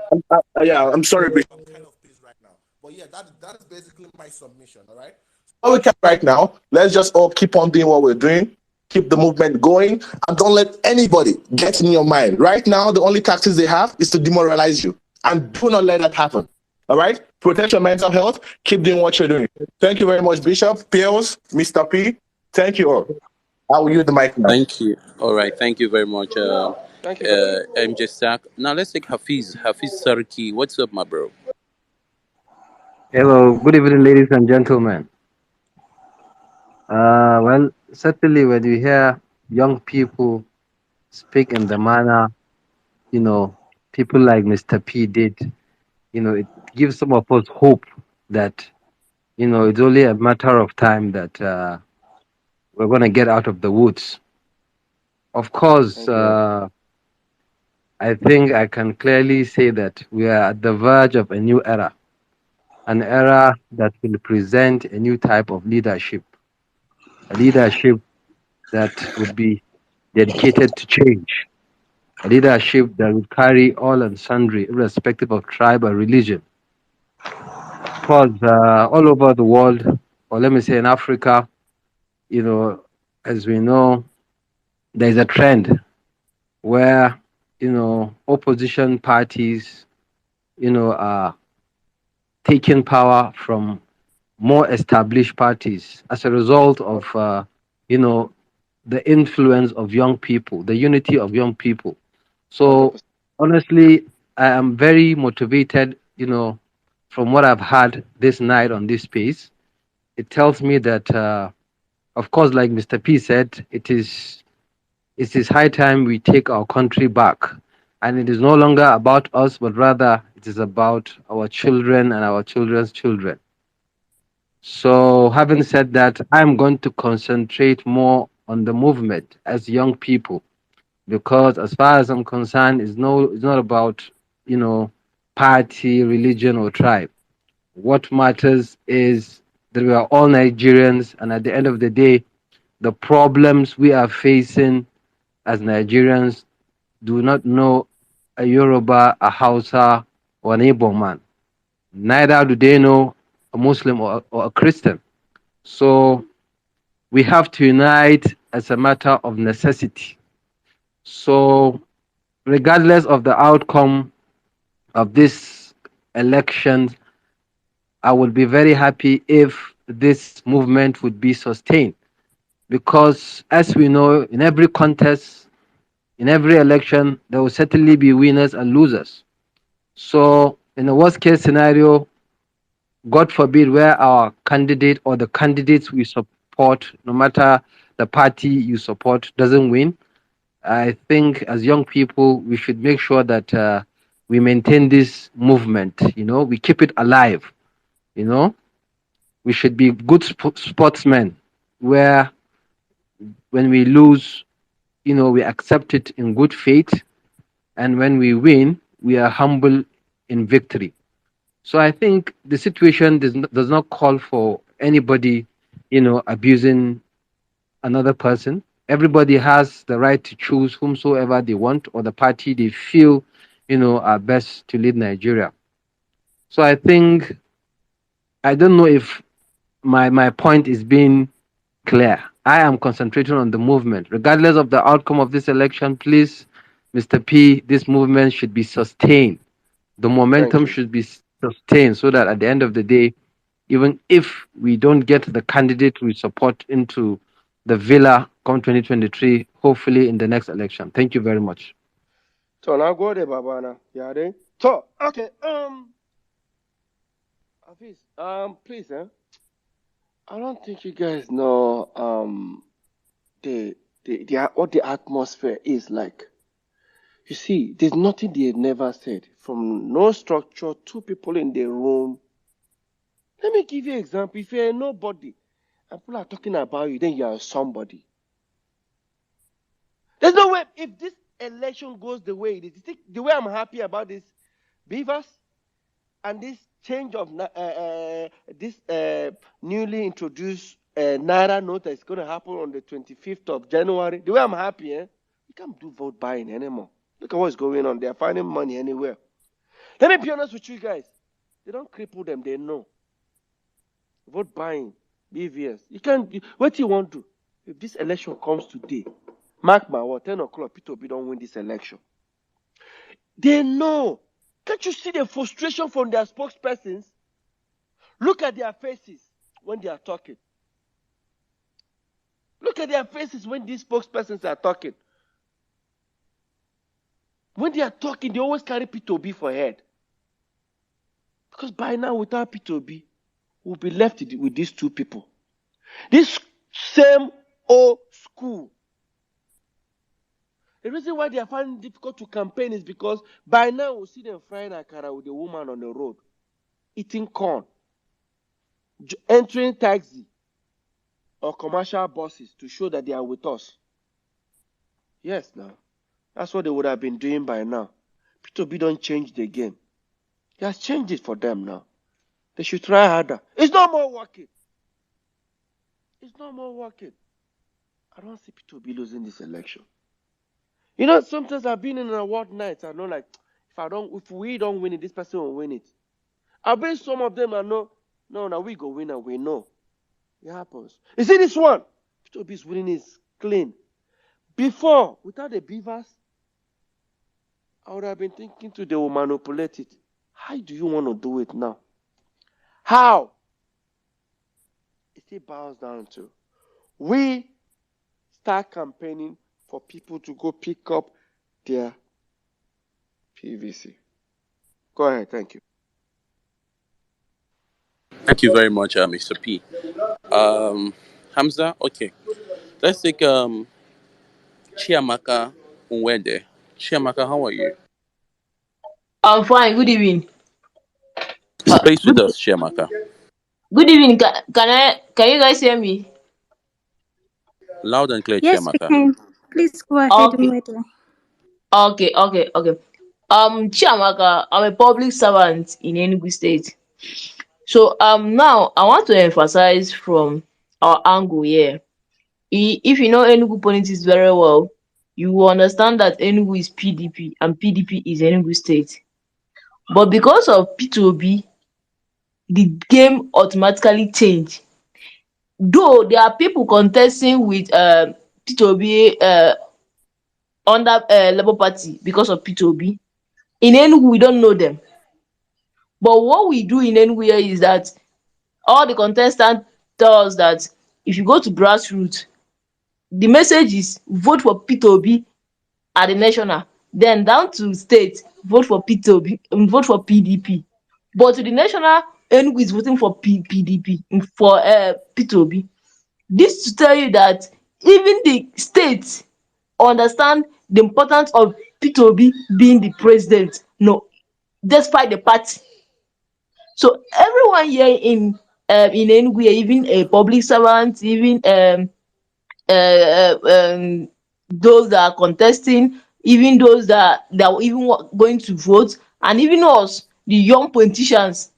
Yeah, I'm sorry, Bishop. I'm kind of pissed right now. But yeah, that is basically my submission, all right? All we can right now, let's just all keep on doing what we're doing, keep the movement going, and don't let anybody get in your mind. Right now, the only tactics they have is to demoralize you. And do not let that happen. All right? Protect your mental health. Keep doing what you're doing. Thank you very much, Bishop, Piers, Mr. P. Thank you all. I will use the mic now. Thank you. All right, thank you very much, Thank you, brother. MJ Stack. Now let's take Hafiz Sarki. What's up, my bro? Hello, good evening, ladies and gentlemen. Well, certainly when you hear young people speak in the manner, you know, people like Mr. P did, it gives some of us hope that, it's only a matter of time that we're going to get out of the woods. Of course, Thank you. I think I can clearly say that we are at the verge of a new era, an era that will present a new type of leadership, a leadership that would be dedicated to change, a leadership that would carry all and sundry, irrespective of tribe or religion. Because all over the world, or let me say in Africa, you know, as we know, there's a trend where, opposition parties, are taking power from more established parties as a result of, you know, the influence of young people, the unity of young people. So 100%. honestly, I am very motivated, from what I've had this night on this space. It tells me that, of course, like Mr. P said, it is high time we take our country back. And it is no longer about us, but rather it is about our children and our children's children. So, having Thank you. said that, I'm going to concentrate more on the movement as young people because as far as I'm concerned, it's not about, you know, party, religion or tribe. What matters is that we are all Nigerians and at the end of the day, the problems we are facing as Nigerians do not know a Yoruba, a Hausa, or an Igbo man. Neither do they know a Muslim or a Christian. So we have to unite as a matter of necessity. So regardless of the outcome of this election, I would be very happy if this movement would be sustained. Because as we know, in every contest, in every election, there will certainly be winners and losers. So in the worst case scenario, God forbid, where our candidate or the candidates we support, no matter the party you support, doesn't win, I think as young people, we should make sure that we maintain this movement. We keep it alive. You know, we should be good sportsmen, where when we lose, we accept it in good faith, and when we win, we are humble in victory. So I think the situation does not call for anybody, abusing another person. Everybody has the right to choose whomsoever they want or the party they feel, are best to lead Nigeria. So I don't know if my point is being clear. I am concentrating on the movement. Regardless of the outcome of this election, please, Mr. P, this movement should be sustained. The Thank momentum you. should be sustained so that at the end of the day, even if we don't get the candidate we support into the villa come 2023, hopefully in the next election. Thank you very much. So now go there, Babana. Yeah, then. So, okay. Hafiz, please, I don't think you guys know the what the atmosphere is like. You see, there's nothing they never said. From no structure, two people in the room. Let me give you an example. If you're nobody and people are talking about you, then you are somebody. There's no way if this election goes the way it is. You think the way I'm happy about this beavers and this change of this newly introduced naira note that's going to happen on the 25th of January. The way I'm happy, you can't do vote buying anymore. Look at what's going on. They're finding money anywhere. Let me be honest with you guys. They don't cripple them. They know. Vote buying, BVS. You can't. What do you want to do? If this election comes today, mark my word, 10 o'clock, Peter Obi don't win this election. They know. Can't you see the frustration from their spokespersons? Look at their faces when they are talking. Look at their faces when these spokespersons are talking. When they are talking, they always carry Peter Obi for head. Because by now, without Peter Obi, we'll be left with these two people. This same old school. The reason why they are finding it difficult to campaign is because by now we'll see them frying akara with a woman on the road, eating corn, entering taxi or commercial buses to show that they are with us. Yes, now. That's what they would have been doing by now. Peter Obi don't change the game. He has changed it for them now. They should try harder. It's no more working. It's no more working. I don't see Peter Obi losing this election. You know, sometimes I've been in an award night. I know, like, if we don't win it, this person will win it. I bet some of them are no, we go win and we know. It happens. You see this one? Peter Obi's winning is clean. Before, without the beavers, I would have been thinking they will manipulate it. How do you want to do it now? How? It still boils down to we start campaigning for people to go pick up their PVC. Go ahead, thank you. Thank you very much, Mr. P. Hamza, okay. Let's take Chiamaka Unwede. Chiamaka, how are you? I'm fine. Good evening. Space Good, with us, Chiamaka. good evening. Can you guys hear me? Loud and clear, Yes, we Chiamaka. can. Please go ahead, Okay. Nwede. Okay. Chiamaka, I'm a public servant in Enugu State. So now I want to emphasize from our angle here. If you know Enugu politics very well, you will understand that Enugu is PDP and PDP is Enugu State. But because of P2B, the game automatically changed. Though there are people contesting with P2B under Labour Party because of P2B. In Enugu, we don't know them. But what we do in Enugu here is that all the contestants tell us that if you go to grassroots, the message is vote for P2B at the national, then down to state, vote for P2B, vote for PDP. But to the national, Enugu is voting for PDP, for P2B. This to tell you that even the states understand the importance of Peter Obi being the president, no, despite the party. So everyone here in Enugu, even a public servant, even uh, um, those that are contesting, even those that are even going to vote, and even us, the young politicians,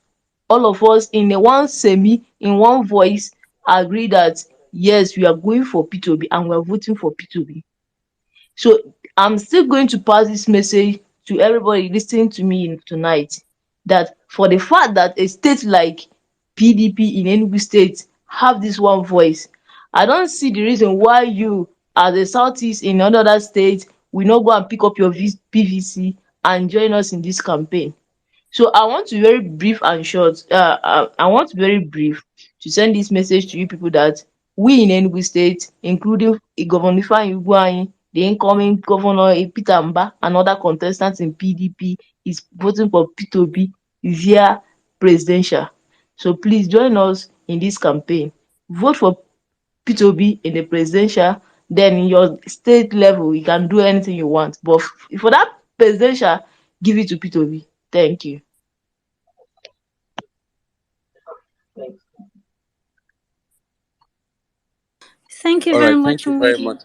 all of us in a one in one voice, agree that yes, we are going for P2B and we are voting for P2B. So I'm still going to pass this message to everybody listening to me tonight, that for the fact that a state like PDP in Enugu State have this one voice, I don't see the reason why you, as a Southeast in another state, will not go and pick up your PVC and join us in this campaign. So I want to be very brief and short. I want to be very brief to send this message to you people that we in Enugu State, including Governor Ifeanyi Ugwuanyi, the incoming Governor Peter Mba, and other contestants in PDP, is voting for P2B via presidential. So please join us in this campaign. Vote for Peter Obi in the presidential. Then in your state level, you can do anything you want. But for that presidential, give it to Peter Obi. Thank you. Thank you All very right, thank much, you very Nwigi. much.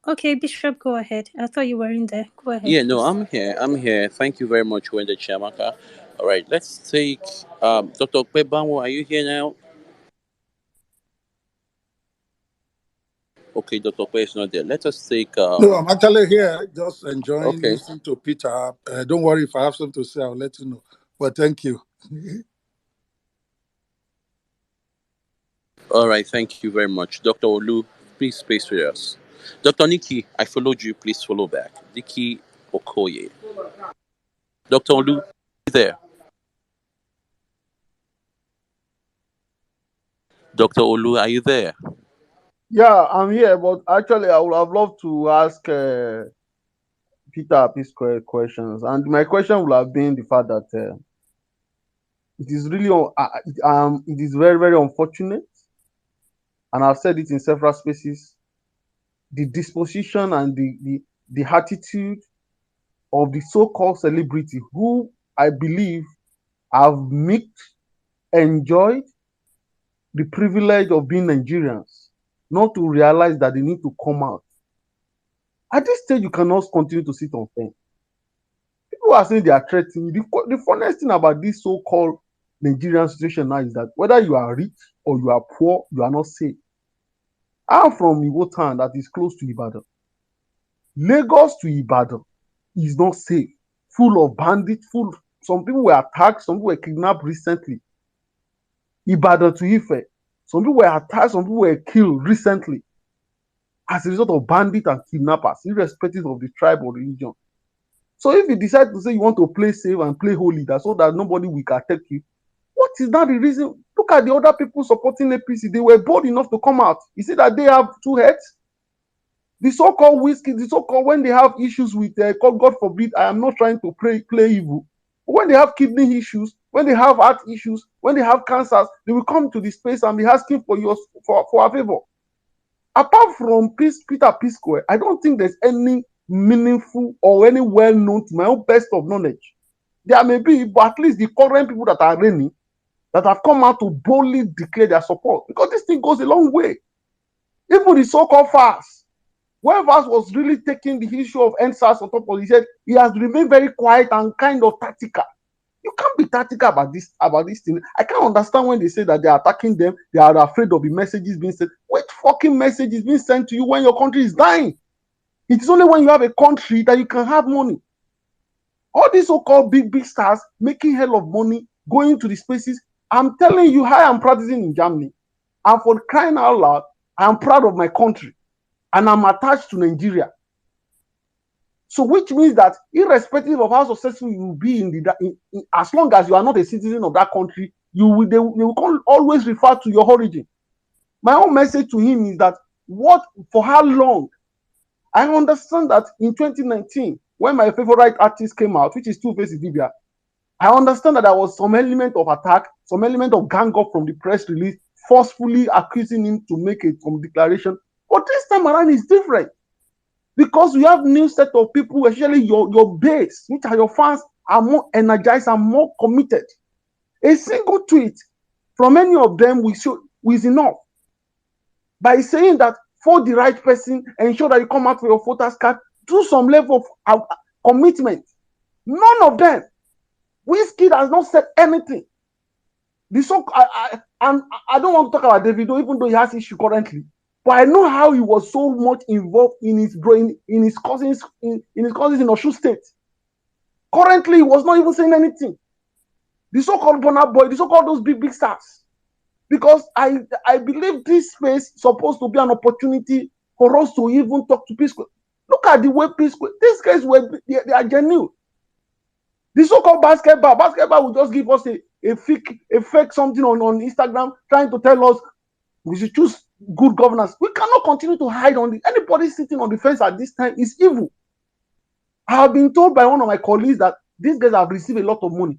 Okay, Bishop, go ahead. I thought you were in there. Go ahead, Yeah, no, please. I'm here. I'm here. Thank you very much, Wenda Chamaka. All right, let's take Dr. Kwebanwo. Are you here now? Okay, Dr. Kwe is not there. Let us take No, I'm actually here, just enjoying okay. listening to Peter. Don't worry, if I have something to say, I'll let you know. But thank you. All right, thank you very much. Dr. Olu, please space with us. Dr. Nikki, I followed you. Please follow back. Nikki Okoye. Dr. Olu, there. Dr. Olu, are you there? Yeah, I'm here, but actually, I would have loved to ask Peter his questions, and my question would have been the fact that it is really it is very very unfortunate, and I've said it in several spaces, the disposition and the attitude of the so-called celebrity who I believe have enjoyed the privilege of being Nigerians, not to realize that they need to come out. At this stage, you cannot continue to sit on fence. People are saying they are threatening. The funniest thing about this so-called Nigerian situation now is that whether you are rich or you are poor, you are not safe. I'm from Iwo town that is close to Ibadan. Lagos to Ibadan is not safe, full of bandits, some people were attacked, some people were kidnapped recently. Ibadan to Ife, some people were attacked, some people were killed recently as a result of bandits and kidnappers, irrespective of the tribe or religion. So if you decide to say you want to play safe and play holy, that so that nobody will attack you, what is that the reason? Look at the other people supporting APC. They were bold enough to come out. You see that they have two heads? The so-called whiskey, the so-called when they have issues with, God forbid, I am not trying to play evil. But when they have kidney issues, when they have heart issues, when they have cancers, they will come to the space and be asking for a favor. Apart from Peter P. Square, I don't think there's any meaningful or any well-known, to my own best of knowledge. There may be, but at least the current people that are reigning, that have come out to boldly declare their support, because this thing goes a long way. Even the so-called fast, when Vaz was really taking the issue of NSAS on top of, he said he has remained very quiet and kind of tactical. You can't be tactical about this thing. I can't understand when they say that they are attacking them, they are afraid of the messages being sent. Which fucking message is being sent to you when your country is dying? It is only when you have a country that you can have money. All these so-called big stars making hell of money, going to the spaces. I'm telling you, I am practicing in Germany. And for crying out loud, I am proud of my country. And I'm attached to Nigeria. So which means that irrespective of how successful you will be as long as you are not a citizen of that country, they will always refer to your origin. My own message to him is that for how long? I understand that in 2019, when my favorite artist came out, which is Two-Face Idibia, I understand that there was some element of attack, some element of gang up from the press release, forcefully accusing him to make some declaration. But this time around is different. Because you have new set of people, especially your base, which are your fans, are more energized and more committed. A single tweet from any of them is enough. By saying that for the right person, ensure that you come out for your voters card, do some level of commitment. None of them. Wizkid has not said anything. And I don't want to talk about Davido, even though he has issue currently. But I know how he was so much involved in his cousins in Osun State. Currently, he was not even saying anything. The so-called Burna Boy, the so-called those big stars. Because I believe this space is supposed to be an opportunity for us to even talk to P-Square. Look at the way P-Square, these guys they are genuine. The so-called basketball will just give us a fake something on Instagram trying to tell us we should choose good governance. We cannot continue to hide on this. Anybody sitting on the fence at this time is evil. I have been told by one of my colleagues that these guys have received a lot of money.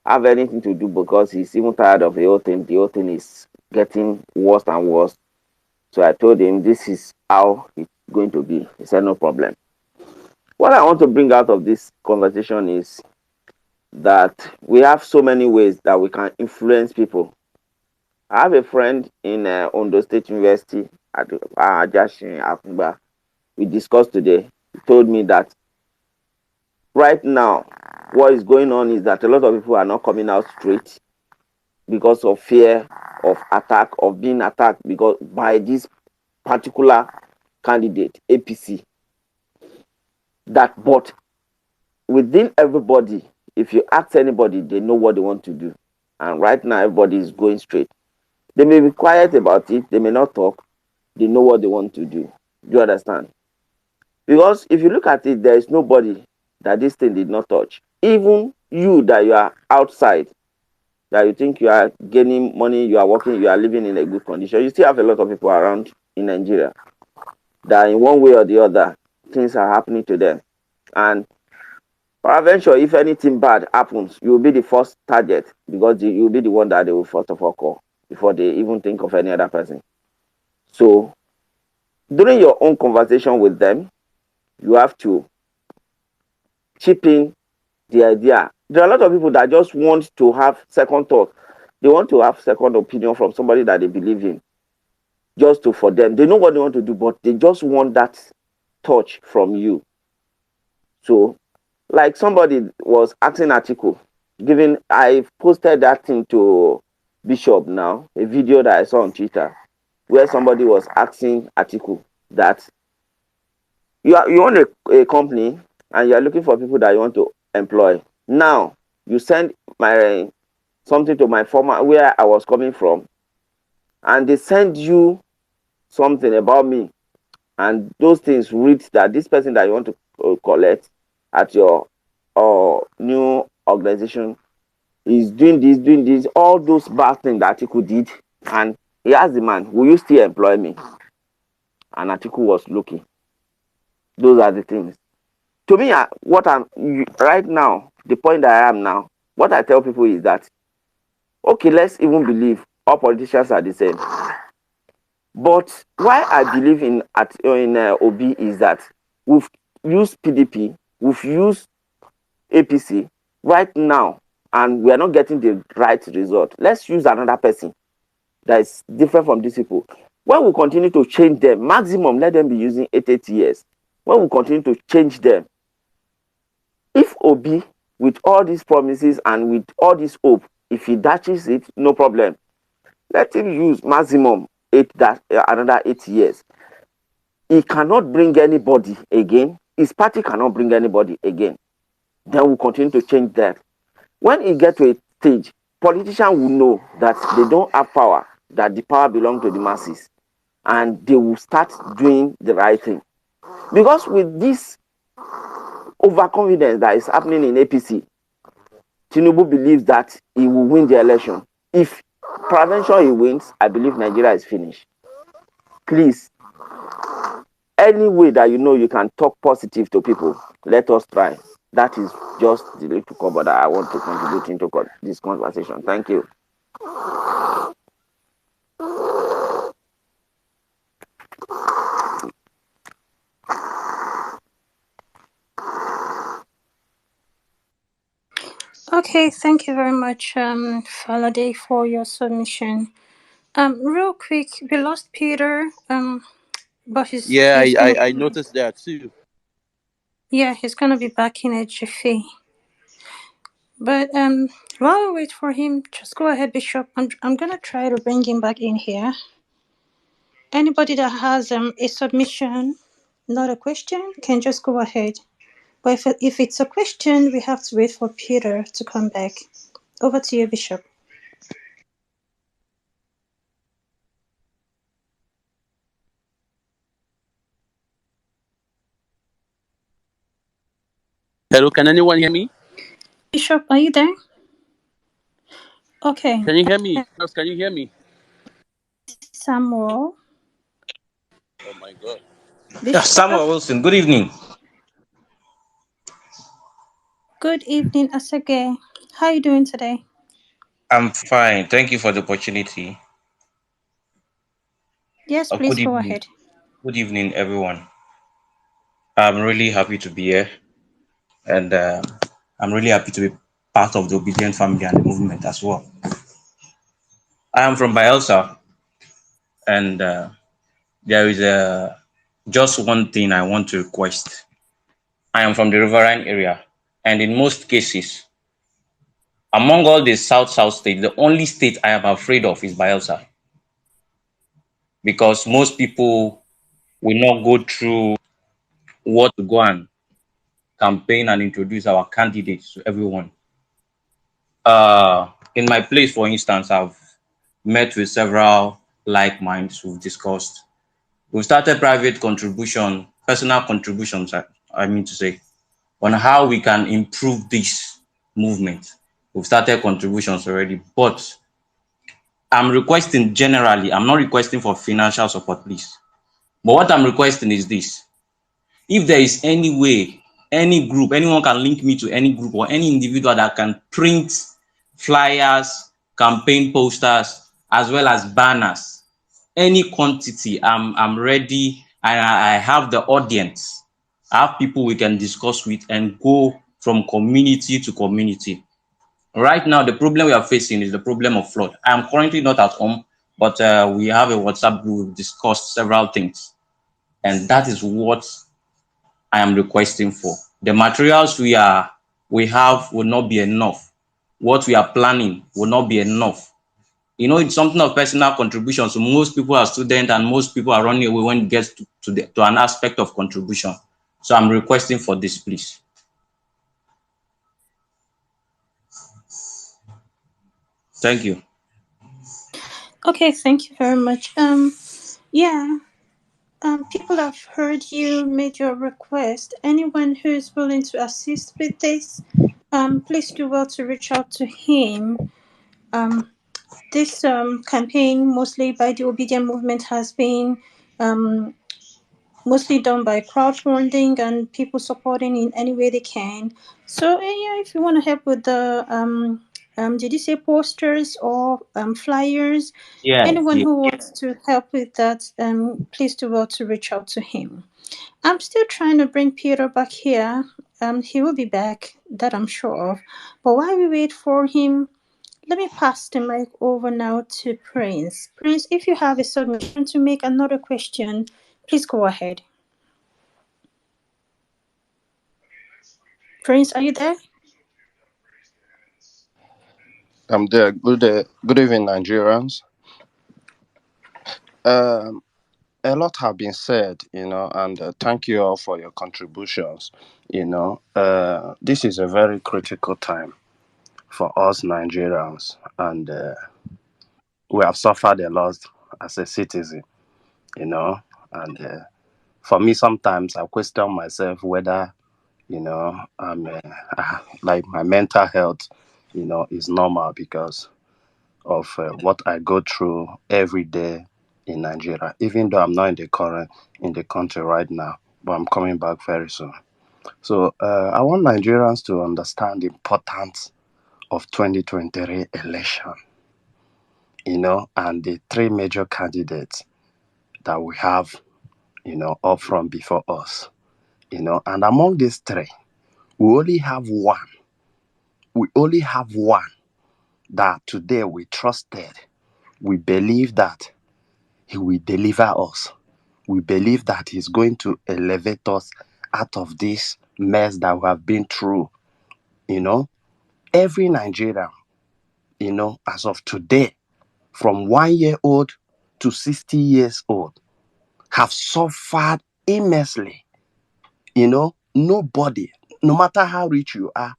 have anything to do because he's even tired of the whole thing. The whole thing is getting worse and worse. So I told him this is how it's going to be. He said no problem. What I want to bring out of this conversation is that we have so many ways that we can influence people. I have a friend in Ondo State University at Ajashin Akumba. We discussed today. He told me that right now, what is going on is that a lot of people are not coming out straight because of fear of attack, of being attacked because by this particular candidate, APC. That, but within everybody, if you ask anybody, they know what they want to do. And right now, everybody is going straight. They may be quiet about it, they may not talk, they know what they want to do. Do you understand? Because if you look at it, there is nobody that this thing did not touch. Even you that you are outside, that you think you are gaining money, you are working, you are living in a good condition, you still have a lot of people around in Nigeria that in one way or the other, things are happening to them. And peradventure, if anything bad happens, you will be the first target because you will be the one that they will first of all call before they even think of any other person. So during your own conversation with them, you have to chip in the idea. There are a lot of people that just want to have second thought. They want to have second opinion from somebody that they believe in, just to for them. They know what they want to do, but they just want that touch from you. So, like somebody was asking Atiku, giving I posted that thing to Bishop now, a video that I saw on Twitter, where somebody was asking Atiku that you own a company and you are looking for people that you want to employ. Now you send my something to my former where I was coming from, and they send you something about me, and those things read that this person that you want to collect at your new organization is doing this, all those bad things that Atiku did, and he asked the man, "Will you still employ me?" And Atiku was looking. Those are the things. To me, right now, the point that I am now, what I tell people is that okay, let's even believe all politicians are the same. But why I believe in Obi is that we've used PDP, we've used APC right now, and we are not getting the right result. Let's use another person that is different from these people. When we continue to change them, maximum let them be using 8 years. When we continue to change them, if Obi, with all these promises and with all this hope, if he dashes it, no problem. Let him use maximum another 8 years. He cannot bring anybody again. His party cannot bring anybody again. Then we'll continue to change that. When he gets to a stage, politicians will know that they don't have power, that the power belongs to the masses, and they will start doing the right thing. Because with this overconfidence that is happening in APC, Tinubu believes that he will win the election. If prevention he wins, I believe Nigeria is finished. Please, any way that you know you can talk positive to people, let us try. That is just the little cover that I want to contribute into this conversation. Thank you. Okay, thank you very much, Faladay, for your submission. Real quick, we lost Peter. But Yeah, he's gonna I noticed that too. yeah, he's gonna be back in a jiffy. But while we wait for him, just go ahead, Bishop. I'm gonna try to bring him back in here. Anybody that has a submission, not a question, can just go ahead. But if it's a question, we have to wait for Peter to come back. Over to you, Bishop. Hello, can anyone hear me? Bishop, are you there? Okay. Can you hear me? Just can you hear me? Samuel. Oh my god. Yeah, Bishop. Samuel Wilson, good evening. Good evening, Asage. How are you doing today? I'm fine. Thank you for the opportunity. Yes, please Good go evening. ahead. Good evening, everyone. I'm really happy to be here, and I'm really happy to be part of the obedient family and the movement as well. I am from Bielsa, and there is just one thing I want to request. I am from the riverine area, and in most cases, among all the South states, the only state I am afraid of is Bielsa, because most people will not go through what to go and campaign and introduce our candidates to everyone. In my place, for instance, I've met with several like minds who've discussed. We've started private contribution, personal contributions, I mean to say, on how we can improve this movement. We've started contributions already, but I'm requesting generally, I'm not requesting for financial support, please. But what I'm requesting is this: if there is any way, any group, anyone can link me to any group or any individual that can print flyers, campaign posters, as well as banners, any quantity, I'm ready, and I have the audience. I have people we can discuss with and go from community to community. Right now, the problem we are facing is the problem of flood. I'm currently not at home, but we have a WhatsApp group. We've discussed several things, and that is what I am requesting for. The materials we have will not be enough. What we are planning will not be enough. You know, it's something of personal contribution. So most people are students and most people are running away when it gets to an aspect of contribution. So I'm requesting for this, please. Thank you. Okay, thank you very much. Yeah. People have heard you made your request. Anyone who is willing to assist with this, please do well to reach out to him. This campaign, mostly by the Obedient Movement, has been um, mostly done by crowdfunding and people supporting in any way they can. So, yeah, if you want to help with the, did you say posters or flyers? Yes, Anyone yes. who wants to help with that, please do well to reach out to him. I'm still trying to bring Peter back here. He will be back, that I'm sure of. But while we wait for him, let me pass the mic over now to Prince. Prince, if you have a submission to make another question, please go ahead. Prince, are you there? I'm there. Good evening, Nigerians. Um, a lot have been said, and thank you all for your contributions. This is a very critical time for us Nigerians, and we have suffered a lot as a citizen, and for me, sometimes I question myself whether, like my mental health, is normal because of what I go through every day in Nigeria, even though I'm not in the country right now, but I'm coming back very soon. So I want Nigerians to understand the importance of 2023 election, and the three major candidates that we have, up front before us, and among these three, we only have one. We only have one that today we trusted. We believe that he will deliver us. We believe that he's going to elevate us out of this mess that we have been through. Every Nigerian, as of today, from 1 year old to 60 years old, have suffered immensely. Nobody, no matter how rich you are,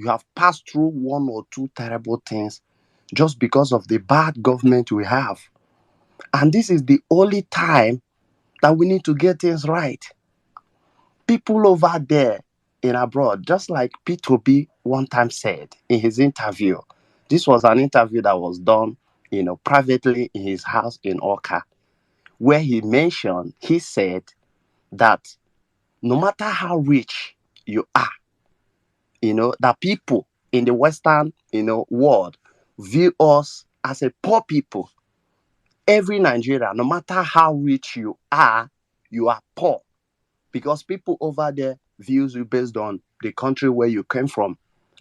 you have passed through one or two terrible things just because of the bad government we have. And this is the only time that we need to get things right. People over there in abroad, just like Peter Obi one time said in his interview, this was an interview that was done, privately in his house in Oka, where he said that no matter how rich you are, that people in the Western, world, view us as a poor people. Every Nigerian, no matter how rich you are poor because people over there views you based on the country where you came from.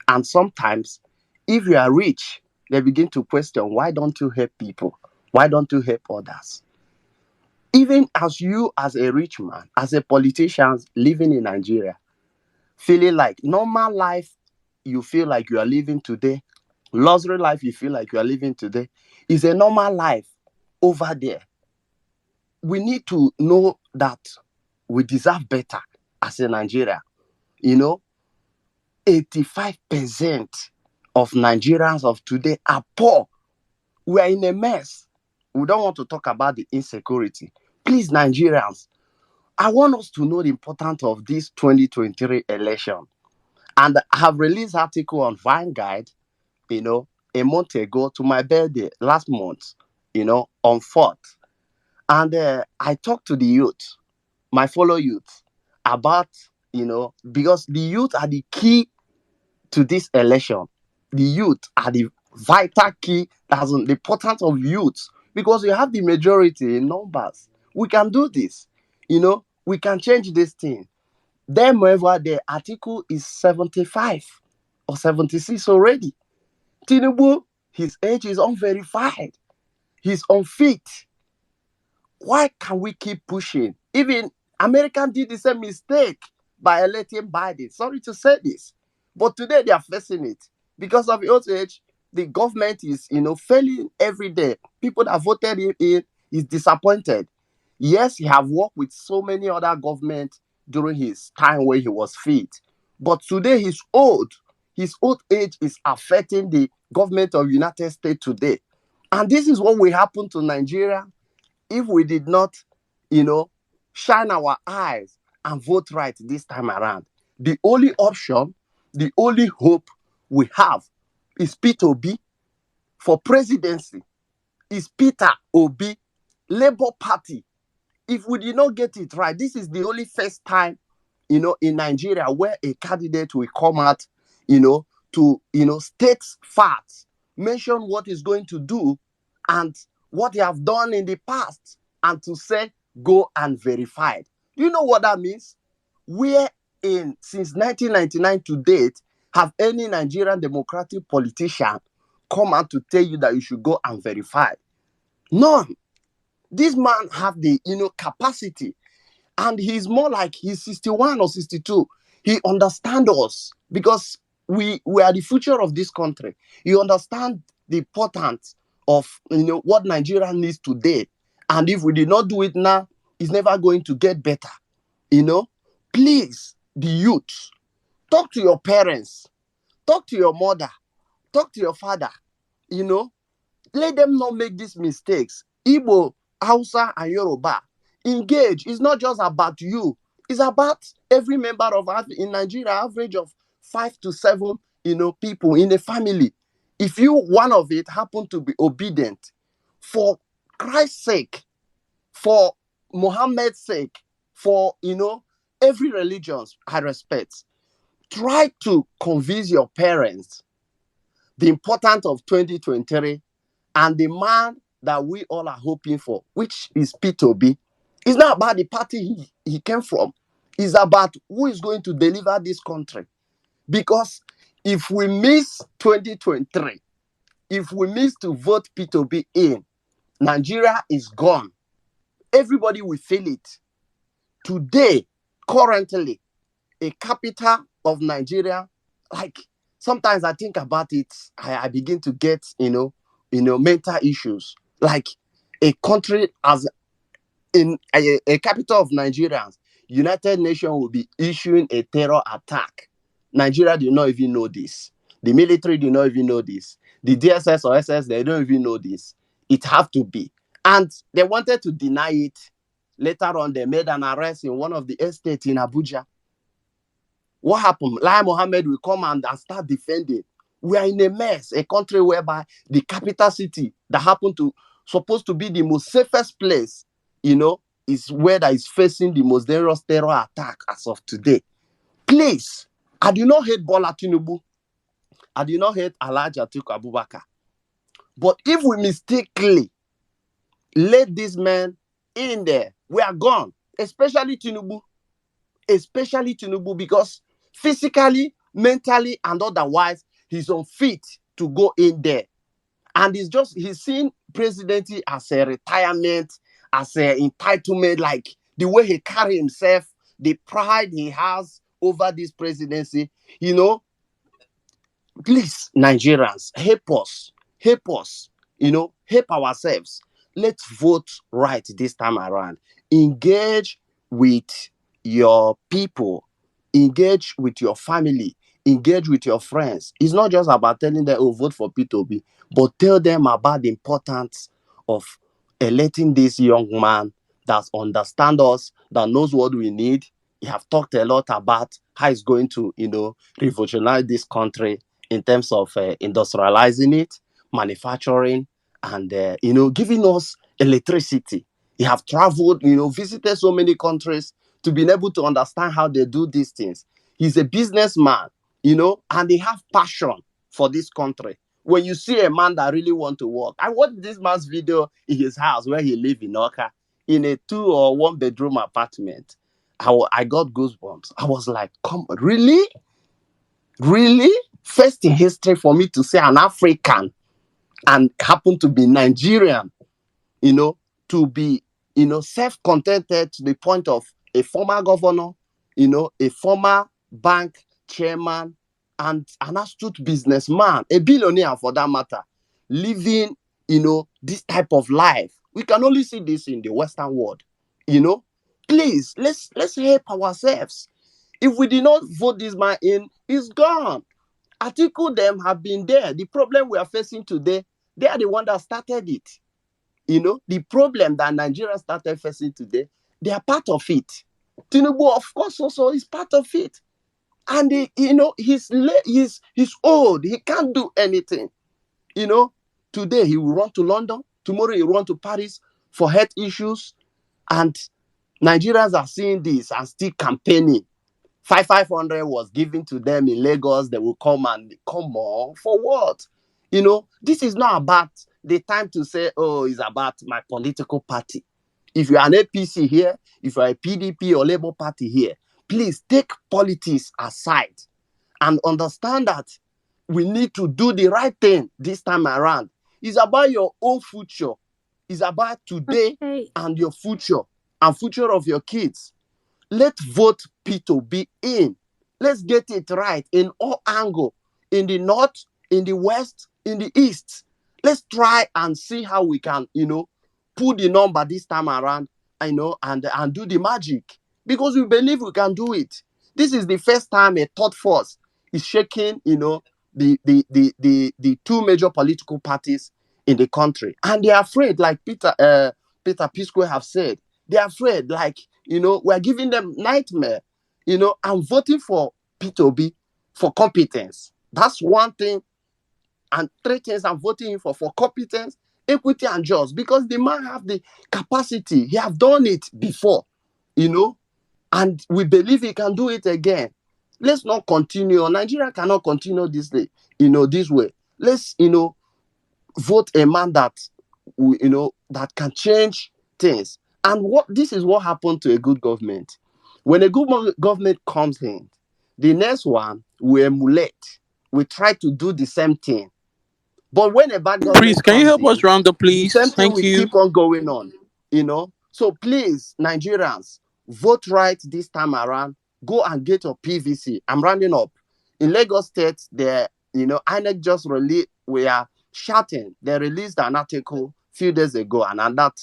And sometimes, if you are rich, they begin to question, why don't you help people? Why don't you help others? Even as you, as a rich man, as a politician living in Nigeria, feeling like normal life you feel like you are living today, luxury life you feel like you are living today, is a normal life over there. We need to know that we deserve better as a Nigeria. You know, 85% of Nigerians of today are poor. We are in a mess. We don't want to talk about the insecurity. Please, Nigerians, I want us to know the importance of this 2023 election. And I have released article on Vanguard, a month ago to my birthday last month, on 4th. And I talked to the youth, my fellow youth, about, because the youth are the key to this election. The youth are the vital key. That's the importance of youth because we have the majority in numbers. We can do this. We can change this thing. Then, whenever the article is 75 or 76 already. Tinubu, his age is unverified. He's unfit. Why can we keep pushing? Even America did the same mistake by electing Biden. Sorry to say this, but today they are facing it because of old age. The government is, failing every day. People that voted him in is disappointed. Yes, he have worked with so many other governments during his time where he was fit, but today he's old. His old age is affecting the government of United States today, and this is what will happen to Nigeria if we did not, shine our eyes and vote right this time around. The only option, the only hope we have is Peter Obi for presidency, is Peter Obi, Labour Party. If we did not get it right, this is the only first time, in Nigeria where a candidate will come out, to, state facts, mention what he's going to do and what they have done in the past, and to say, go and verify it. Do you know what that means? Where since 1999 to date, have any Nigerian democratic politician come out to tell you that you should go and verify? None. This man have the, capacity, and he's more like he's 61 or 62. He understands us because we are the future of this country. You understand the importance of, what Nigeria needs today, and if we did not do it now, it's never going to get better. Please, the youth, talk to your parents, talk to your mother, talk to your father. Let them not make these mistakes. Igbo, Hausa, and Yoruba, engage. It's not just about you. It's about every member of in Nigeria, average of 5 to 7, people in a family. If you, one of it, happen to be obedient, for Christ's sake, for Muhammad's sake, for, every religion I respect, try to convince your parents the importance of 2023 and the man that we all are hoping for, which is Peter Obi. It's not about the party he came from. It's about who is going to deliver this country. Because if we miss 2023, if we miss to vote Peter Obi in, Nigeria is gone. Everybody will feel it. Today, currently, a capital of Nigeria, like sometimes I think about it, I begin to get, mental issues. Like a country as in a capital of Nigerians, United Nations will be issuing a terror attack. Nigeria do not even know this. The military do not even know this. The DSS or SS, they don't even know this. It have to be. And they wanted to deny it. Later on, they made an arrest in one of the estates in Abuja. What happened? Lai Mohammed will come and start defending. We are in a mess, a country whereby the capital city that happened to supposed to be the most safest place, is where that is facing the most dangerous terror attack as of today. Please, I do not hate Bola Tinubu. I do not hate Elijah Atiku Abubakar. But if we mistakenly let this man in there, we are gone. Especially Tinubu. Especially Tinubu, because physically, mentally, and otherwise, he's unfit to go in there. And he's seen presidency as a retirement, as an entitlement, like the way he carry himself, the pride he has over this presidency. You know, please, Nigerians, help us, help ourselves. Let's vote right this time around. Engage with your people, engage with your family, engage with your friends. It's not just about telling them, oh, vote for P2B, but tell them about the importance of electing this young man that understands us, that knows what we need. He have talked a lot about how he's going to, revolutionize this country in terms of industrializing it, manufacturing, and giving us electricity. He have traveled, visited so many countries to be able to understand how they do these things. He's a businessman, and he have passion for this country. When you see a man that really want to work, I watched this man's video in his house where he live in Oka, in a 2 or 1 bedroom apartment. I got goosebumps. I was like, come on, really? Really? First in history for me to say an African and happen to be Nigerian, you know, to be, self-contented to the point of a former governor, a former bank chairman, and an astute businessman, a billionaire for that matter, living, this type of life. We can only see this in the Western world, you know. Please, let's help ourselves. If we did not vote this man in, he's gone. Atiku them have been there. The problem we are facing today, they are the one that started it. The problem that Nigeria started facing today, they are part of it. Tinubu, of course, also is part of it. And he's old. He can't do anything. Today he will run to London. Tomorrow he will run to Paris for health issues. And Nigerians are seeing this and still campaigning. 500 was given to them in Lagos. They will come on for what? This is not about the time to say, oh, it's about my political party. If you are an APC here, if you are a PDP or Labour Party here, please take politics aside and understand that we need to do the right thing this time around. It's about your own future. It's about today Okay. and your future and future of your kids. Let's vote P2B in. Let's get it right in all angles, in the north, in the west, in the east. Let's try and see how we can, put the number this time around, and do the magic. Because we believe we can do it. This is the first time a third force is shaking, the two major political parties in the country. And they are afraid, like Peter Pisco have said, they're afraid, like, we're giving them nightmare. I'm voting for P2B for competence. That's one thing. And 3 things I'm voting for competence, equity, and just. Because the man have the capacity. He have done it before, and we believe he can do it again. Let's not continue. Nigeria cannot continue this way, this way. Let's, vote a man that, that can change things. And this is what happened to a good government. When a good government comes in, the next one will emulate. We try to do the same thing. But when a bad Please, government can you comes help us in, round up, the same please? thing Thank will you. keep on going on. So please, Nigerians, vote right this time around. Go and get your PVC. I'm rounding up. In Lagos State, INEC just released, we are shouting. They released an article a few days ago, and that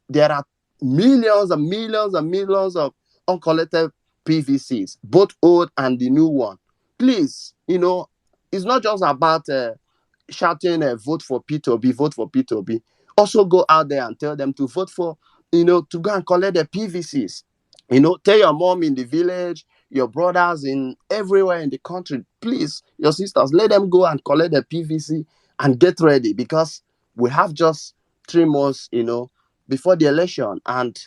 there are millions and millions and millions of uncollected PVCs, both old and the new one. Please, it's not just about shouting vote for P2B, vote for P2B. Also go out there and tell them to vote for, to go and collect the PVCs. Tell your mom in the village, your brothers in everywhere in the country, please, your sisters, let them go and collect the PVC and get ready, because we have just 3 months, before the election, and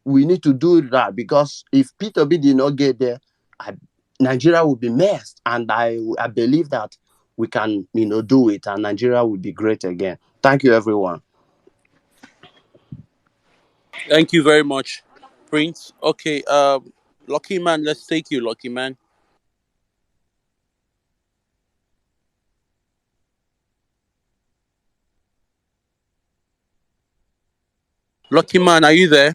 we need to do that, because if P2B did not get there, Nigeria will be messed, and I believe that we can, do it, and Nigeria will be great again. Thank you, everyone. Thank you very much, Prince. Okay, Lucky Man, let's take you, Lucky Man. Lucky Man, are you there?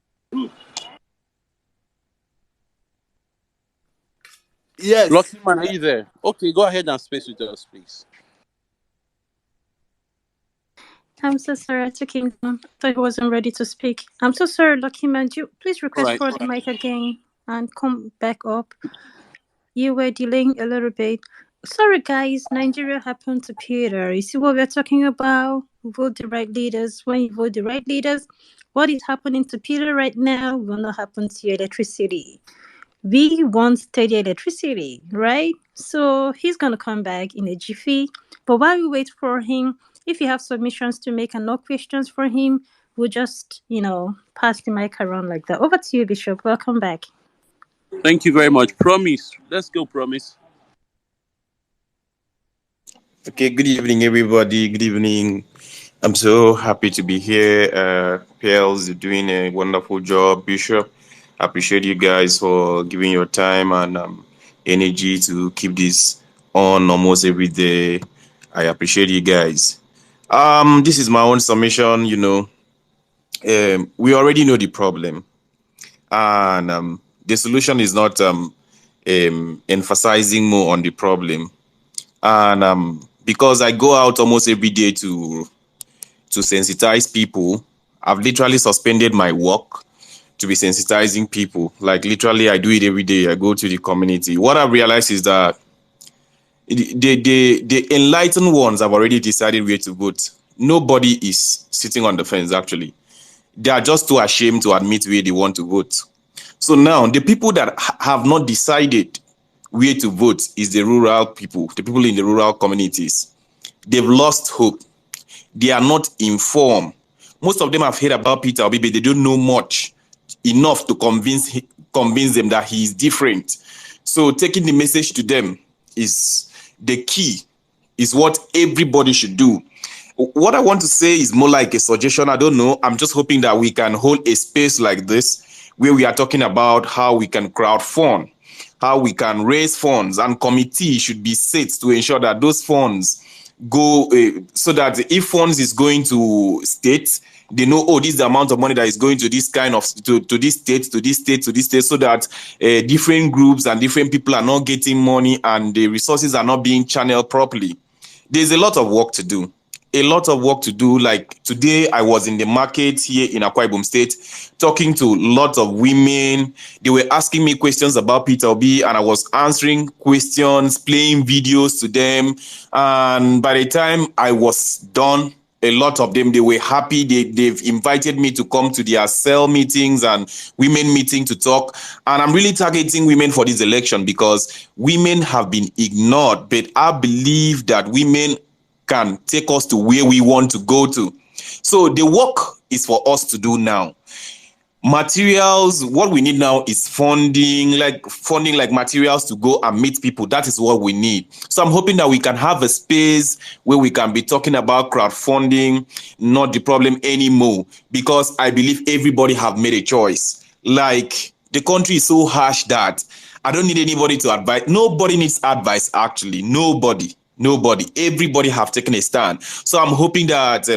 Yes. Lucky Man, are you there? Okay, go ahead and space with us, please. I'm so sorry, I took him down. I thought he wasn't ready to speak. I'm so sorry, Lucky Man. Do you please All request right. for the mic again and come back up? You were delaying a little bit. Sorry, guys. Nigeria happened to Peter. You see what we're talking about? Vote the right leaders. When you vote the right leaders, what is happening to Peter right now will not happen to your electricity. We want steady electricity, right? So he's gonna come back in a jiffy. But while we wait for him, if you have submissions to make and no questions for him, we'll just, pass the mic around like that. Over to you, Bishop. Welcome back. Thank you very much. Promise. Let's go, Promise. Okay, good evening, everybody. Good evening. I'm so happy to be here. Pels, you're doing a wonderful job, Bishop. I appreciate you guys for giving your time and energy to keep this on almost every day. I appreciate you guys. This is my own submission. We already know the problem, and the solution is not emphasizing more on the problem. And because I go out almost every day to sensitize people, I've literally suspended my work to be sensitizing people. Like literally, I do it every day. I go to the community. What I've realized is that the enlightened ones have already decided where to vote. Nobody is sitting on the fence. Actually, they are just too ashamed to admit where they want to vote. So now, the people that have not decided where to vote is the rural people, the people in the rural communities. They've lost hope. They are not informed. Most of them have heard about Peter Obi, but they don't know much enough to convince them that he is different. So taking the message to them is the key, is what everybody should do. What I want to say is more like a suggestion. I don't know. I'm just hoping that we can hold a space like this where we are talking about how we can crowd fund, how we can raise funds, and committee should be set to ensure that those funds go so that if funds is going to states, they know, oh, this is the amount of money that is going to this kind of to this state, to this state, to this state, so that different groups and different people are not getting money and the resources are not being channeled properly. There's a lot of work to do. A lot of work to do. Like today, I was in the market here in Akwa Ibom State, talking to lots of women. They were asking me questions about Peter Obi, and I was answering questions, playing videos to them. And by the time I was done, a lot of them, they were happy. They've invited me to come to their cell meetings and women meeting to talk. And I'm really targeting women for this election because women have been ignored. But I believe that women can take us to where we want to go to. So the work is for us to do now. Materials, what we need now is funding like materials to go and meet people. That is what we need. So I'm hoping that we can have a space where we can be talking about crowdfunding, not the problem anymore, because I believe everybody have made a choice. Like the country is so harsh that I don't need anybody to advise. Nobody needs advice, actually. Nobody. Everybody have taken a stand. So I'm hoping that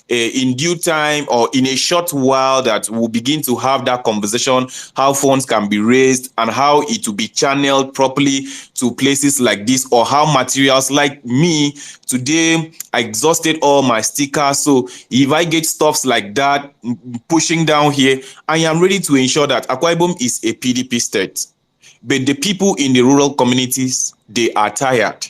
in due time or in a short while that we'll begin to have that conversation, how funds can be raised and how it will be channeled properly to places like this, or how materials like me today, I exhausted all my stickers. So if I get stuffs like that pushing down here, I am ready to ensure that Akwa Ibom is a PDP state. But the people in the rural communities, they are tired.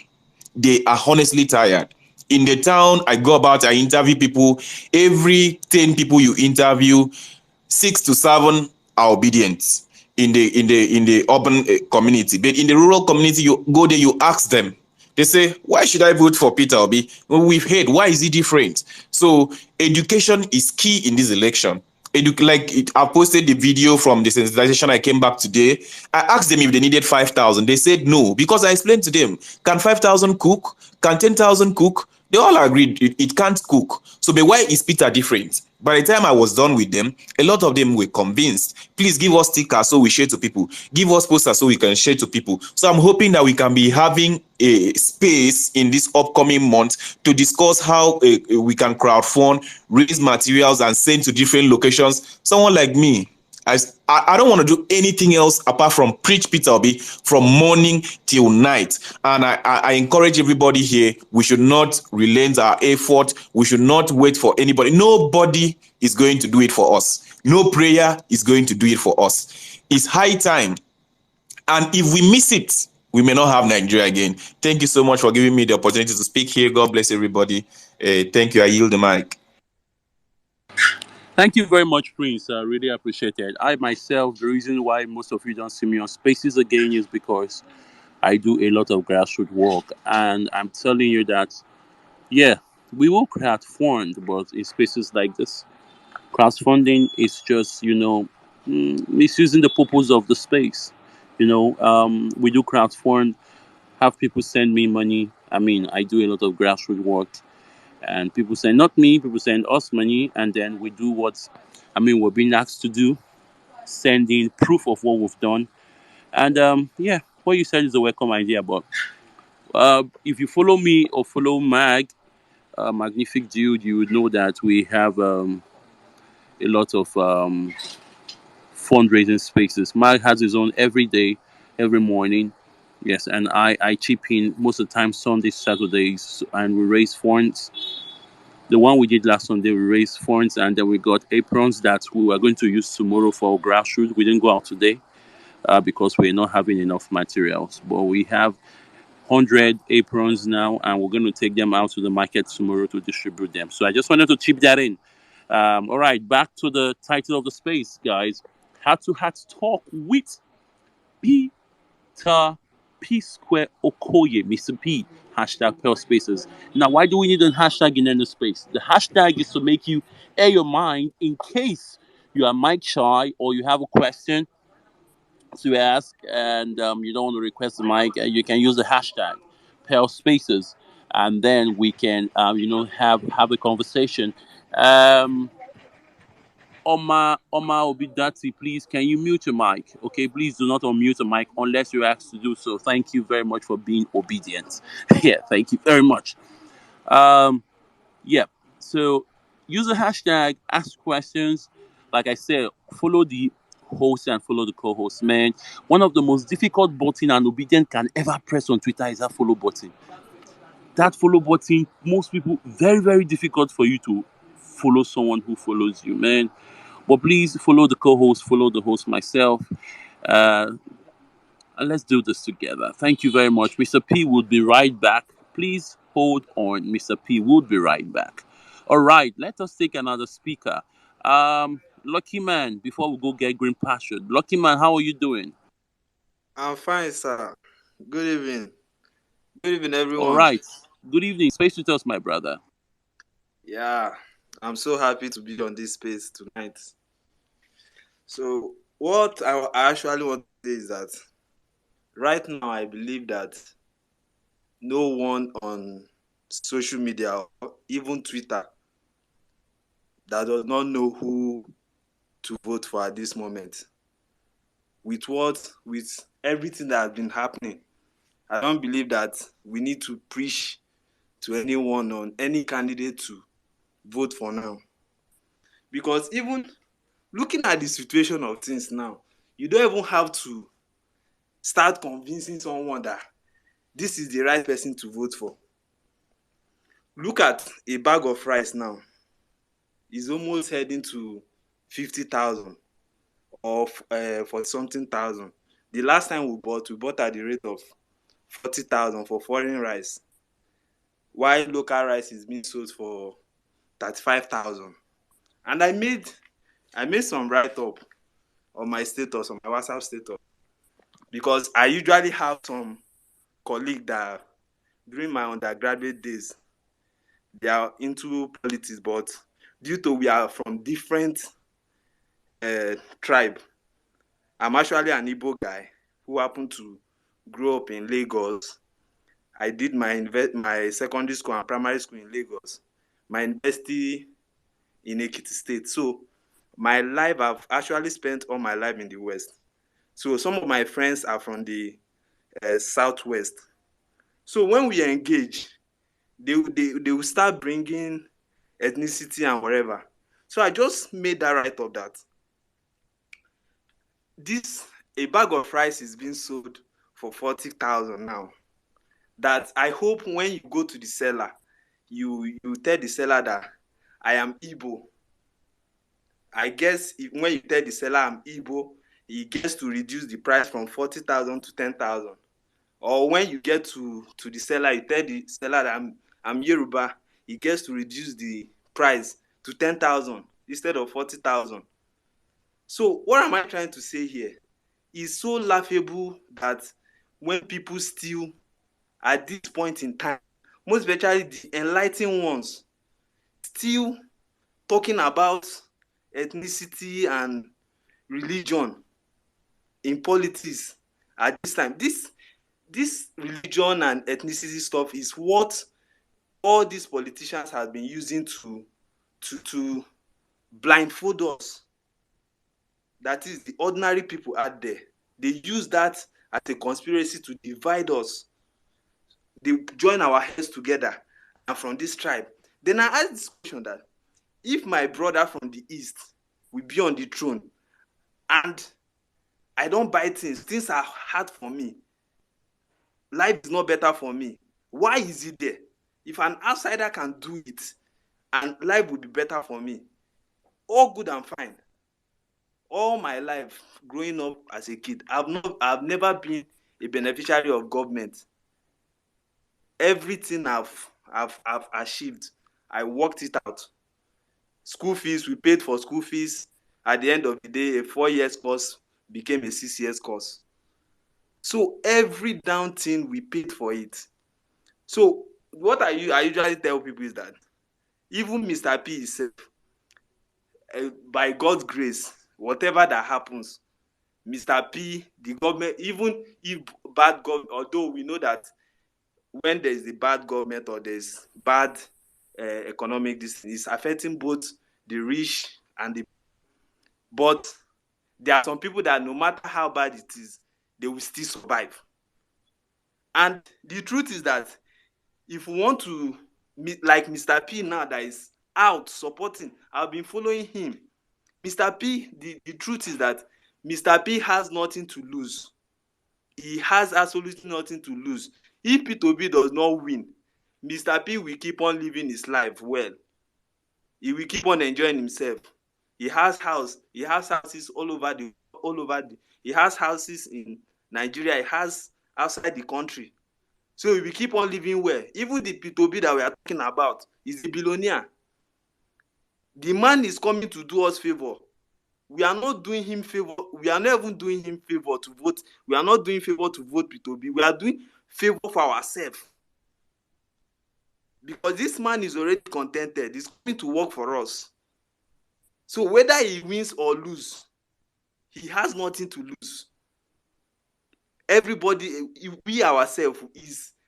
They are honestly tired. In the town I go about, I interview people. Every 10 people you interview, 6 to 7 are obedient in the urban community. But in the rural community, you go there, you ask them. They say, why should I vote for Peter Obi? Well, we've heard, why is he different? So education is key in this election. I posted the video from the sensitization. I came back today. I asked them if they needed 5,000. They said no, because I explained to them, can 5,000 cook? Can 10,000 cook? They all agreed it can't cook. So, but why is Peter different? By the time I was done with them, a lot of them were convinced. Please give us stickers so we share to people. Give us posters so we can share to people. So I'm hoping that we can be having a space in this upcoming month to discuss how we can crowdfund, raise materials, and send to different locations. Someone like me, I don't want to do anything else apart from preach Peter Obi from morning till night. And I encourage everybody here, we should not relent our effort. We should not wait for anybody. Nobody is going to do it for us. No prayer is going to do it for us. It's high time. And if we miss it, we may not have Nigeria again. Thank you so much for giving me the opportunity to speak here. God bless everybody. Thank you. I yield the mic. Thank you very much, Prince. I really appreciate it. I myself, the reason why most of you don't see me on Spaces again is because I do a lot of grassroots work, and I'm telling you that, yeah, we will crowdfund, but in spaces like this, crowdfunding is just, misusing the purpose of the space. We do crowdfund, have people send me money. I mean, I do a lot of grassroots work, and people send, not me, people send us money, and then we do what, we're being asked to do, sending proof of what we've done. And yeah, what you said is a welcome idea, but if you follow me or follow Magnific Dude, you would know that we have a lot of fundraising spaces. Mag has his own every day, every morning. Yes, and I chip in most of the time Sundays, Saturdays, and we raise funds. The one we did last Sunday, we raised funds, and then we got aprons that we were going to use tomorrow for grassroots. We didn't go out today because we're not having enough materials, but we have 100 aprons now, and we're going to take them out to the market tomorrow to distribute them. So I just wanted to chip that in. All right, back to the title of the space, guys. Heart to Heart Talk with Peter P Square Okoye, Mr. P. Hashtag Pearl Spaces. Now, why do we need a hashtag in any space? The hashtag is to make you air your mind in case you are mic shy or you have a question to ask and you don't want to request the mic. You can use the hashtag Pearl Spaces, and then we can, have a conversation. Um, Oma Obidati, please, can you mute your mic? Okay, please do not unmute your mic unless you're asked to do so. Thank you very much for being obedient. Yeah, thank you very much. Um, yeah, so use the hashtag, ask questions. Like I said, follow the host and follow the co-host, man. One of the most difficult button an obedient can ever press on Twitter is that follow button. That follow button, most people, very, very difficult for you to follow someone who follows you, man. But please follow the co-host, follow the host, myself, uh, and let's do this together. Thank you very much. Mr. P will be right back. Please hold on. Mr. P will be right back. All right, let us take another speaker. Lucky Man, before we go get green pasture. Lucky Man, how are you doing? I'm fine, sir. Good evening. Good evening, All everyone. right. Good evening. Space with us, my brother. Yeah, I'm so happy to be on this space tonight. So, what I actually want to say is that right now, I believe that no one on social media, or even Twitter, that does not know who to vote for at this moment. With everything that has been happening, I don't believe that we need to preach to anyone on any candidate to vote for now. Because even looking at the situation of things now, you don't even have to start convincing someone that this is the right person to vote for. Look at a bag of rice now. It's almost heading to 50,000 or for something thousand. The last time we bought at the rate of 40,000 for foreign rice, while local rice is being sold for 35,000. And I made some write up on my status, on my WhatsApp status, because I usually have some colleague that during my undergraduate days they are into politics, but due to we are from different tribe. I'm actually an Igbo guy who happened to grow up in Lagos. I did my secondary school and primary school in Lagos, my university in Ekiti State. So my life, I've actually spent all my life in the West. So some of my friends are from the Southwest. So when we engage, they will start bringing ethnicity and whatever. So I just made that right of that. A bag of rice is being sold for 40,000 now. That I hope when you go to the seller, you tell the seller that I am Igbo. I guess when you tell the seller I'm Igbo, he gets to reduce the price from 40,000 to 10,000. Or when you get to the seller, you tell the seller that I'm Yoruba, he gets to reduce the price to 10,000 instead of 40,000. So what am I trying to say here? It's so laughable that when people still, at this point in time, most especially the enlightened ones, still talking about ethnicity and religion in politics at this time. This religion and ethnicity stuff is what all these politicians have been using to blindfold us. That is, the ordinary people out there. They use that as a conspiracy to divide us. They join our heads together and from this tribe. Then I ask this question that if my brother from the east will be on the throne and I don't buy things are hard for me, life is not better for me, why is it there? If an outsider can do it and life will be better for me, all good and fine. All my life growing up as a kid, I've never been a beneficiary of government. Everything I've achieved, I worked it out. School fees, we paid for school fees. At the end of the day, a 4 years course became a 6 years course. So every down thing we paid for it. So what I usually tell people is that even Mr. P is safe. By God's grace, whatever that happens, Mr. P, the government, even if bad government, although we know that when there is a bad government or there's bad economic, this is affecting both the rich and the, but there are some people that no matter how bad it is, they will still survive. And the truth is that if we want to meet like Mr. P now that is out supporting, I've been following him. Mr. P, the truth is that Mr. P has nothing to lose. He has absolutely nothing to lose. If Peter Obi does not win, Mr. P will keep on living his life well. He will keep on enjoying himself. He has houses he has houses in Nigeria, he has outside the country. So he will keep on living well. Even the Peter Obi that we are talking about is a billionaire. The man is coming to do us favor. We are not doing him favor. We are not even doing him favor to vote. We are not doing favor to vote Peter Obi. We are doing favor for ourselves. Because this man is already contented. He's coming to work for us. So whether he wins or lose, he has nothing to lose. Everybody, we ourselves,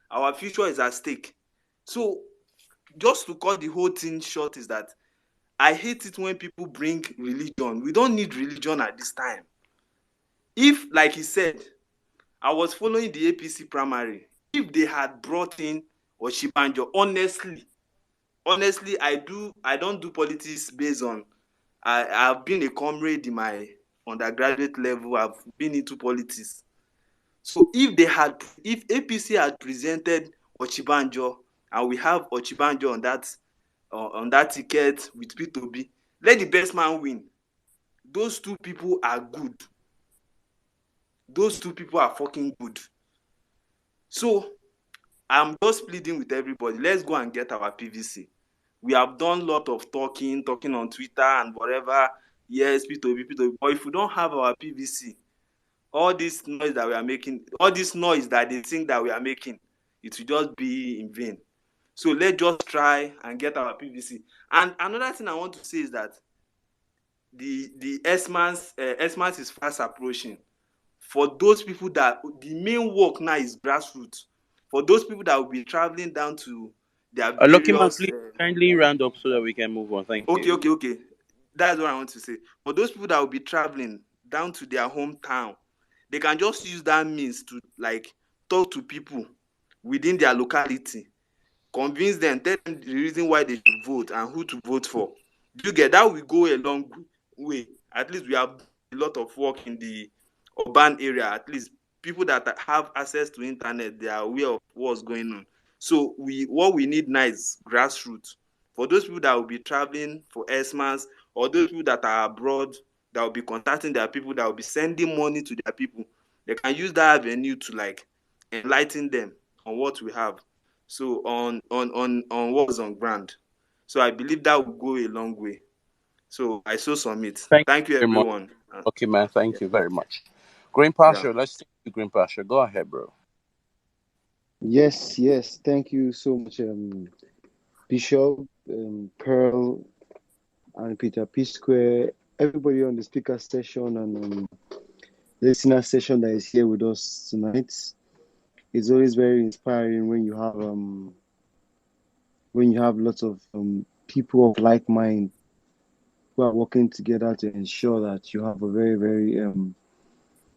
our future is at stake. So just to cut the whole thing short is that I hate it when people bring religion. We don't need religion at this time. If, like he said, I was following the APC primary, if they had brought in Oshibanjo, honestly, I don't do politics based on, I've been a comrade in my undergraduate level, I've been into politics. So if APC had presented Oshibanjo and we have Oshibanjo on that ticket with P2B, let the best man win. Those two people are good. Those two people are fucking good. So I'm just pleading with everybody. Let's go and get our PVC. We have done a lot of talking on Twitter and whatever. Yes, P2B. But if we don't have our PVC, all this noise that we are making, all this noise that they think that we are making, it will just be in vain. So let's just try and get our PVC. And another thing I want to say is that the Xmas is fast approaching. For those people that the main work now is grassroots. For those people that will be traveling down to their Lucky man, various please kindly round up so that we can move on. Thank you. okay. That's what I want to say. For those people that will be traveling down to their hometown, they can just use that means to like talk to people within their locality, convince them, tell them the reason why they should vote and who to vote for. Do you get that? Will go a long way. At least we have a lot of work in the urban area. At least people that have access to internet, they are aware of what's going on. So what we need now is grassroots. For those people that will be traveling for Xmas, or those people that are abroad that will be contacting their people, that will be sending money to their people, they can use that avenue to like enlighten them on what we have. So on what's on ground. So I believe that will go a long way. So I so submit. Thank Thank you, you very much. everyone. Okay, man. Yeah, Thank you very much. Green yeah. Pasture, let's take you, Green Pasture. Go ahead, bro. Yes. Thank you so much, Bishop, Pearl, and Peter P Square, everybody on the speaker session and listener session that is here with us tonight. It's always very inspiring when you have lots of people of like mind who are working together to ensure that you have a very, very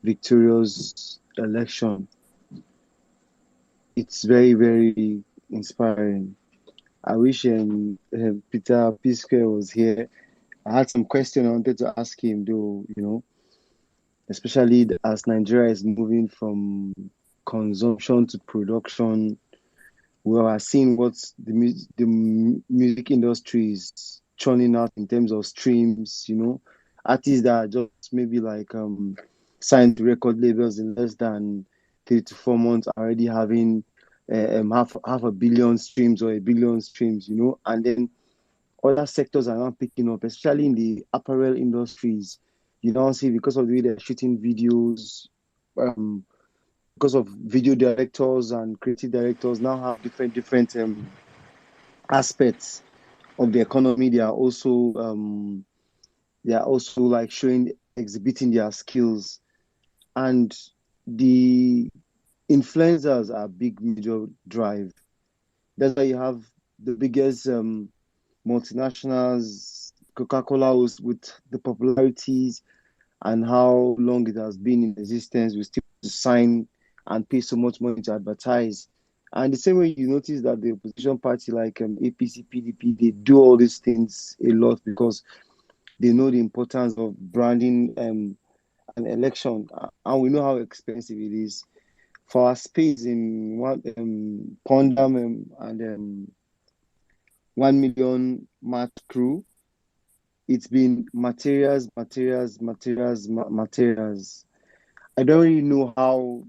victorious election. It's very, very inspiring. I wish Peter P Square was here. I had some question I wanted to ask him, though, especially as Nigeria is moving from consumption to production. We are seeing what the music industry is churning out in terms of streams, artists that are just maybe like signed to record labels in less than 3 to 4 months already having half a billion streams or a billion streams, and then other sectors are now picking up, especially in the apparel industries. You don't see, because of the way they're shooting videos, because of video directors and creative directors now have different aspects of the economy. They are also like exhibiting their skills, and the influencers are a big major drive. That's why you have the biggest multinationals, Coca-Cola, with the popularities and how long it has been in existence, we still sign and pay so much money to advertise. And the same way you notice that the opposition party like APC, PDP, they do all these things a lot because they know the importance of branding an election. And we know how expensive it is. For our space in Pondam and 1 million mat crew, it's been materials. I don't really know how.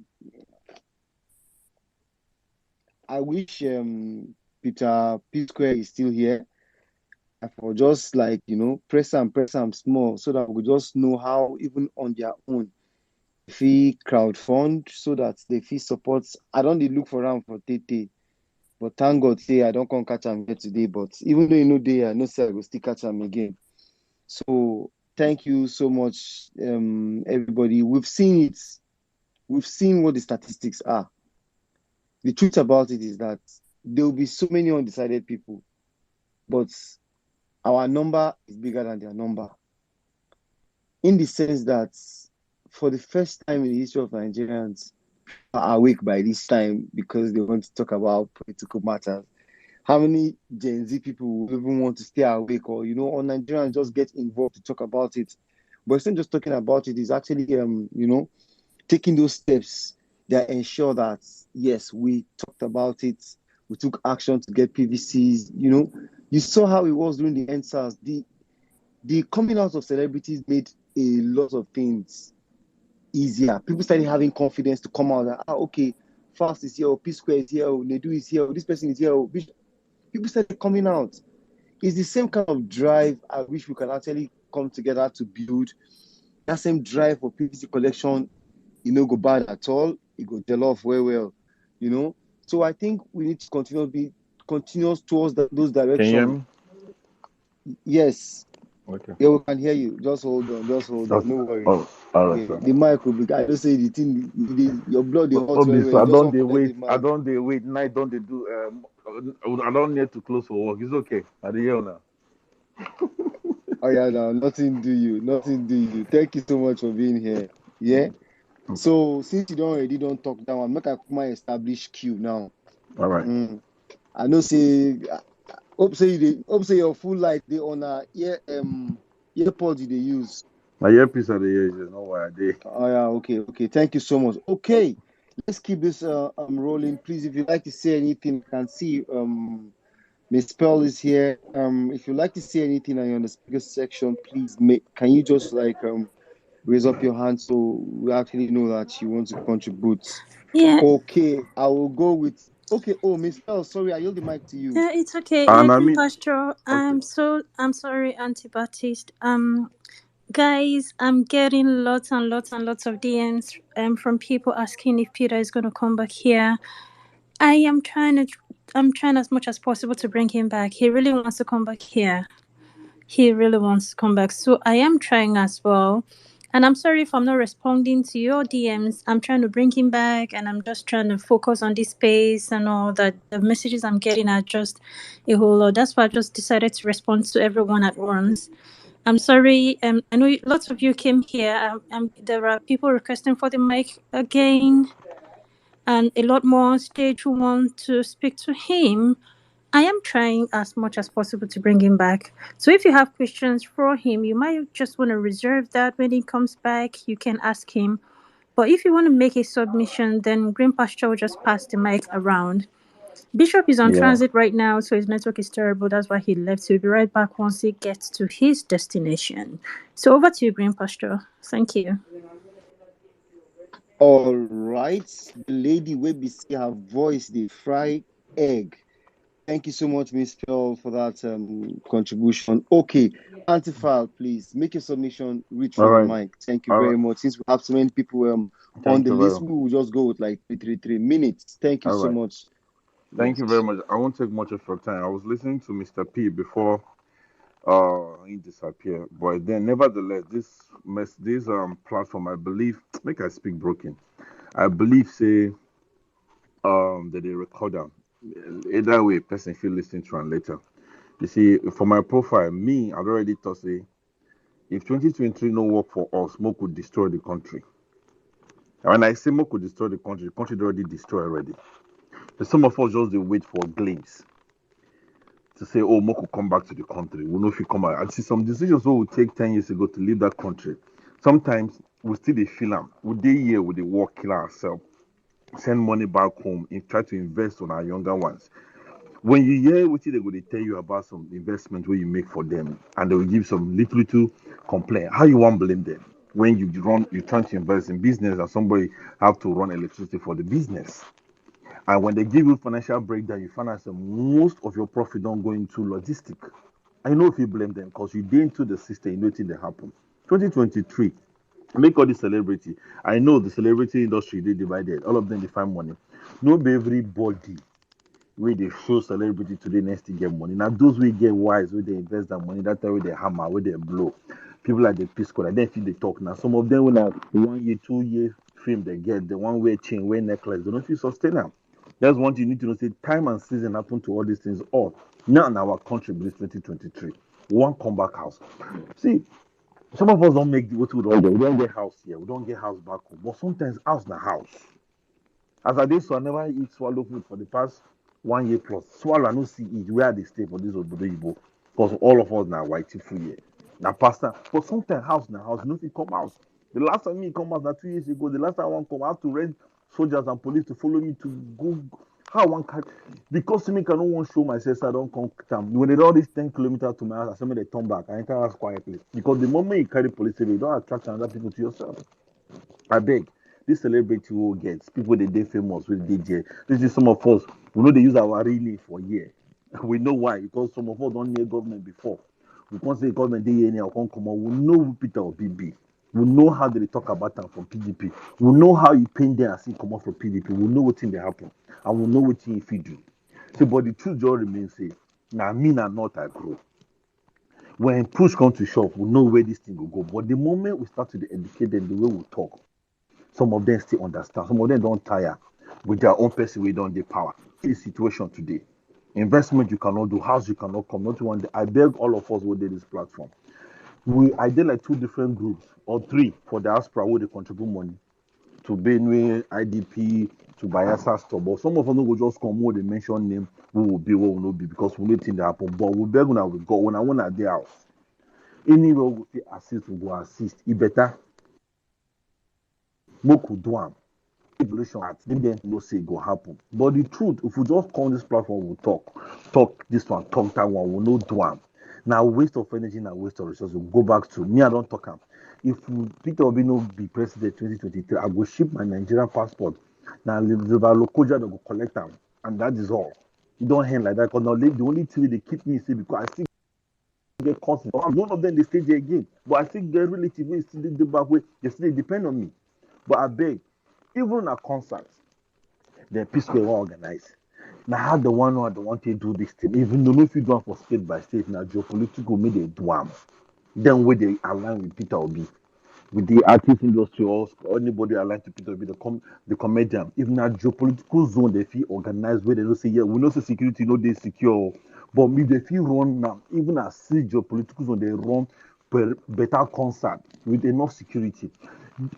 I wish Peter P Square is still here. For just like press them small so that we just know how even on their own fee crowdfund so that they fee supports. I don't look for them for TT, but thank God say I don't come catch them here today. But even though they I know say I will still catch them again. So thank you so much, everybody. We've seen it. We've seen what the statistics are. The truth about it is that there will be so many undecided people, but our number is bigger than their number. In the sense that for the first time in the history of Nigerians are awake by this time because they want to talk about political matters. How many Gen Z people will even want to stay awake or, or Nigerians just get involved to talk about it? But it's not just talking about it, it's actually, taking those steps that ensure that, yes, we talked about it, we took action to get PVCs, You saw how it was during the NSAS. The coming out of celebrities made a lot of things easier. People started having confidence to come out and, okay, Fast is here, or P Square is here, or Nedu is here, or this person is here. People started coming out. It's the same kind of drive I wish we can actually come together to build. That same drive for PVC collection, go bad at all. It go tell off well, So I think we need to continue towards those Can you hear directions. me? Yes. Okay. Yeah, we can hear you. Just hold on. Just hold on. Okay. No worry. Oh, all right, Yeah, sir. the mic will be. I just say the thing. Your blood, the hot Obi, well, well. so You I just don't want they to collect wait. the I mic. don't they wait. Night don't they do? I don't need to close for work. It's okay. I dey hear now. Oh yeah, no, nothing do you. Nothing do you. Thank you so much for being here. Yeah. Okay. So since you don't talk that one, make I come and establish queue now. All right. I know say hope say your full light they on earpods they use. My earpiece are the ears. You know why I did. Oh yeah, okay. Thank you so much. Okay, let's keep this rolling. Please, if you'd like to say anything, I can see Miss Pearl is here. If you'd like to say anything and you're on the speaker section, please can you just like raise up your hand so we actually know that you want to contribute. Yeah, Okay, I will go with okay. Oh, Miss Pearl, sorry, I yield the mic to you. yeah, it's okay. Yeah, And I Green mean, Pasture. okay. I'm sorry, Auntie Baptiste. Guys, I'm getting lots and lots and lots of DMs from people asking if Peter is going to come back here. I am I'm trying as much as possible to bring him back. He really wants to come back here. He really wants to come back. So I am trying as well. And I'm sorry if I'm not responding to your DMs. I'm trying to bring him back and I'm just trying to focus on this space and all that. The messages I'm getting are just a whole lot. That's why I just decided to respond to everyone at once. I'm sorry. I know lots of you came here. There are people requesting for the mic again and a lot more on stage who want to speak to him. I am trying as much as possible to bring him back. So if you have questions for him, you might just want to reserve that when he comes back. You can ask him. But if you want to make a submission, then Green Pasture will just pass the mic around. Bishop is on Yeah. transit right now, so his network is terrible. That's why he left. So he'll be right back once he gets to his destination. So over to you, Green Pasture. Thank you. All right, the lady will be see her voice the fry egg. Thank you so much, Miss Pearl, for that contribution. Okay, Antifile, please make your submission reach All for the right. mic. Thank you All right. very much. Since we have so many people on Thank the you very list, much. we will just go with like 3 minutes. Thank you All so right. much. Thank Yes. you very much. I won't take much of your time. I was listening to Mr. P before he disappeared. But then nevertheless, this platform, I believe make I speak broken. I believe say that they record them. Either way, person feel listening to and later. You see, for my profile, me, I'd already thought say if 2023 no work for us, Mo could destroy the country. And when I say Mo could destroy the country already destroyed already. So some of us just they wait for a glimpse to say, oh, Mo could come back to the country. We know if he come back. I see some decisions we would take 10 years ago to leave that country. Sometimes we still they feel them. We day here with the work kill ourselves, send money back home and try to invest on our younger ones. When you hear what they go, they tell you about some investment where you make for them, and they will give some little complaint. How you want blame them when you trying to invest in business and somebody have to run electricity for the business? And when they give you financial breakdown, you find out that most of your profit don't go into logistic. I know if you blame them because you did into the system, you know things that happen. 2023, make all the celebrity. I know the celebrity industry they divided. All of them they find money. No be everybody where they show celebrity today next to get money. Now those we get wise where they invest that money, that time where they hammer, where they blow. People like the Peace Corps, then feel they talk now. Some of them will have 1 year, 2 year fame they get, the one way chain, way necklace, they don't feel sustain them. That's one thing you need to know. Say time and season happen to all these things. All now in our country, this 2023, one comeback house. See, some of us don't make what we don't get. We don't get house here. We don't get house back home. But sometimes house na house. As I did so, I never eat swallow food for the past 1 year plus. Swallow, I no see eat where they stay for this Obodo Igbo. Because all of us now white food here. Now, pastor, but sometimes house now house, nothing come out. The last time me come out, now 2 years ago, the last time I want come, I have to rent soldiers and police to follow me to go. How one can because to me, I don't want to show myself, so I don't come down. When they do all these 10 kilometers to my house, I say, they turn back. I enter house quietly. Because the moment you carry police, you don't attract another people to yourself. I beg. This celebrity who gets people they famous with DJ. This is some of us. We know they use our real name for year. We know why because some of us don't near government before. We can't say government they any or come on. We know who Peter Obi be. We know how they talk about them from PDP. We know how you paint them as he come out from PDP. We know what thing they happen, and we know what thing if you do. So, but the truth just remains say, now me and not I grow. When push comes to shove, we know where this thing will go. But the moment we start to educate them the way we talk, some of them still understand. Some of them don't tire with their own person we don't the power. The situation today. Investment you cannot do, house you cannot come, not one day. I beg all of us who did this platform. I did like two different groups or three for diaspora where they contribute money to Benue, IDP, to Bayelsa store. But some of them will just come where they mention name, who will be, who will not be, because we need things that happen. But we beg when we go, when I want at their house. Anywhere we assist, we go assist. It better, Moku Duam. Evolution at then no say it go happen. But the truth, if we just come this platform, we talk this one, talk that one, we no do am. Now waste of energy and waste of resources. We go back to me, I don't talk am. If Peter Obi no be president 2023, I go ship my Nigerian passport. Now the Lokoja they go collect them, and that is all. You don't hand like that because now the only thing they keep me say because I still get constant. None of them they stay there again, but I still get relative wey still dey back way. They still depend on me. But I beg, even at concerts, the peace we wan organize. Now how the one who the want to do this thing, even though if you do it for state by state, now geopolitical may they do am. Then where they align with Peter Obi, with the artist industry or anybody aligned to Peter Obi, the comedian. If na geopolitical zone they feel organized where they don't say yeah, we know say security no dey secure, but if they feel run now, even as see geopolitical zone they run better concert with enough security.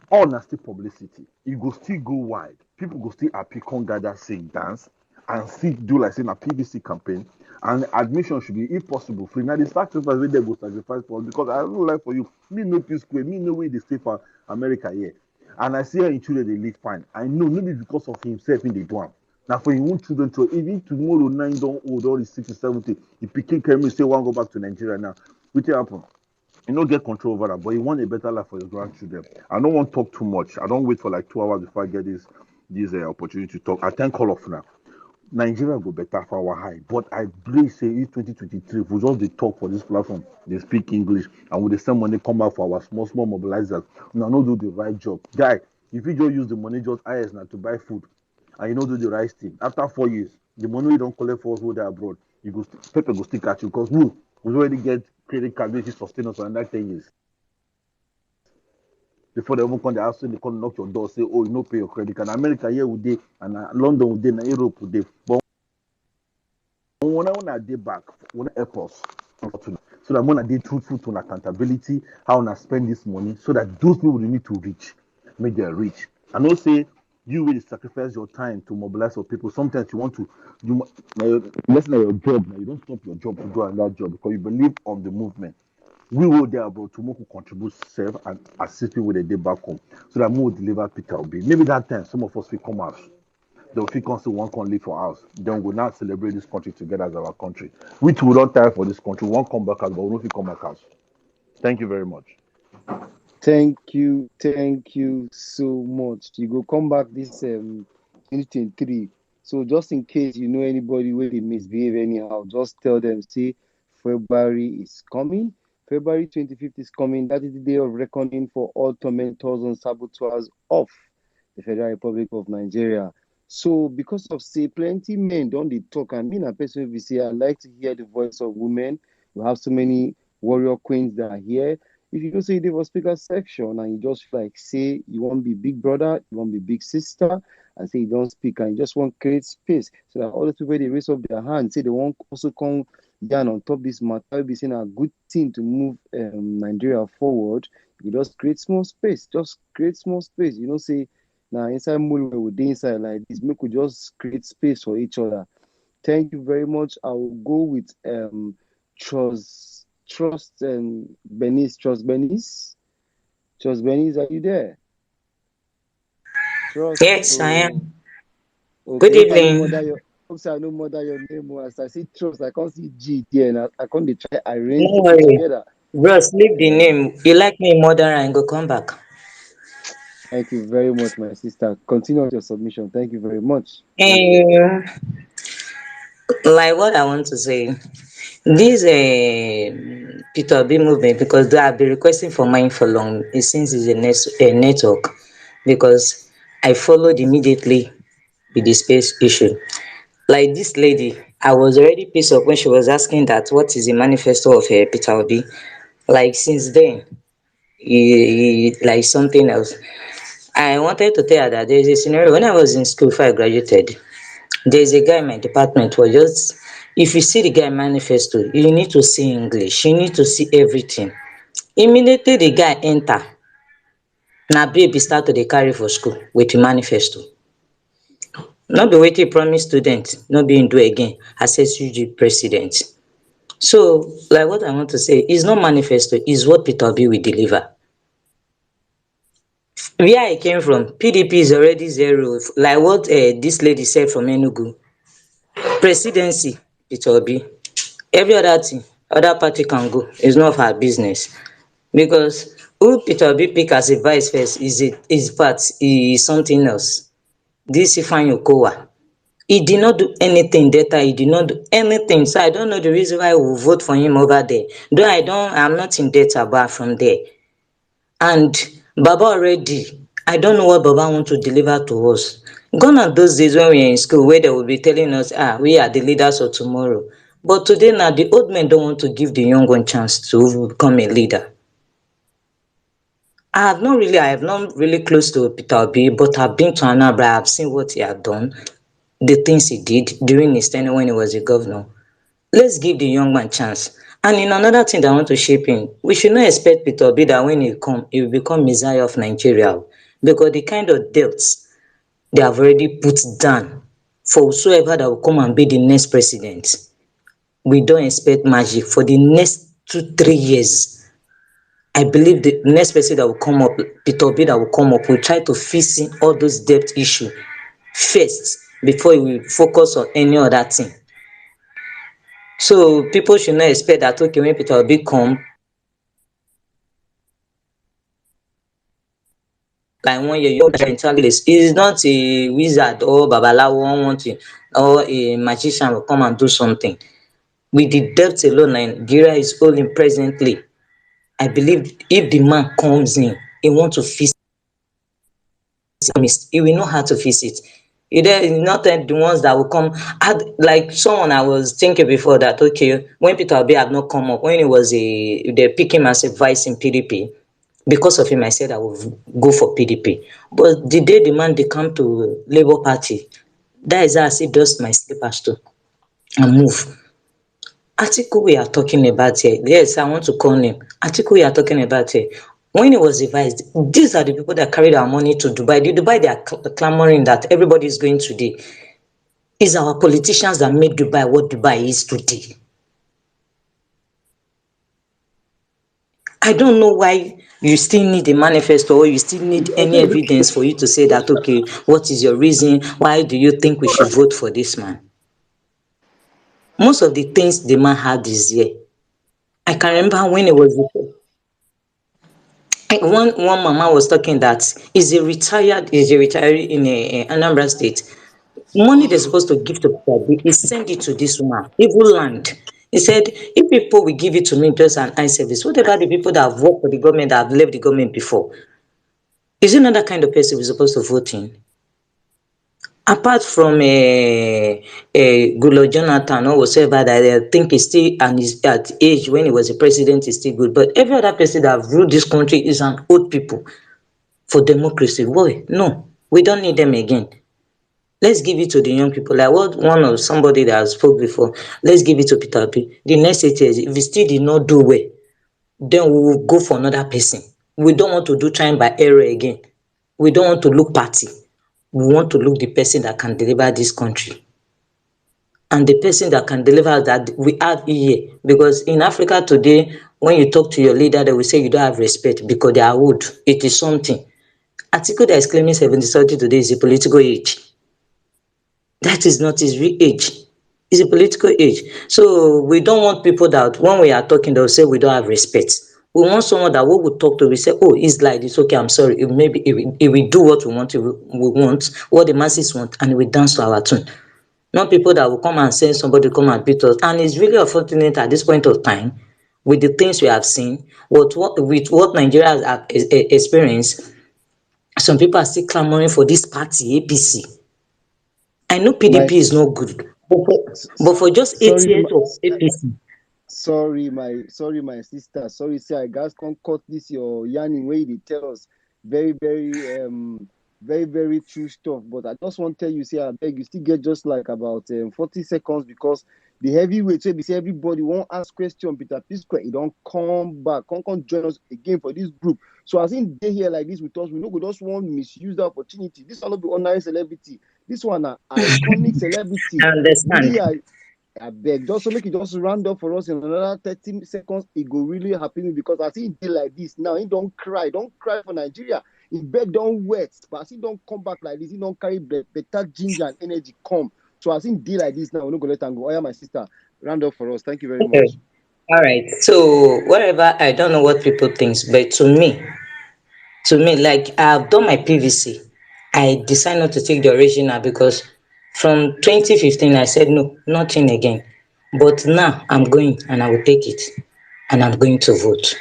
All na still publicity. E go still go wide. People go still happy, come gather, sing, dance, and see do like say na PVC campaign. And admission should be, if possible, free. Now the sacrifice wey they go sacrifice for us because I don't like for you. Me no peace square. Me no way they stay for America here. And I see how in children they live fine. I know maybe because of himself in the do am. Now for him own children to even tomorrow 9 don't old or 60, 70, the pikin can me say one go back to Nigeria now. What happen? You don't get control over that, but you want a better life for your grandchildren. I don't want to talk too much. I don't wait for like 2 hours before I get this opportunity to talk. I thank all of now. Nigeria go better for our high, but I believe say in 2023, if we just dey talk for this platform, they speak English, and with the same money come back for our small mobilizers, now no do the right job. Guy, if you just use the money just IS now to buy food, and you don't do the right thing, after 4 years, the money you don't collect for us who they abroad, you go paper go still catch you because we already get credit card which is sustain us for another 10 years. Before they even come the house, they come knock your door, say, oh, you no pay your credit card. America here we dey, and London we dey, and Europe we dey. But when I dey back, when I help us, so that when I dey truthful to accountability, how I spend this money, so that those people they need to reach, make them reach. I know say you will sacrifice your time to mobilize your people. Sometimes you want to, let's say your job, now you don't stop your job to do another job because you believe on the movement. We will there about to make contribute self and assist people with a day back home so that we will deliver Peter Obi. Maybe that time some of us will come out. They'll feel constant one can live for us. Then we'll now celebrate this country together as our country. Which we don't tire for this country. We won't come back out, but we don't feel come back out. Thank you very much. Thank you so much. You go come back this 2023. So just in case you know anybody where they misbehave anyhow, just tell them, see, February is coming. February 25th is coming. That is the day of reckoning for all tormentors and saboteurs of the Federal Republic of Nigeria. So because of say plenty men don't they talk, and being a person who say I like to hear the voice of women. We have so many warrior queens that are here. If you go say they for speaker section and you just like say you want to be big brother, you want to be big sister, and say you don't speak and you just want to create space so that all the people they raise up their hand, say they want also come down on top this matter, be saying a good thing to move Nigeria forward. You just create small space, just create small space. You know, say now inside Mulu with the inside like this, make we just create space for each other. Thank you very much. I will go with Trust and Benis. Trust Benis, are you there? Trust. Yes, I Oh, am. okay. Good Hope I no evening. mother your. Hope I no mother your name. As I see Trust, I can't see G there, and I can't dey try No arrange the two worry. together. Bros, leave the Uh, name. You like me more than I go come back. thank you very much, my sister. Continue with your submission. Thank you very much. Um, like what I want to say, this Peter Obi movement, because they have been requesting for mine for long, it seems it's a network, because I followed immediately with the space issue. Like this lady, I was already pissed off when she was asking that what is the manifesto of Peter Obi. Like since then, like something else. I wanted to tell her that there's a scenario when I was in school before I graduated. There's a guy in my department who just, if you see the guy manifesto, you need to see English, you need to see everything. Immediately the guy enter, na babe e start to dey carry for school with the manifesto. No be wetin e promise students, no be im do again as SUG president. So like what I want to say is not manifesto, is what Peter Obi will deliver. Where I came from, PDP is already zero. Like what this lady said from Enugu, presidency Peter Obi, every other thing, other party can go, it's not of her business. Because who Peter Obi pick as a vice first is part, is something else. This Ifeanyi Okowa, he did not do anything that time, he did not do anything. So I don't know the reason why we vote for him over there. Though I'm not in data, but from there. And Baba already, I don't know what Baba want to deliver to us. Gone are those days when we were in school where they will be telling us, we are the leaders of tomorrow. But today now, the old men don't want to give the young one chance to become a leader. I have not really close to Peter Obi, but I've been to Anambra, I've seen what he had done, the things he did during his tenure when he was a governor. Let's give the young man chance. And in another thing that I want to shape in, we should not expect Peter Obi that when he will become Messiah of Nigeria. Because the kind of debts they have already put down for whosoever that will come and be the next president, we don't expect magic for the next 2-3 years. I believe the next person that will come up, Peter Obi that will come up, will try to fix in all those debt issues first before he will focus on any other thing. So people should not expect that okay, when Peter Obi come, like 1 year, you mentalist. He's not a wizard or babalawo or a magician will come and do something. With the debt alone, Nigeria is holding presently. I believe if the man comes in, he want to fix it, he will know how to fix it. Not the ones that will come. Like someone I was thinking before that okay, when Peter Obi had not come up, when he was they pick him as a vice in PDP, because of him I said I would go for PDP. But the day the man they come to Labour Party, that is as if dust my slippers too and move. Article we are talking about here, yes, I want to call him. Article we are talking about here, when he was advised, these are the people that carried our money to Dubai. The Dubai they are clamoring that everybody is going today. It's our politicians that made Dubai what Dubai is today. I don't know why you still need a manifesto or you still need any evidence for you to say that, okay, what is your reason? Why do you think we should vote for this man? Most of the things the man had this year. I can remember when it was one mama was talking that is a retiree in Anambra State. Money they're supposed to give to people, he send it to this woman, even land. He said, if people will give it to me just an eye service, what about the people that have worked for the government, that have left the government before? Is it not that kind of person we're supposed to vote in? Apart from Goodluck Jonathan or whatever that I think is still and is at age when he was a president is still good, but every other person that have ruled this country is an old people for democracy. Boy, no, we don't need them again. Let's give it to the young people. Like what one of somebody that has spoke before. Let's give it to Peter Obi. The next 8 years, if he still did not do well, then we will go for another person. We don't want to do trying by error again. We don't want to look party. We want to look the person that can deliver this country. And the person that can deliver that we have here. Because in Africa today, when you talk to your leader, they will say you don't have respect because they are old. It is something. Atiku that is claiming 70 today is a political age. That is not his real age. It's a political age. So we don't want people that when we are talking, they'll say we don't have respect. We want someone that we will talk to, we say, oh, it's like this, okay, I'm sorry. Maybe if we do what we want, what the masses want, and we dance to our tune. Not people that will come and send somebody to come and beat us. And it's really unfortunate at this point of time, with the things we have seen, with what Nigeria has experienced, some people are still clamoring for this party, APC. I know My PDP is not good. But for just 8 years of APC, sorry, my sister. Sorry, say I guys can't cut this your yarning way they tell us very true stuff. But I just want to tell you, say I beg you still get just like about 40 seconds because the heavyweight say say everybody won't ask question. Peter Pisquet, he don't come back, come join us again for this group. So as in they here like this with us, we know we just want misuse the opportunity. This one not be ordinary celebrity. This one an iconic celebrity. I understand. Really, I beg, just to make it just round up for us in another 30 seconds. It go really happy me because I see it dey like this now. He don't cry for Nigeria. He beg don't wet, but as he don't come back like this, he don't carry better ginger and energy come. So as he dey like this now, we're not gonna let him go. Oh yeah, my sister, round up for us. Thank you very Okay. much. All right. So whatever, I don't know what people think, but to me, like I've done my PVC. I decided not to take the original because from 2015 I said no, nothing again. But now I'm going and I will take it and I'm going to vote.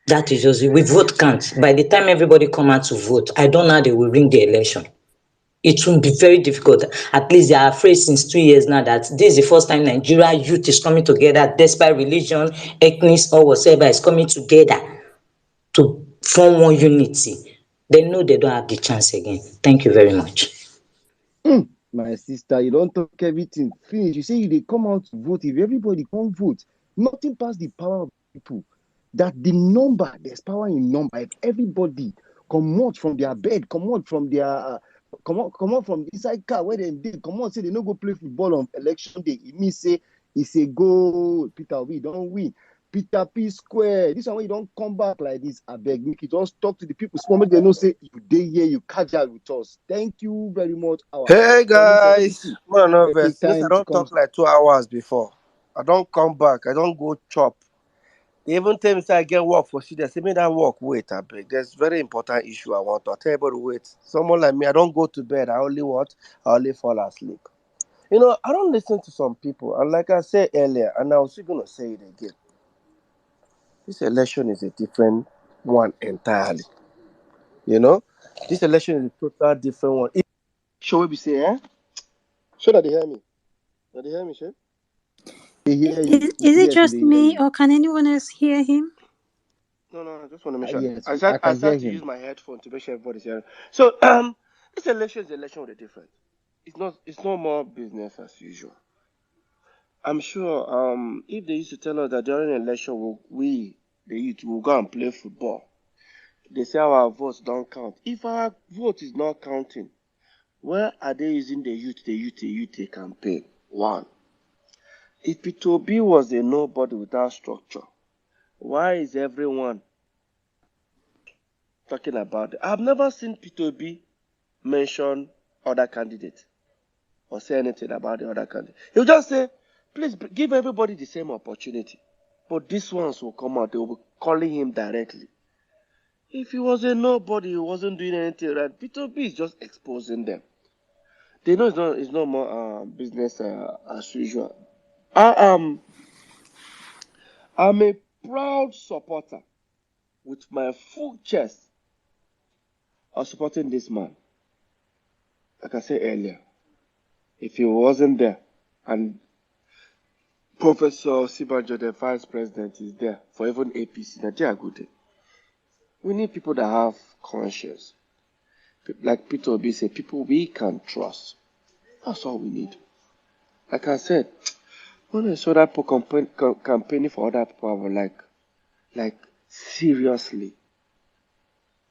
That is just it. We vote count. By the time everybody come out to vote, I don't know how they will ring the election. It will be very difficult. At least they are afraid since 2 years now that this is the first time Nigeria youth is coming together, despite religion, ethnic, or whatever is coming together to form one unity. They know they don't have the chance again. Thank you very much. My sister, you don't talk everything. Finish. You say you they come out to vote. If everybody come vote, nothing past the power of people. That the number, there's power in number. If everybody come out from their bed, come out from their come out from inside car where they did, come out say they no go play football on election day. It means say it's a goal. Peter Obi don't win. Peter P Square. This one when you don't come back like this, I beg make you just talk to the people. Small make they know say you dey here, you catch up with us. Thank you very much, our Hey upcoming guys, celebrity. no, no, Take vex. Since I time to don't come. talk like 2 hours before, I don't come back. I don't go chop. They even tell me say I get work for shit. They say me that work. Wait, I beg. There's very important issue I want to tell everybody. Wait, someone like me, I don't go to bed. I only what? I only fall asleep. I don't listen to some people, and like I said earlier, and I was still gonna say it again. This election is a different one entirely. You know, this election is a total different one. Show we be say, eh? Show that they hear me. That they hear me, sure. They hear you. Is it Yes, they just hear me, you. or can anyone else hear him? No, I just want to make sure. Yes, I I can hear said to use him. my headphone to make sure everybody's hearing. So this election is an election with a difference. It's not more business as usual. I'm sure if they used to tell us that during an election we the youth will go and play football, they say our votes don't count. If our vote is not counting, where are they using the youth campaign? One. If Peter Obi was a nobody without structure, why is everyone talking about it? I've never seen Peter Obi mention other candidates or say anything about the other candidate. He'll just say, please give everybody the same opportunity. But these ones will come out, they will be calling him directly. If he was a nobody, he wasn't doing anything right, Peter B is just exposing them. They know it's not more business as usual. I I'm a proud supporter with my full chest of supporting this man. Like I said earlier, if he wasn't there and Professor Sibanjo, the vice president, is there for even APC, Nigeria good. We need people that have conscience. Like Peter Obi said, people we can trust. That's all we need. Like I said, when I saw that people campaigning for other people, I was like, seriously.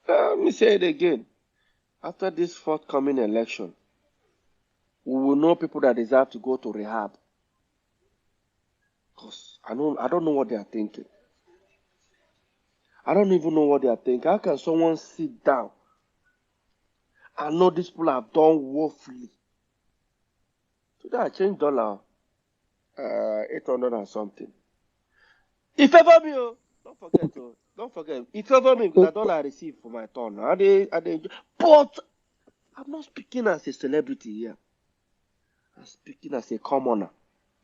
Let me say it again. After this forthcoming election, we will know people that deserve to go to rehab. Because I don't know what they are thinking. I don't even know what they are thinking. How can someone sit down and know these people have done woefully? Today I changed dollar 800 and something. It favor me, oh. Don't forget. It favor me because I don't receive for my turn. But I'm not speaking as a celebrity here. I'm speaking as a commoner,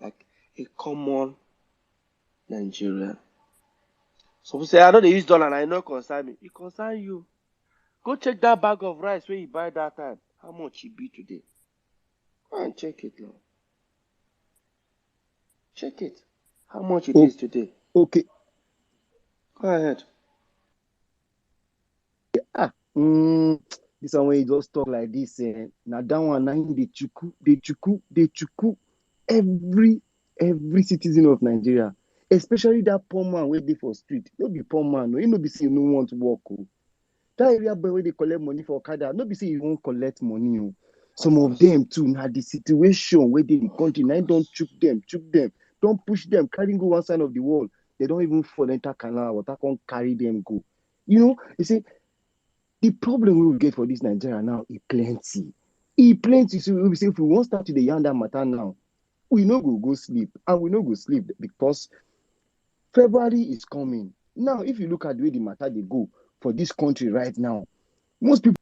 like a common Nigerian. So we say I know they use dollar and I know concern me. It concern you. Go check that bag of rice where you buy that time. How much it be today? Go and check it now. Check it. How much it Oh, is today. okay. Go ahead. This one when you just talk like this, now that one now they chuku every citizen of Nigeria, especially that poor man where they for street. No be poor man, no, you no be say you no want to work. Oh. That area boy where they collect money for Okada, no be say you won't collect money. Oh. Some of them too, now the situation where they in the country, now don't choke them, don't push them, carry go one side of the wall. They don't even fall enter canal, water can't carry them go. You say the problem we will get for this Nigeria now is plenty. So we say if we won't start to the yarn that matter now, we no go sleep, and we no go sleep because February is coming. Now, if you look at the way the matter they go for this country right now, most people